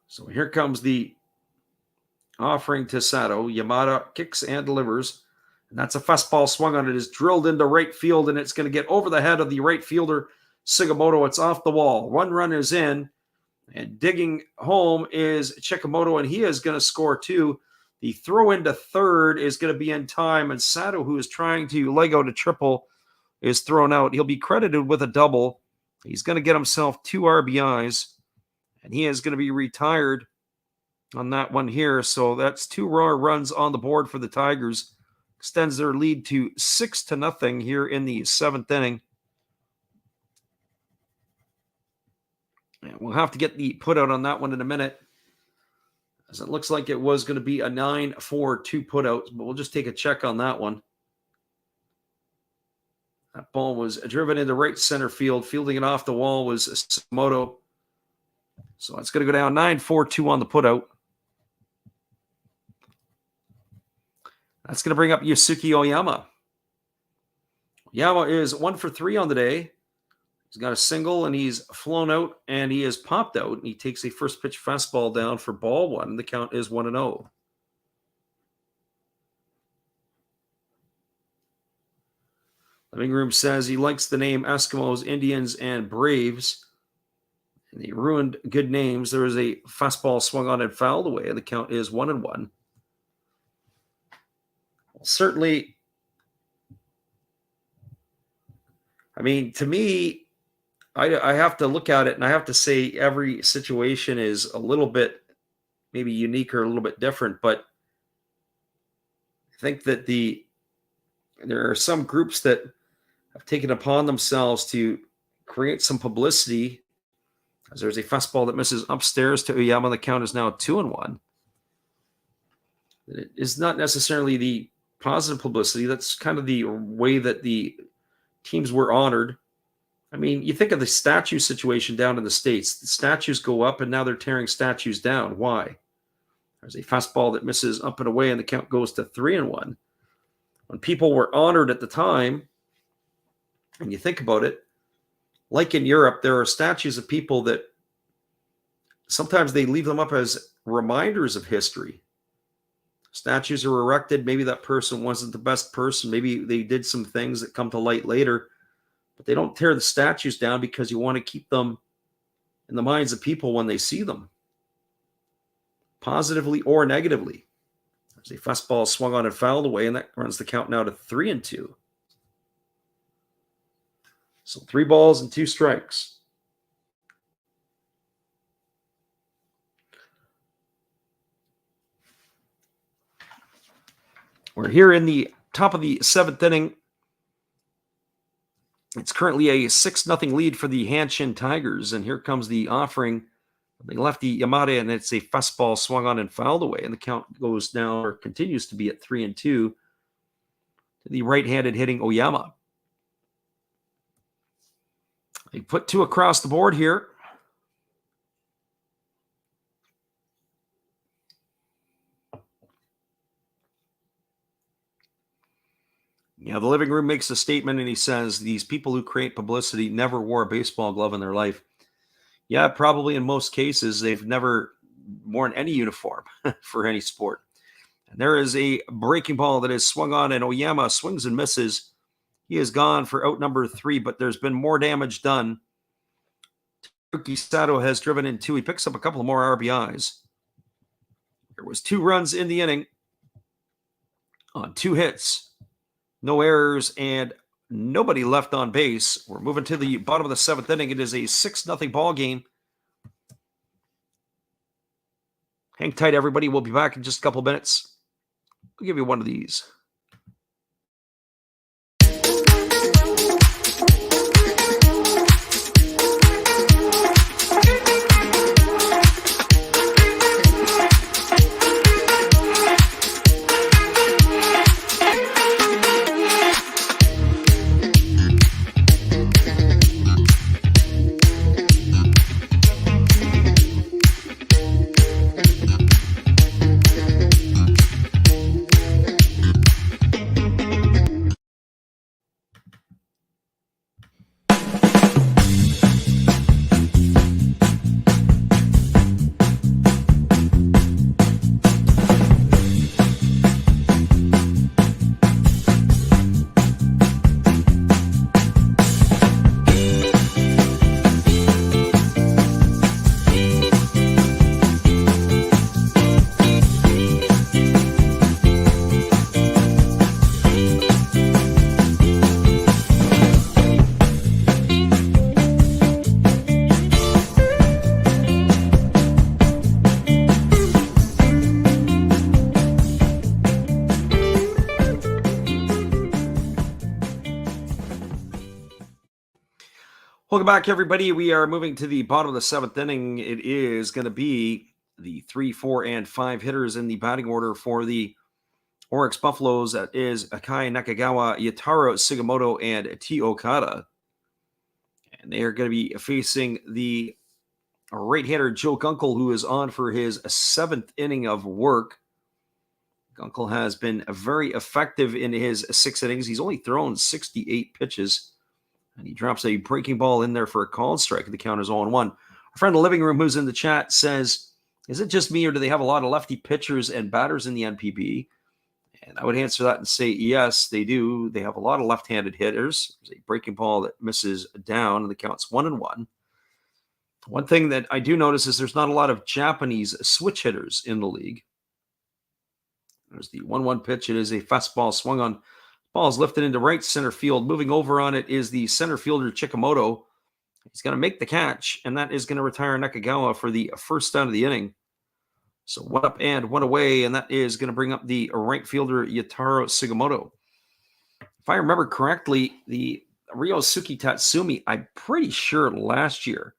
So here comes the offering to Sato. Yamada kicks and delivers. And that's a fastball swung on. It is drilled into right field, and it's going to get over the head of the right fielder, Sugimoto. It's off the wall. One run is in, and digging home is Chikamoto, and he is going to score two. The throw into third is going to be in time, and Sato, who is trying to leg out a triple, is thrown out. He'll be credited with a double. He's going to get himself 2 RBIs, and he is going to be retired on that one here. So that's 2 raw runs on the board for the Tigers. Extends their lead to 6-0 here in the 7th inning. And we'll have to get the put out on that one in a minute, as it looks like it was going to be a 9-4-2 putouts, but we'll just take a check on that one. That ball was driven into right center field. Fielding it off the wall was Sugimoto. So it's going to go down 9-4-2 on the putout. That's going to bring up Yusuke Oyama. Oyama is 1 for 3 on the day. He's got a single, and he's flown out, and he is popped out, and he takes a first pitch fastball down for ball 1. The count is 1-0. Living Room says he likes the name Eskimos, Indians, and Braves. And they ruined good names. There was a fastball swung on and fouled away, and the count is 1-1. Well, certainly, I mean, to me, I have to look at it, and I have to say every situation is a little bit maybe unique or a little bit different, but I think that there are some groups that have taken upon themselves to create some publicity, as there's a fastball that misses upstairs to Uyama. The count is now 2-1. It is not necessarily the positive publicity. That's kind of the way that the teams were honored. I mean, you think of the statue situation down in the States. The statues go up, and now they're tearing statues down. Why? There's a fastball that misses up and away, and the count goes to 3-1. When people were honored at the time, and you think about it, like in Europe, there are statues of people that sometimes they leave them up as reminders of history. Statues are erected. Maybe that person wasn't the best person. Maybe they did some things that come to light later. But they don't tear the statues down because you want to keep them in the minds of people when they see them, positively or negatively. There's a fastball swung on and fouled away, and that runs the count now to 3-2. So 3 balls and 2 strikes. We're here in the top of the 7th inning. It's currently a 6-0 lead for the Hanshin Tigers, and here comes the offering. They lefty Yamada, and it's a fastball swung on and fouled away, and the count goes now, or continues to be at 3-2 to the right-handed hitting Oyama. They put 2 across the board here. Yeah, the Living Room makes a statement, and he says these people who create publicity never wore a baseball glove in their life. Yeah, probably in most cases, they've never worn any uniform for any sport. And there is a breaking ball that is swung on, and Oyama swings and misses. He is gone for out number 3, but there's been more damage done. Takuki Sato has driven in 2. He picks up a couple of more RBIs. There was 2 runs in the inning on 2 hits. No errors, and nobody left on base. We're moving to the bottom of the 7th inning. It is a 6-0 ball game. Hang tight, everybody. We'll be back in just a couple minutes. We'll give you one of these. Welcome back, everybody. We are moving to the bottom of the seventh inning. It is going to be the 3, 4, and 5 hitters in the batting order for the Orix Buffaloes. That is Akai Nakagawa, Yataro Sugimoto, and T. Okada. And they are going to be facing the right-hander Joe Gunkel, who is on for his 7th inning of work. Gunkel has been very effective in his 6 innings. He's only thrown 68 pitches. And he drops a breaking ball in there for a called strike. The count is 0-1. Our friend in the living room who's in the chat says, is it just me or do they have a lot of lefty pitchers and batters in the NPB? And I would answer that and say, yes, they do. They have a lot of left-handed hitters. There's a breaking ball that misses down, and the count's 1-1. One thing that I do notice is there's not a lot of Japanese switch hitters in the league. There's the 1-1 pitch. It is a fastball swung on. Ball is lifted into right center field. Moving over on it is the center fielder, Chikamoto. He's going to make the catch, and that is going to retire Nakagawa for the first out of the inning. So 1 up and 1 away, and that is going to bring up the right fielder, Yataro Sugimoto. If I remember correctly, the Ryosuke Tatsumi, I'm pretty sure last year,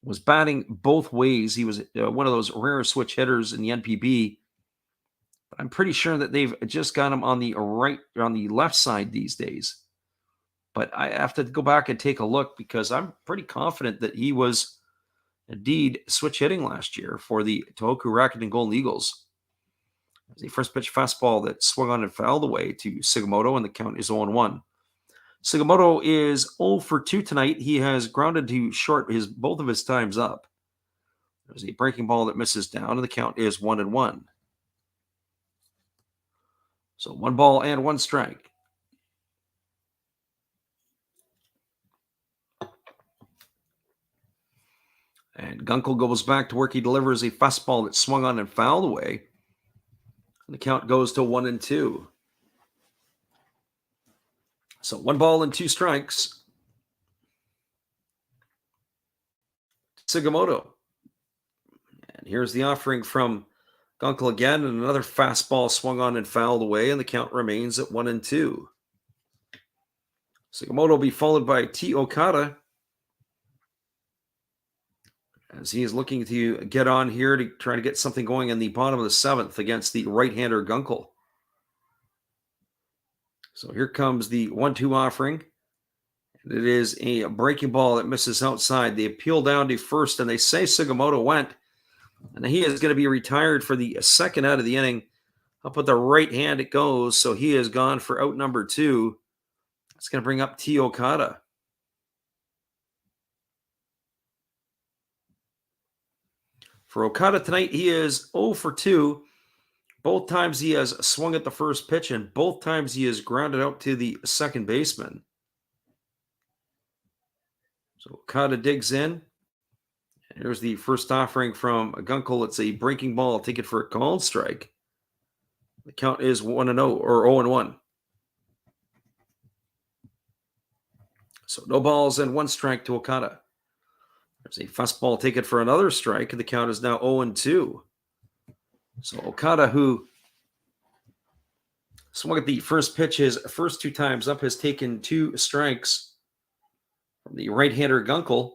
was batting both ways. He was one of those rare switch hitters in the NPB. I'm pretty sure that they've just got him on the left side these days. But I have to go back and take a look because I'm pretty confident that he was indeed switch hitting last year for the Tohoku Rakuten Golden Eagles. It was the first pitch fastball that swung on and fouled away to Sugimoto, and the count is 0-1. Sugimoto is 0 for 2 tonight. He has grounded to short both of his times up. There's a breaking ball that misses down, and the count is 1-1. So 1 ball and 1 strike. And Gunkel goes back to work. He delivers a fastball that swung on and fouled away. And the count goes to 1-2. So 1 ball and 2 strikes. Sugimoto. And here's the offering from Gunkel again, and another fastball swung on and fouled away, and the count remains at 1-2. Sugimoto will be followed by T. Okada as he is looking to get on here to try to get something going in the bottom of the 7th against the right-hander Gunkel. So here comes the 1-2 offering. It is a breaking ball that misses outside. They appeal down to first, and they say Sugimoto went. And he is going to be retired for the 2nd out of the inning. Up with the right hand it goes, so he is gone for out number 2. That's going to bring up T. Okada. For Okada tonight, he is 0 for 2. Both times he has swung at the first pitch, and both times he has grounded out to the second baseman. So Okada digs in. Here's the first offering from Gunkel. It's a breaking ball. I'll take it for a called strike. The count is 1-0 or 0-1. So no balls and 1 strike to Okada. There's a fastball. Take it for another strike. And the count is now 0-2. So Okada, who swung at the first pitch his first 2 times up, has taken 2 strikes from the right-hander Gunkel.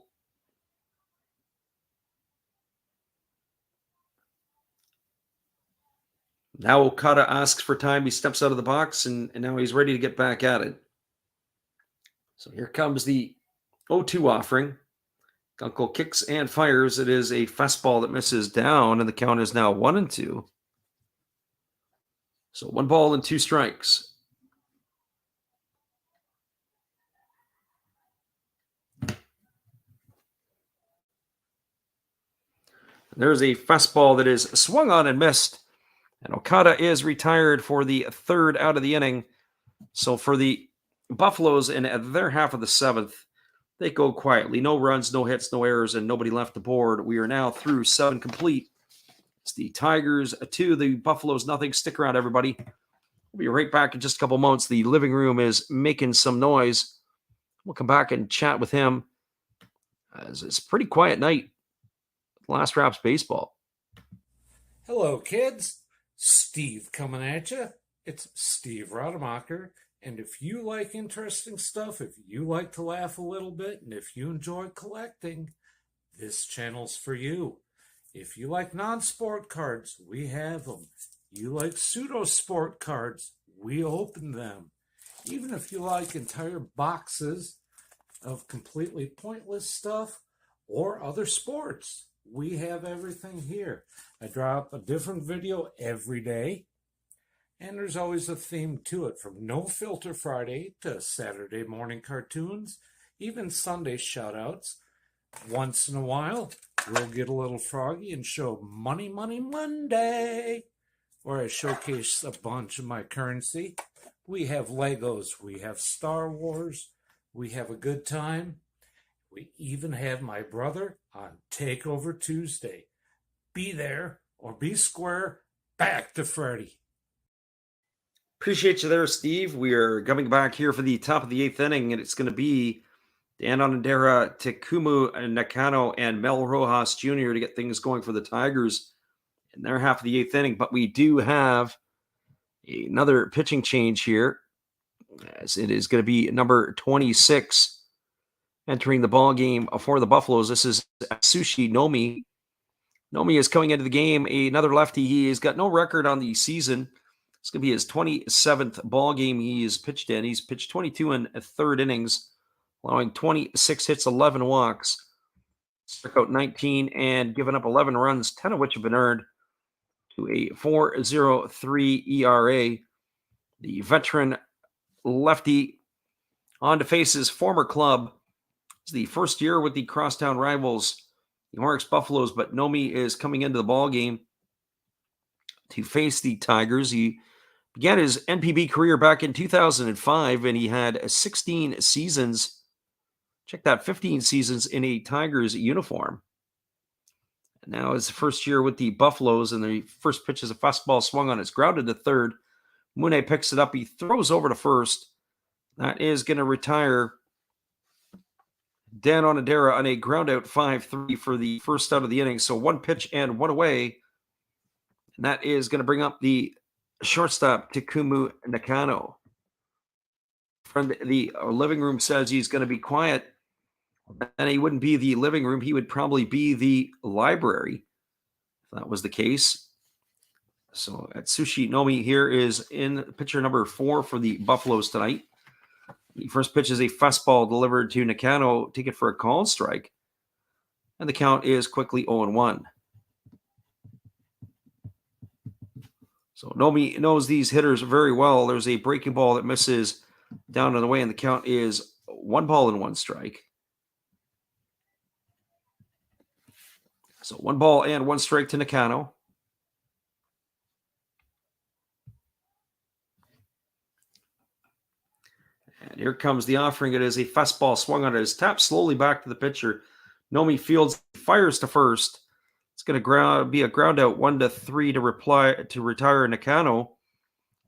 Now Okada asks for time. He steps out of the box, and now he's ready to get back at it. So here comes the 0-2 offering. Gunkel kicks and fires. It is a fastball that misses down, and the count is now 1-2. So 1 ball and 2 strikes. There's a fastball that is swung on and missed. And Okada is retired for the 3rd out of the inning. So for the Buffaloes in their half of the 7th, they go quietly. No runs, no hits, no errors, and nobody left the board. We are now through 7 complete. It's the Tigers 2, the Buffaloes nothing. Stick around, everybody. We'll be right back in just a couple moments. The living room is making some noise. We'll come back and chat with him, as it's a pretty quiet night. Last Raps Baseball. Hello, kids. Steve coming at you. It's Steve Rademacher, And if you like interesting stuff, if you like to laugh a little bit, and if you enjoy collecting, this channel's for you. If you like non-sport cards, we have them. You like pseudo-sport cards, we open them. Even if you like entire boxes of completely pointless stuff or other sports, we have everything here. I drop a different video every day, and there's always a theme to it, from No Filter Friday to Saturday morning cartoons, even Sunday shoutouts. Once in a while, we'll get a little froggy and show Money Money Monday, where I showcase a bunch of my currency. We have Legos, we have Star Wars, we have a good time. We even have my brother on Takeover Tuesday. Be there or be square. Back to Freddy. Appreciate you there, Steve. We are coming back here for the top of the 8th inning, and it's going to be Dan Onodera, Takumu Nakano, and Mel Rojas Jr. to get things going for the Tigers in their half of the 8th inning. But we do have another pitching change here, as it is going to be number 26 entering the ball game for the Buffaloes. This is Atsushi Nomi. Nomi is coming into the game, another lefty. He has got no record on the season. It's going to be his 27th ball game he has pitched in. He's pitched 22 and a third innings, allowing 26 hits, 11 walks, struck out 19, and given up 11 runs, 10 of which have been earned, to a 4.03 ERA. The veteran lefty on to face his former club. It's the first year with the crosstown rivals, the Orix Buffaloes, but Nomi is coming into the ball game to face the Tigers. He began his NPB career back in 2005, and he had 16 seasons. Check that, 15 seasons in a Tigers uniform. And now it's the first year with the Buffaloes, and the first pitch is a fastball swung on. It's grounded to third. Mune picks it up. He throws over to first. That is going to retire Dan Onodera on a ground out 5-3 for the first out of the inning. So one pitch and one away. And that is going to bring up the shortstop, Takumu Nakano. From the living room says he's going to be quiet. And he wouldn't be the living room. He would probably be the library, if that was the case. So Atsushi Nomi here is in pitcher number 4 for the Buffaloes tonight. The first pitch is a fastball delivered to Nakano, take it for a called strike. And the count is quickly 0-1. So Nomi knows these hitters very well. There's a breaking ball that misses down and away, and the count is 1 ball and 1 strike. So 1 ball and 1 strike to Nakano. And here comes the offering. It is a fastball swung on it. It's tapped slowly back to the pitcher. Nomi fields, fires to first. It's going to be a ground out 1-3 to retire Nakano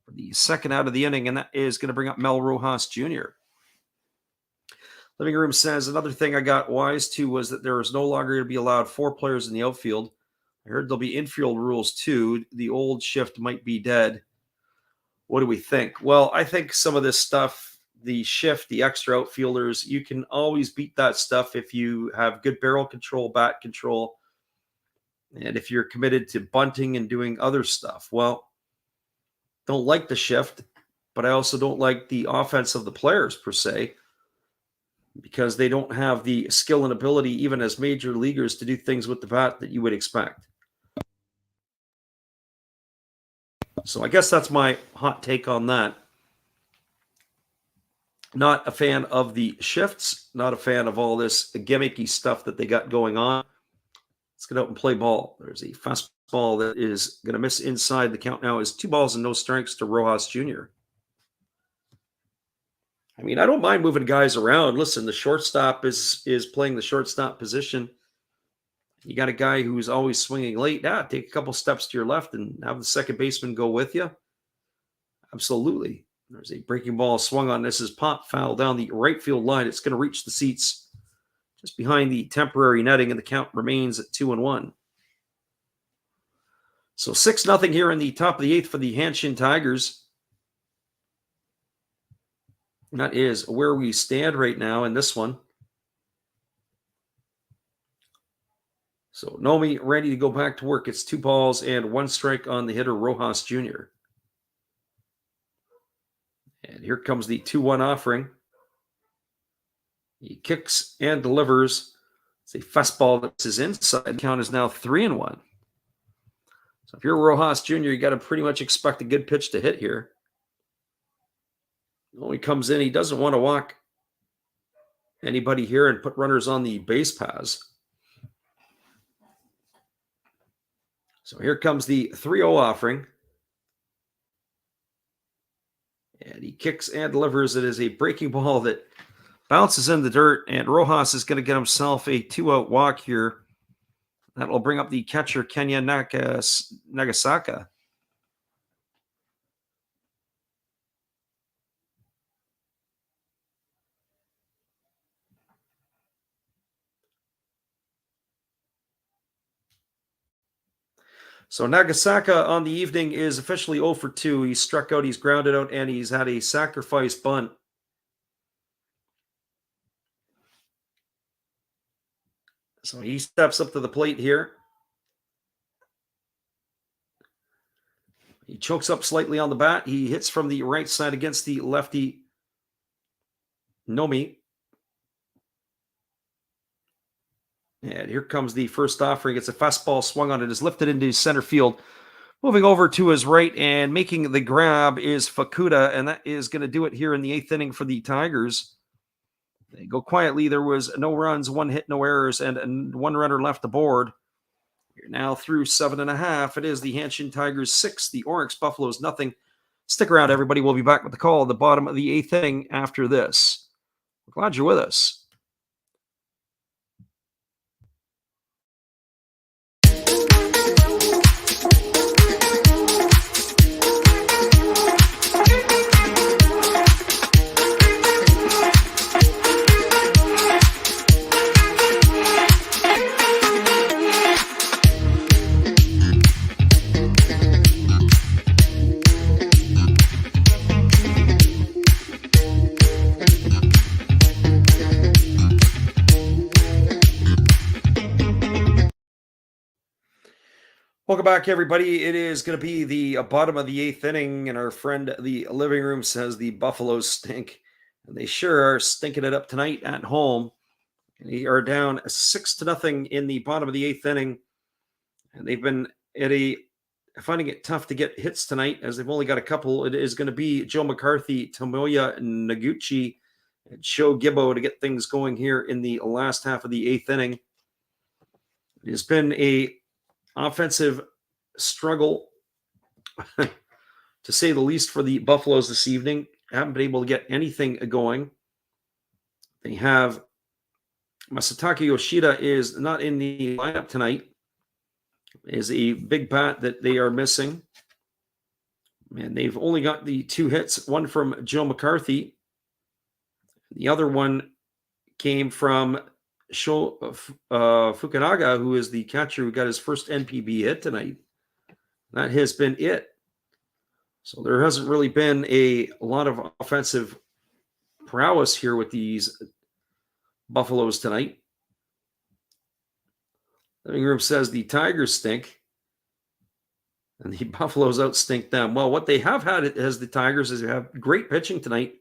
for the second out of the inning, and that is going to bring up Mel Rojas Jr. Living room says another thing I got wise to was that there is no longer going to be allowed 4 players in the outfield. I heard there'll be infield rules too. The old shift might be dead. What do we think? Well, I think some of this stuff, the shift, the extra outfielders, you can always beat that stuff if you have good barrel control, bat control, and if you're committed to bunting and doing other stuff. Well, don't like the shift, but I also don't like the offense of the players per se, because they don't have the skill and ability, even as major leaguers, to do things with the bat that you would expect. So I guess that's my hot take on that. Not a fan of the shifts, not a fan of all this gimmicky stuff that they got going on. Let's get out and play ball. There's a fastball that is going to miss inside. The count now is 2 balls and no strikes to Rojas Jr. I mean, I don't mind moving guys around. Listen, the shortstop is playing the shortstop position. You got a guy who's always swinging late. Take a couple steps to your left and have the second baseman go with you. Absolutely. There's a breaking ball swung on. This is pop foul down the right field line. It's going to reach the seats just behind the temporary netting, and the count remains at 2-1. So 6-0 here in the top of the 8th for the Hanshin Tigers. That is where we stand right now in this one. So Nomi ready to go back to work. It's 2 balls and 1 strike on the hitter, Rojas Jr. And here comes the 2-1 offering. He kicks and delivers. It's a fastball that's inside. The count is now 3-1. So if you're Rojas Jr., you got to pretty much expect a good pitch to hit here. When he comes in, he doesn't want to walk anybody here and put runners on the base paths. So here comes the 3-0 offering. And he kicks and delivers. It is a breaking ball that bounces in the dirt, and Rojas is going to get himself a 2-out walk here. That will bring up the catcher, Kenya Nagasaka. So Nagasaka on the evening is officially 0 for 2. He's struck out, he's grounded out, and he's had a sacrifice bunt. So he steps up to the plate here. He chokes up slightly on the bat. He hits from the right side against the lefty Nomi. And here comes the first offering. It's a fastball swung on. It is lifted into center field. Moving over to his right and making the grab is Fukuda, and that is going to do it here in the 8th inning for the Tigers. They go quietly. There was no runs, 1 hit, no errors, and 1 runner left aboard. You're now through 7.5. It is the Hanshin Tigers 6, the Orix Buffaloes nothing. Stick around, everybody. We'll be back with the call at the bottom of the 8th inning after this. We're glad you're with us. Welcome back, everybody. It is going to be the bottom of the 8th inning, and our friend the living room says the Buffaloes stink. And they sure are stinking it up tonight at home. And they are down 6-0 in the bottom of the 8th inning. And they've been finding it tough to get hits tonight, as they've only got a couple. It is going to be Joe McCarthy, Tomoya Noguchi, and Sho Gibbo to get things going here in the last half of the 8th inning. It has been a offensive struggle, to say the least, for the Buffaloes this evening. Haven't been able to get anything going. They have Masataka Yoshida is not in the lineup tonight. Is a big bat that they are missing. And they've only got the 2 hits, one from Joe McCarthy. The other one came from Sho Fukunaga, who is the catcher who got his first NPB hit tonight. That has been it. So there hasn't really been a lot of offensive prowess here with these Buffaloes tonight. Living room says the Tigers stink, and the Buffaloes outstink them. Well, what they have had as the Tigers is they have great pitching tonight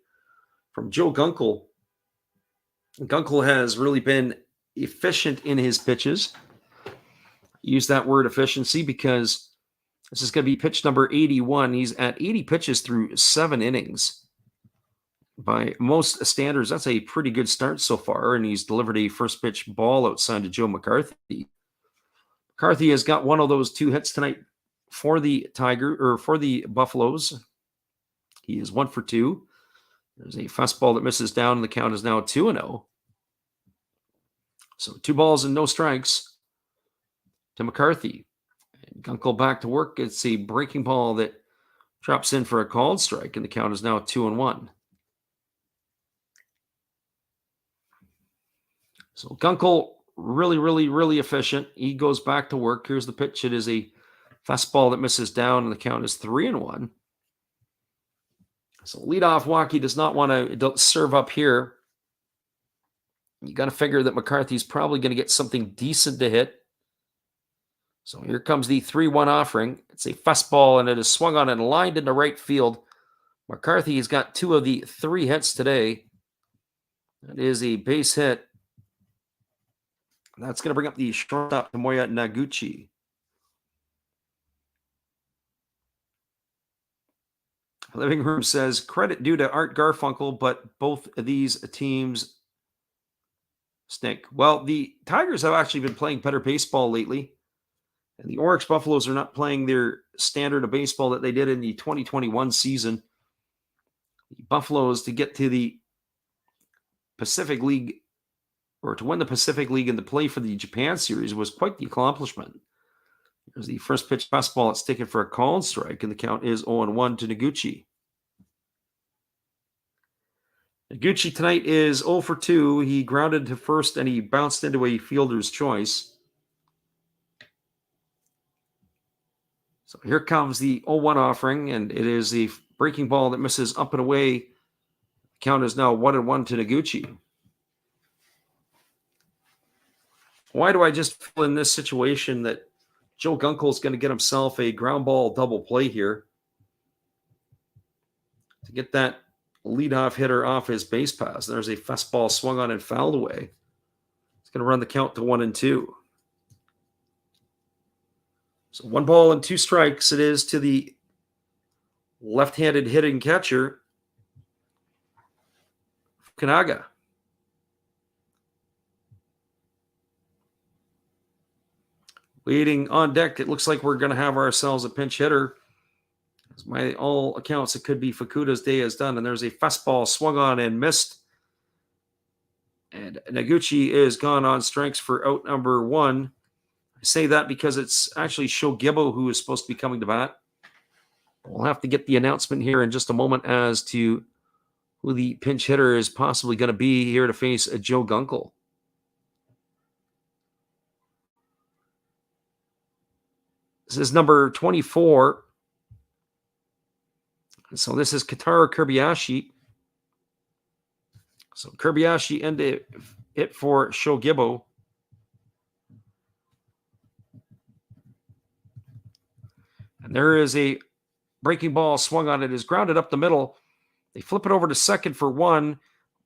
from Joe Gunkel. Gunkel has really been efficient in his pitches. Use that word efficiency because this is going to be pitch number 81. He's at 80 pitches through 7 innings. By most standards, that's a pretty good start so far, and he's delivered a first pitch ball outside to Joe McCarthy. McCarthy has got one of those 2 hits tonight for the Buffaloes. He is 1 for 2. There's a fastball that misses down, and the count is now 2-0. So 2 balls and no strikes to McCarthy. And Gunkel back to work. It's a breaking ball that drops in for a called strike, and the count is now 2-1. So Gunkel, really efficient. He goes back to work. Here's the pitch. It is a fastball that misses down, and the count is 3-1. So leadoff Waukee does not want to serve up here. You got to figure that McCarthy's probably going to get something decent to hit. So here comes the 3-1 offering. It's a fastball, and it is swung on and lined into right field. McCarthy has got 2 of the 3 hits today. That is a base hit. That's going to bring up the shortstop, Tomoya Naguchi. Living Room says, credit due to Art Garfunkel, but both of these teams stink. Well, the Tigers have actually been playing better baseball lately, and the Orix Buffaloes are not playing their standard of baseball that they did in the 2021 season. The Buffaloes, to get to the Pacific League, or to win the Pacific League and to play for the Japan Series, was quite the accomplishment. There's the first pitch fastball. It's taken for a called strike, and the count is 0-1 to Naguchi. Naguchi tonight is 0 for 2. He grounded to first, and he bounced into a fielder's choice. So here comes the 0-1 offering, and it is the breaking ball that misses up and away. The count is now 1-1 to Naguchi. Why do I just feel in this situation that Joe Gunkel is going to get himself a ground ball double play here to get that leadoff hitter off his base pass? There's a fastball swung on and fouled away. It's going to run the count to 1-2. So 1 ball and 2 strikes it is to the left-handed hitting catcher, Fukunaga. Waiting on deck, it looks like we're going to have ourselves a pinch hitter. As by all accounts, it could be Fukuda's day is done. And there's a fastball swung on and missed. And Naguchi is gone on strikes for out number 1. I say that because it's actually Shogibo who is supposed to be coming to bat. We'll have to get the announcement here in just a moment as to who the pinch hitter is possibly going to be here to face Joe Gunkel. This is number 24. So this is Katara Kobayashi. So Kobayashi ended it for Shogibo. And there is a breaking ball swung on. It is grounded up the middle. They flip it over to second for 1.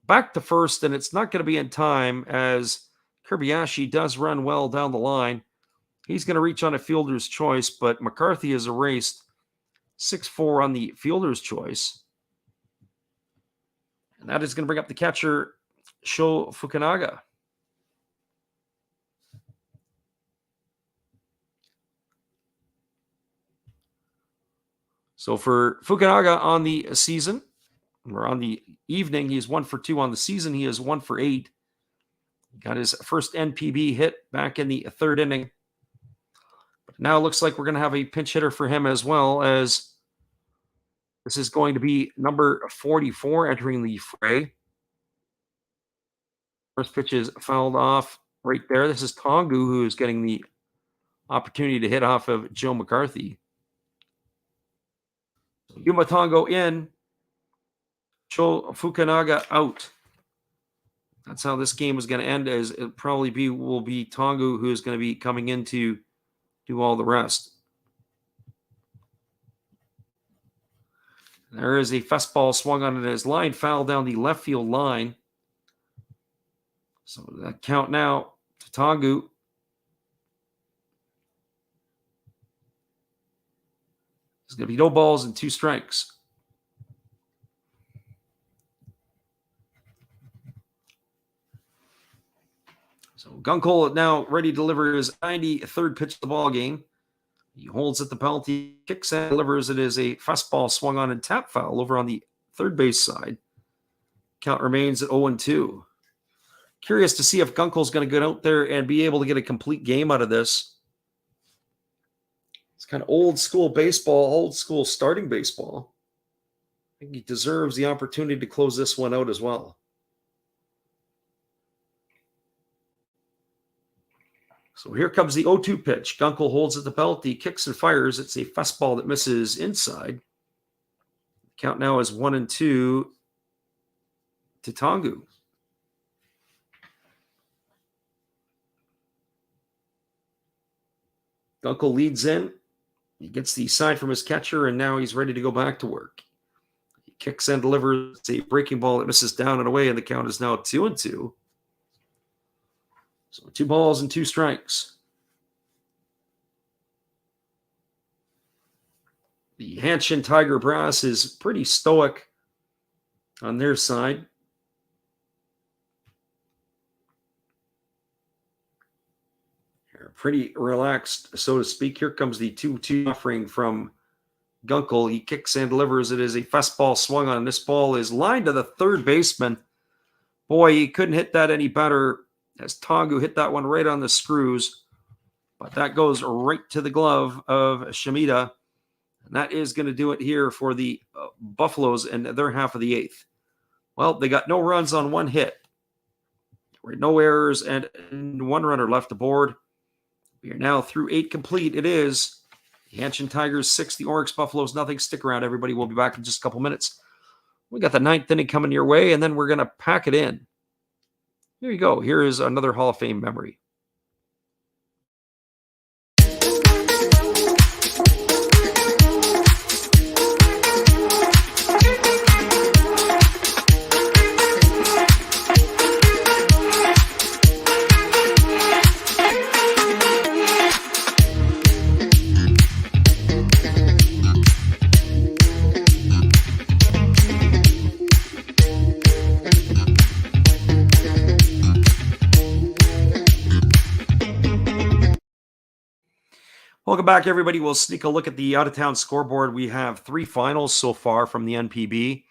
Back to first, and it's not going to be in time as Kobayashi does run well down the line. He's going to reach on a fielder's choice, but McCarthy has erased 6-4 on the fielder's choice. And that is going to bring up the catcher, Sho Fukunaga. So for Fukunaga on the season, or on the evening, he's 1 for 2. On the season, he is 1 for 8. He got his first NPB hit back in the 3rd inning. But now it looks like we're going to have a pinch hitter for him as well, as this is going to be number 44 entering the fray. First pitch is fouled off right there. This is Tongu, who is getting the opportunity to hit off of Joe McCarthy. Yuma Tongo in, Sho Fukunaga out. That's how this game is going to end, as it probably will be Tongu who is going to be coming in to do all the rest. There is a fastball swung on it as line foul down the left field line. So that count now to Tongu. There's going to be no balls and 2 strikes. So Gunkel now ready to deliver his 93rd pitch of the ball game. He holds at the penalty, kicks and delivers. It is a fastball swung on and tap foul over on the third base side. Count remains at 0-2. Curious to see if Gunkel's going to get out there and be able to get a complete game out of this. It's kind of old school baseball, old school starting baseball. I think he deserves the opportunity to close this one out as well. So here comes the 0-2 pitch. Gunkel holds at the belt. He kicks and fires. It's a fastball that misses inside. Count now is 1-2 to Tongu. Gunkel leads in. He gets the sign from his catcher, and now he's ready to go back to work. He kicks and delivers a breaking ball that misses down and away, and the count is now 2-2. So 2 balls and 2 strikes. The Hanshin Tiger Brass is pretty stoic on their side. Pretty relaxed, so to speak. Here comes the 2-2 offering from Gunkel. He kicks and delivers. It is a fastball swung on. This ball is lined to the third baseman. Boy, he couldn't hit that any better as Tongu hit that one right on the screws. But that goes right to the glove of Shimida. And that is going to do it here for the Buffaloes in their half of the 8th. Well, they got no runs on 1 hit. No errors and 1 runner left aboard. We are now through 8 complete. It is the Hanshin Tigers 6, the Orix Buffaloes nothing. Stick around, everybody. We'll be back in just a couple minutes. We got the 9th inning coming your way, and then we're going to pack it in. Here you go. Here is another Hall of Fame memory. Welcome back, everybody. We'll sneak a look at the out-of-town scoreboard. We have 3 finals so far from the NPB.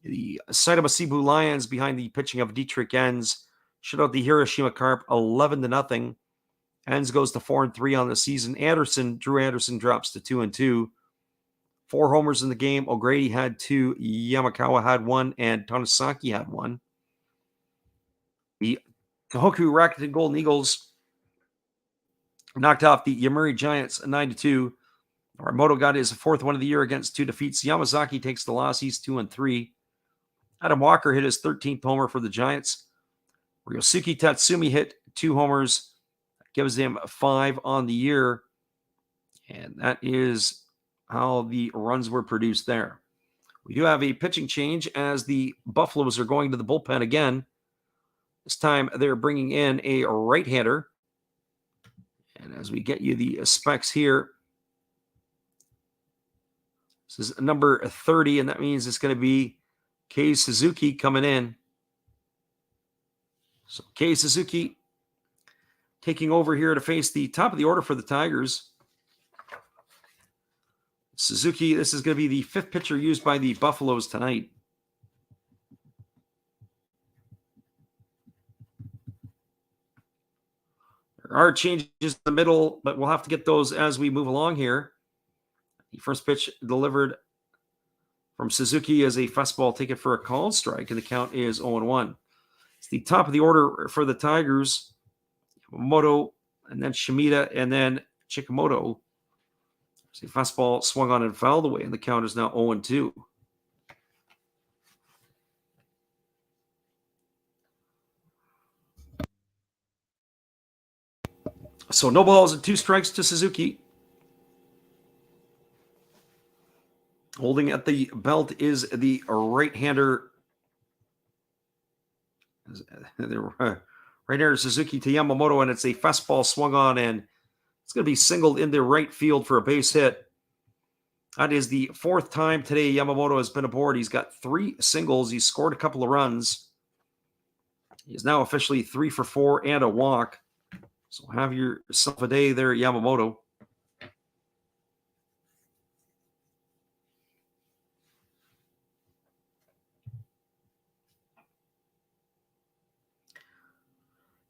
The Saitama Cebu Lions, behind the pitching of Dietrich Enns, shut out the Hiroshima Carp 11-0. Enns goes to 4-3 on the season. Drew Anderson drops to 2-2. 4 homers in the game. O'Grady had 2, Yamakawa had 1, and Tanasaki had 1. The Tohoku Rakuten Golden Eagles knocked off the Yomiuri Giants 9-2. Aramoto got his 4th one of the year against 2 defeats. Yamazaki takes the loss. He's 2-3. Adam Walker hit his 13th homer for the Giants. Ryosuke Tatsumi hit 2 homers. That gives him 5 on the year. And that is how the runs were produced there. We do have a pitching change as the Buffaloes are going to the bullpen again. This time they're bringing in a right-hander. And as we get you the specs here, this is number 30, and that means it's going to be Kei Suzuki coming in. So Kei Suzuki taking over here to face the top of the order for the Tigers. Suzuki, this is going to be the 5th pitcher used by the Buffaloes tonight. There are changes in the middle, but we'll have to get those as we move along here. The first pitch delivered from Suzuki is a fastball taken for a called strike, and the count is 0-1. It's the top of the order for the Tigers. Yamamoto, and then Shimida, and then Chikamoto. The fastball swung on and fouled away, and the count is now 0-2. So no balls and 2 strikes to Suzuki. Holding at the belt is the right-hander. Right-hander Suzuki to Yamamoto, and it's a fastball swung on, and it's going to be singled into right field for a base hit. That is the 4th time today Yamamoto has been aboard. He's got 3 singles. He's scored a couple of runs. He's now officially 3 for 4 and a walk. So have yourself a day there, Yamamoto.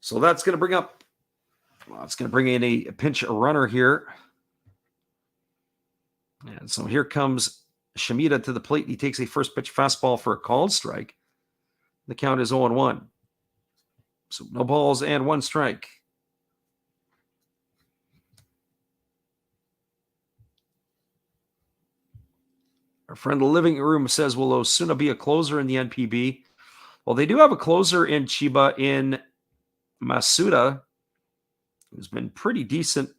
So that's going to bring up, it's going to bring in a pinch runner here. And so here comes Shimida to the plate. He takes a first pitch fastball for a called strike. The count is 0-1. So no balls and 1 strike. Our friend in the living room says, will Osuna be a closer in the NPB? Well, they do have a closer in Chiba in Masuda, who's been pretty decent.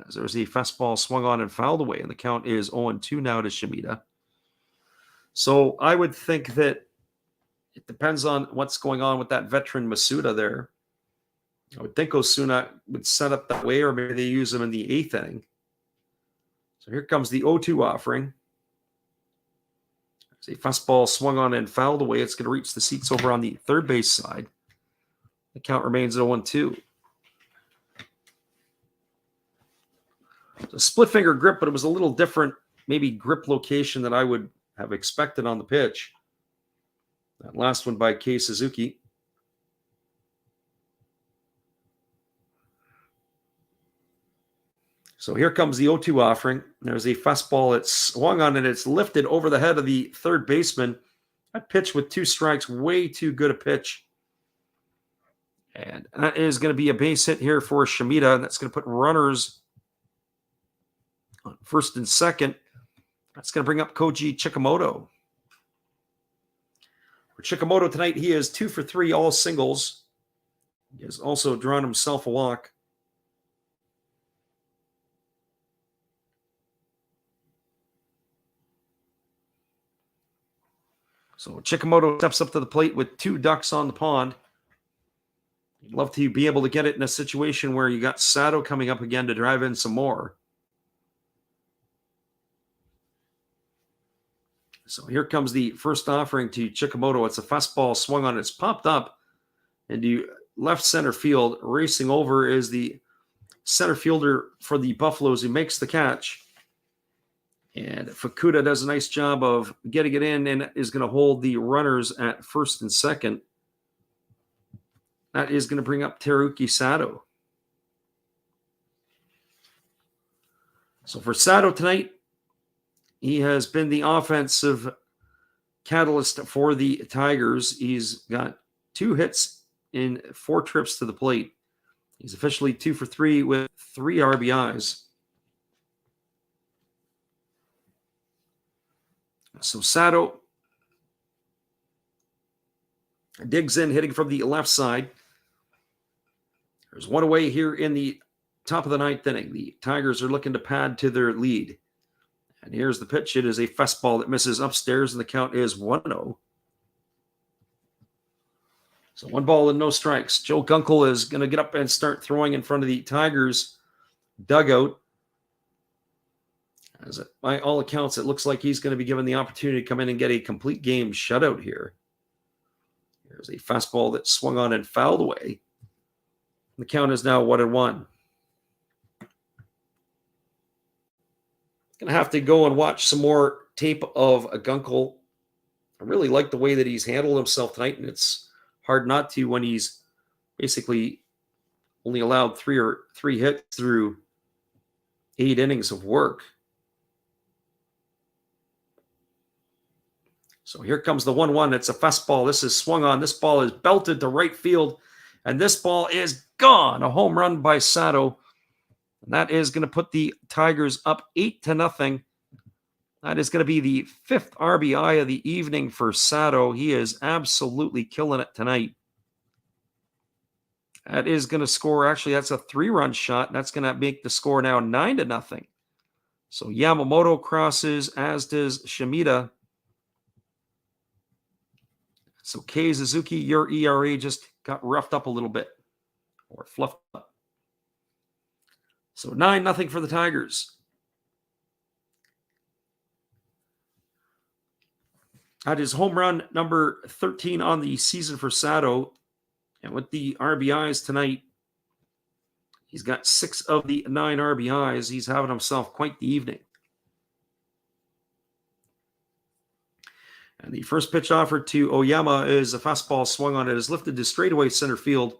As there was a fastball swung on and fouled away, and the count is 0-2 now to Shimida. So I would think that it depends on what's going on with that veteran Masuda there. I would think Osuna would set up that way, or maybe they use him in the 8th inning. So here comes the 0-2 offering. There's a fastball swung on and fouled away. It's going to reach the seats over on the third base side. The count remains at 0-2. It's a split finger grip, but it was a little different, maybe grip location that I would have expected on the pitch. That last one by Kei Suzuki. So here comes the 0-2 offering. There's a fastball that's swung on and it's lifted over the head of the third baseman. That pitch with 2 strikes, way too good a pitch. And that is going to be a base hit here for Shimida. And that's going to put runners on first and second. That's going to bring up Koji Chikamoto. For Chikamoto tonight, he is 2 for 3, all singles. He has also drawn himself a walk. So Chikamoto steps up to the plate with 2 ducks on the pond. You'd love to be able to get it in a situation where you got Sato coming up again to drive in some more. So here comes the first offering to Chikamoto. It's a fastball swung on. It's popped up into left center field. Racing over is the center fielder for the Buffaloes who makes the catch. And Fukuda does a nice job of getting it in and is going to hold the runners at first and second. That is going to bring up Teruki Sato. So for Sato tonight, he has been the offensive catalyst for the Tigers. He's got 2 hits in 4 trips to the plate. He's officially 2 for 3 with 3 RBIs. So Sato digs in, hitting from the left side. There's 1 away here in the top of the 9th inning. The Tigers are looking to pad to their lead. And here's the pitch. It is a fastball that misses upstairs, and the count is 1-0. So 1 ball and no strikes. Joe Gunkel is going to get up and start throwing in front of the Tigers dugout. As by all accounts, it looks like he's going to be given the opportunity to come in and get a complete game shutout here. There's a fastball that swung on and fouled away. The count is now 1-1. Going to have to go and watch some more tape of Gunkel. I really like the way that he's handled himself tonight, and it's hard not to when he's basically only allowed 3 hits through 8 innings of work. So here comes the 1-1. It's a fastball. This is swung on. This ball is belted to right field, and this ball is gone. A home run by Sato. And that is going to put the Tigers up 8-0. That is going to be the 5th RBI of the evening for Sato. He is absolutely killing it tonight. That is going to score. Actually, that's a 3-run shot. That's going to make the score now 9-0. So Yamamoto crosses, as does Shimida. So Kei Suzuki, your ERA just got roughed up a little bit, or fluffed up. So 9-0 for the Tigers. That is home run number 13 on the season for Sato. And with the RBIs tonight, he's got 6 of the 9 RBIs. He's having himself quite the evening. And the first pitch offered to Oyama is a fastball swung on. It is lifted to straightaway center field.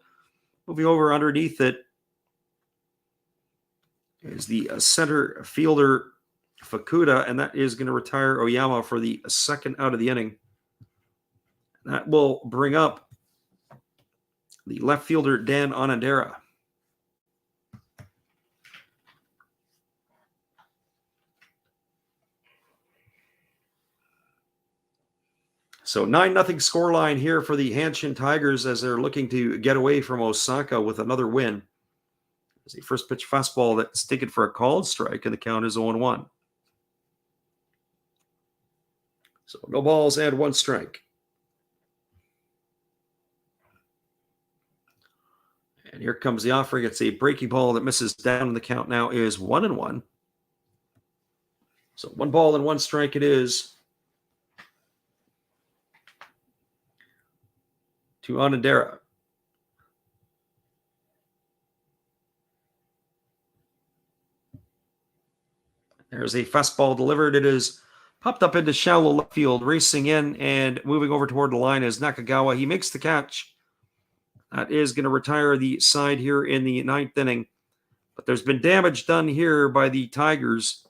Moving over underneath it is the center fielder Fukuda, and that is going to retire Oyama for the 2nd out of the inning. That will bring up the left fielder Dan Onandera. So 9-0 scoreline here for the Hanshin Tigers as they're looking to get away from Osaka with another win. There's a first pitch fastball that's taken for a called strike, and the count is 0-1. So no balls and 1 strike. And here comes the offering. It's a breaking ball that misses down, and the count now is 1-1. So 1 ball and 1 strike it is to Onodera. There's a fastball delivered. It is popped up into shallow left field, racing in and moving over toward the line is Nakagawa. He makes the catch. That is going to retire the side here in the 9th inning. But there's been damage done here by the Tigers.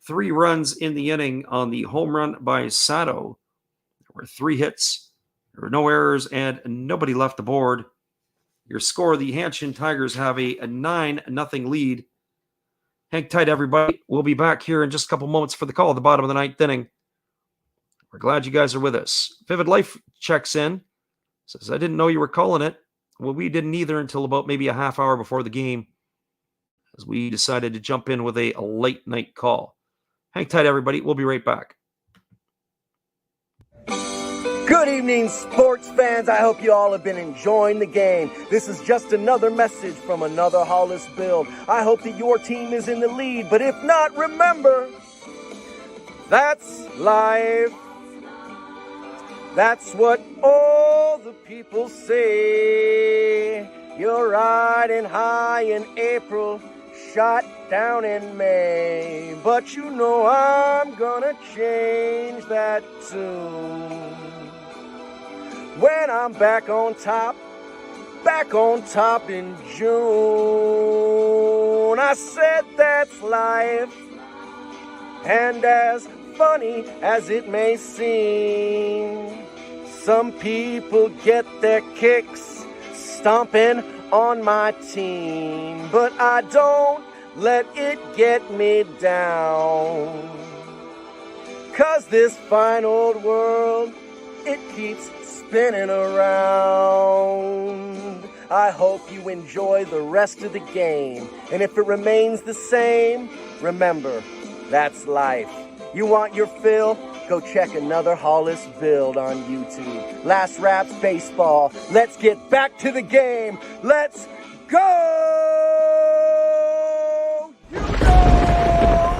3 runs in the inning on the home run by Sato. There were 3 hits. There were no errors and nobody left the board. Your score, the Hanshin Tigers have a 9-0 lead. Hang tight, everybody. We'll be back here in just a couple moments for the call at the bottom of the 9th inning. We're glad you guys are with us. Vivid Life checks in. Says, I didn't know you were calling it. Well, we didn't either until about maybe a half hour before the game, as we decided to jump in with a late night call. Hang tight, everybody. We'll be right back. Good evening, sports fans. I hope you all have been enjoying the game. This is just another message from another Hollis build. I hope that your team is in the lead, but if not, remember, that's life. That's what all the people say. You're riding high in April, shot down in May. But you know I'm gonna change that tune. When I'm back on top in June. I said that's life, and as funny as it may seem, some people get their kicks stomping on my team, but I don't let it get me down, 'cause this fine old world, it keeps spinning around. I hope you enjoy the rest of the game, and if it remains the same, remember, that's life. You want your fill? Go check another Hollis build on YouTube. Last Raps Baseball. Let's get back to the game. Let's go! You know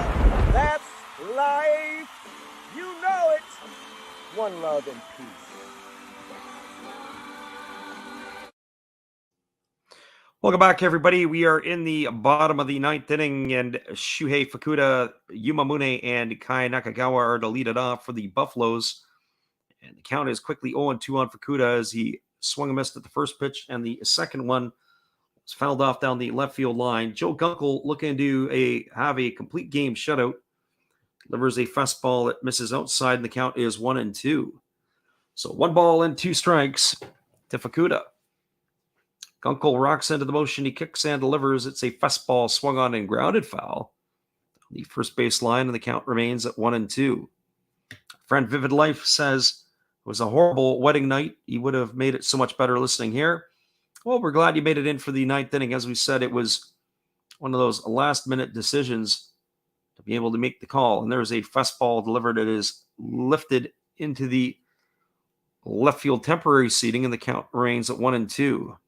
that's life. You know it. One love and peace. Welcome back, everybody. We are in the bottom of the 9th inning, and Shuhei Fukuda, Yumamune, and Kai Nakagawa are to lead it off for the Buffaloes. And the count is quickly 0-2 on Fukuda as he swung and missed at the first pitch, and the second one was fouled off down the left field line. Joe Gunkel looking to have a complete game shutout. Delivers a fastball that misses outside, and the count is 1-2. So 1 ball and 2 strikes to Fukuda. Gunkel rocks into the motion. He kicks and delivers. It's a fastball swung on and grounded foul on the first base line, and the count remains at 1-2. Friend Vivid Life says it was a horrible wedding night. He would have made it so much better listening here. Well, we're glad you made it in for the 9th inning. As we said, it was one of those last-minute decisions to be able to make the call. And there's a fastball delivered. It is lifted into the left field temporary seating, and the count remains at 1-2.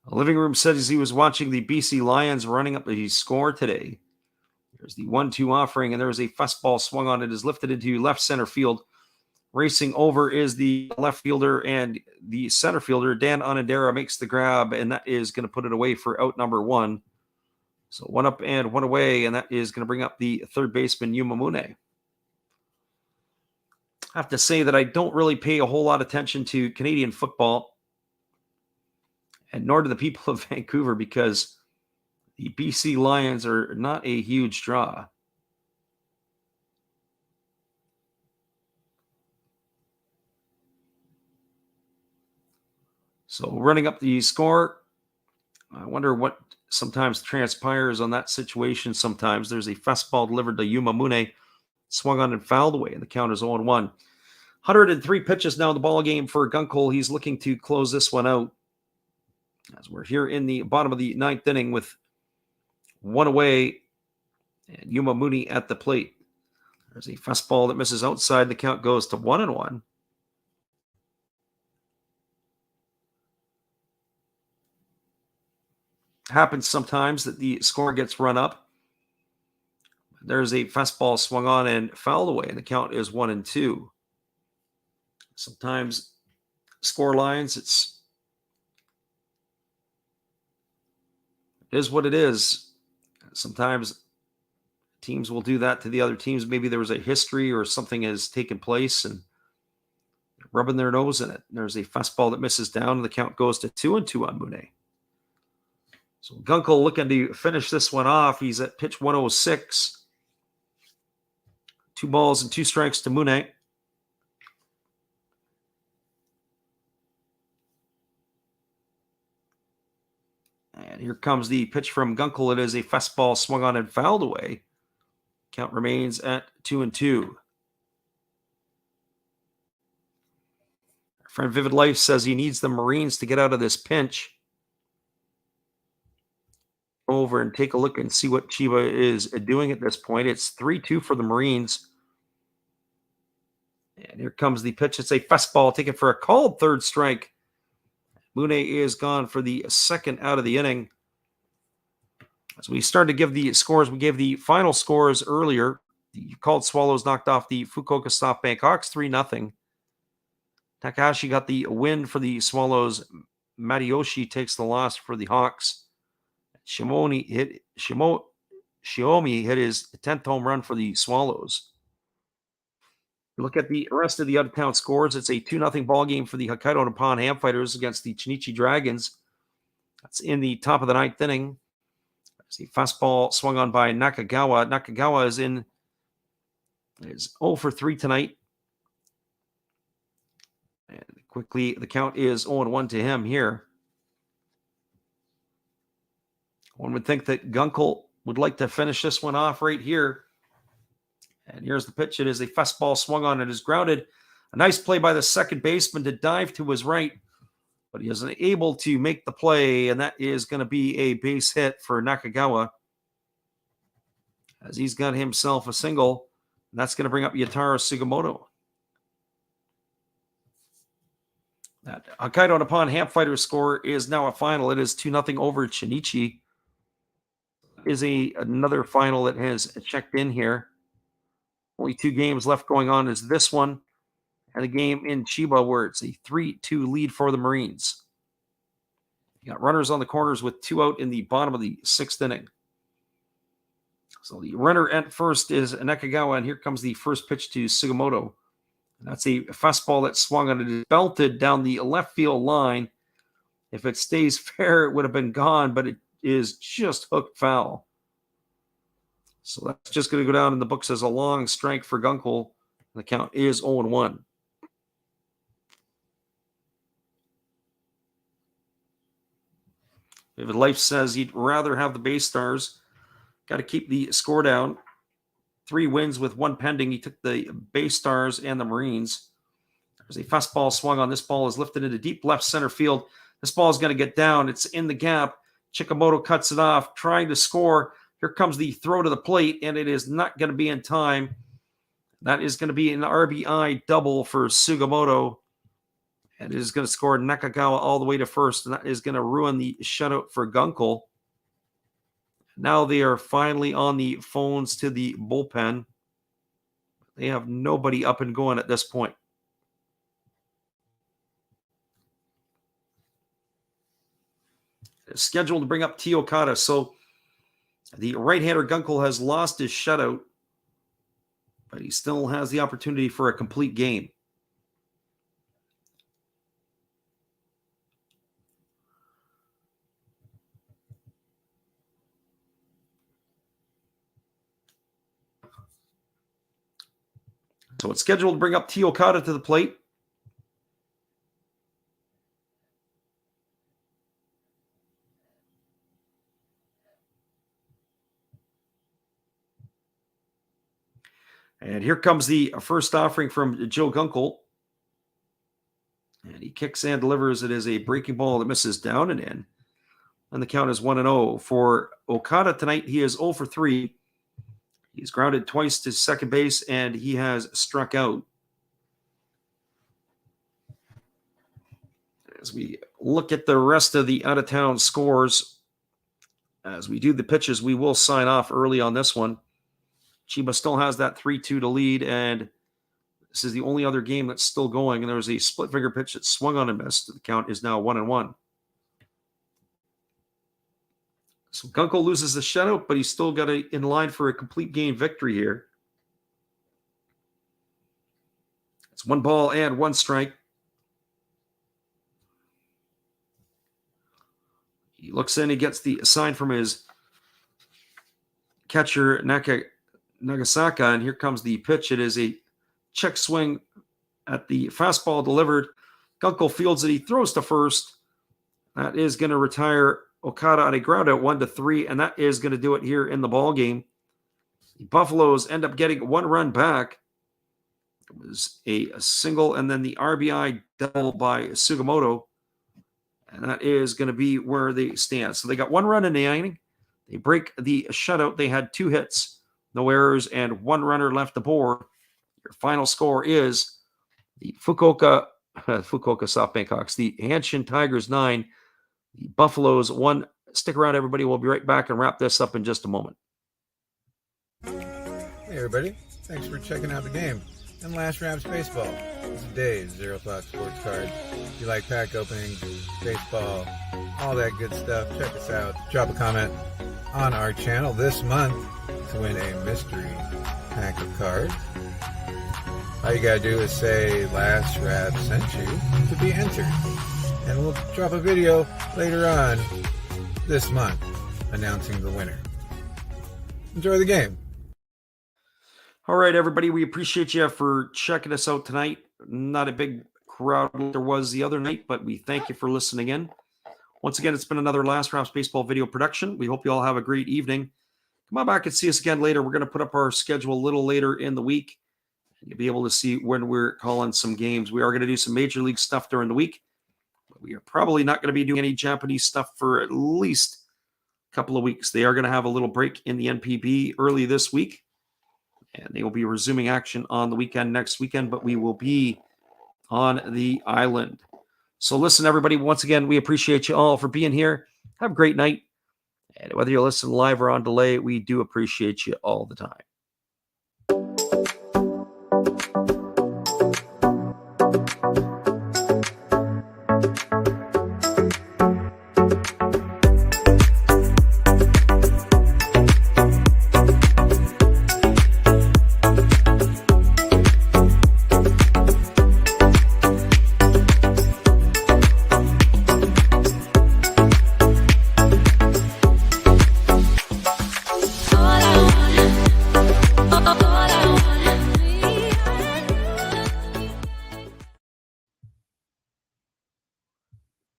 The living room said as he was watching the BC Lions running up the score today. There's the 1-2 offering, and there is a fastball swung on. It is lifted into left center field. Racing over is the left fielder, and the center fielder, Dan Onodera, makes the grab, and that is going to put it away for out number 1. So 1 up and 1 away, and that is going to bring up the third baseman, Yumamune. I have to say that I don't really pay a whole lot of attention to Canadian football, and nor do the people of Vancouver, because the BC Lions are not a huge draw. So running up the score, I wonder what sometimes transpires on that situation. Sometimes there's a fastball delivered to Yuma Mune, swung on and fouled away, and the count is 0-1. 103 pitches now in the ball game for Gunkel. He's looking to close this one out, as we're here in the bottom of the ninth inning with one away, and Yuma Mune at the plate. There's a fastball that misses outside. The count goes to 1-1. Happens sometimes that the score gets run up. There's a fastball swung on and fouled away, and the count is 1-2. Sometimes score lines, it is what it is. Sometimes teams will do that to the other teams. Maybe there was a history or something has taken place and rubbing their nose in it. There's a fastball that misses down, and the count goes to 2-2 on Mune. So Gunkel looking to finish this one off. He's at pitch 106. 2 balls and 2 strikes to Mune. And here comes the pitch from Gunkel. It is a fastball swung on and fouled away. Count remains at 2-2. Our friend Vivid Life says he needs the Marines to get out of this pinch. Over and take a look and see what Chiba is doing at this point. It's 3-2 for the Marines. And here comes the pitch. It's a fastball taken for a called third strike. Mune is gone for the second out of the inning. As we started to give the scores, we gave the final scores earlier. The called Swallows knocked off the Fukuoka SoftBank Hawks 3-0. Takahashi got the win for the Swallows. Matayoshi takes the loss for the Hawks. Shiomi hit his 10th home run for the Swallows. Look at the rest of the out-of-town scores. It's a 2-0 ball game for the Hokkaido Nippon Ham Fighters against the Chinichi Dragons. That's in the top of the ninth inning. There's a fastball swung on by Nakagawa. Nakagawa is 0 for 3 tonight. And quickly, the count is 0-1 to him here. One would think that Gunkel would like to finish this one off right here. And here's the pitch. It is a fastball swung on and is grounded. A nice play by the second baseman to dive to his right, but he isn't able to make the play, and that is going to be a base hit for Nakagawa, as he's got himself a single, and that's going to bring up Yataro Sugimoto. That Hokkaido Nippon Ham Fighters score is now a final. It is 2-0 over Chinichi. Is another final that has checked in here. Only 2 games left going on is this one and the game in Chiba where it's a 3-2 lead for the Marines. You got runners on the corners with 2 out in the bottom of the 6th inning. So the runner at first is Nakagawa, and here comes the first pitch to Sugimoto. And that's a fastball that swung on. It is belted down the left field line. If it stays fair, it would have been gone, but it is just hooked foul. So that's just going to go down in the books as a long strike for Gunkel. The count is 0-1. Vivid Life says he'd rather have the Bay Stars. Got to keep the score down. 3 wins with 1 pending. He took the Bay Stars and the Marines. There's a fastball swung on. This ball is lifted into deep left center field. This ball is going to get down. It's in the gap. Chikamoto cuts it off, trying to score. Here comes the throw to the plate, and it is not going to be in time. That is going to be an RBI double for Sugimoto. And it is going to score Nakagawa all the way to first, and that is going to ruin the shutout for Gunkel. Now they are finally on the phones to the bullpen. They have nobody up and going at this point. It's scheduled to bring up T. Okada. So the right-hander Gunkel has lost his shutout, but he still has the opportunity for a complete game. So it's scheduled to bring up T. Okada to the plate. And here comes the first offering from Joe Gunkel. And he kicks and delivers. It is a breaking ball that misses down and in. And the count is 1-0. For Okada tonight, he is 0 for 3. He's grounded twice to second base, and he has struck out. As we look at the rest of the out-of-town scores, as we do the pitches, we will sign off early on this one. Chiba still has that 3-2 to lead, and this is the only other game that's still going. And there was a split finger pitch that swung on and missed. The count is now 1-1. So Gunkel loses the shutout, but he's still got in line for a complete game victory here. It's 1 ball and 1 strike. He looks in, he gets the sign from his catcher, Nagasaka, and here comes the pitch. It is a check swing at the fastball delivered. Gunkel fields it. He throws to first. That is going to retire Okada on a ground out 1-3, and that is going to do it here in the ball game. The Buffaloes end up getting 1 run back. It was a single and then the RBI double by Sugimoto, and that is going to be where they stand. So they got 1 run in the inning. They break the shutout. They had 2 hits, no errors, and 1 runner left aboard. Your final score is the Fukuoka SoftBank Hawks, the Hanshin Tigers 9, the Buffaloes 1. Stick around, everybody. We'll be right back and wrap this up in just a moment. Hey, everybody. Thanks for checking out the game and Last Raps Baseball. It's today's Zero Thought Sports Card. If you like pack openings, baseball, all that good stuff, check us out. Drop a comment on our channel this month to win a mystery pack of cards. All you gotta do is say Last Rap sent you to be entered. And we'll drop a video later on this month announcing the winner. Enjoy the game. All right, everybody. We appreciate you for checking us out tonight. Not a big crowd like there was the other night, but we thank you for listening in. Once again, it's been another Last Raps Baseball video production. We hope you all have a great evening. Come on back and see us again later. We're going to put up our schedule a little later in the week. You'll be able to see when we're calling some games. We are going to do some Major League stuff during the week. But we are probably not going to be doing any Japanese stuff for at least a couple of weeks. They are going to have a little break in the NPB early this week. And they will be resuming action on the weekend next weekend, but we will be on the island. So listen, everybody, once again, we appreciate you all for being here. Have a great night. And whether you listen live or on delay, we do appreciate you all the time.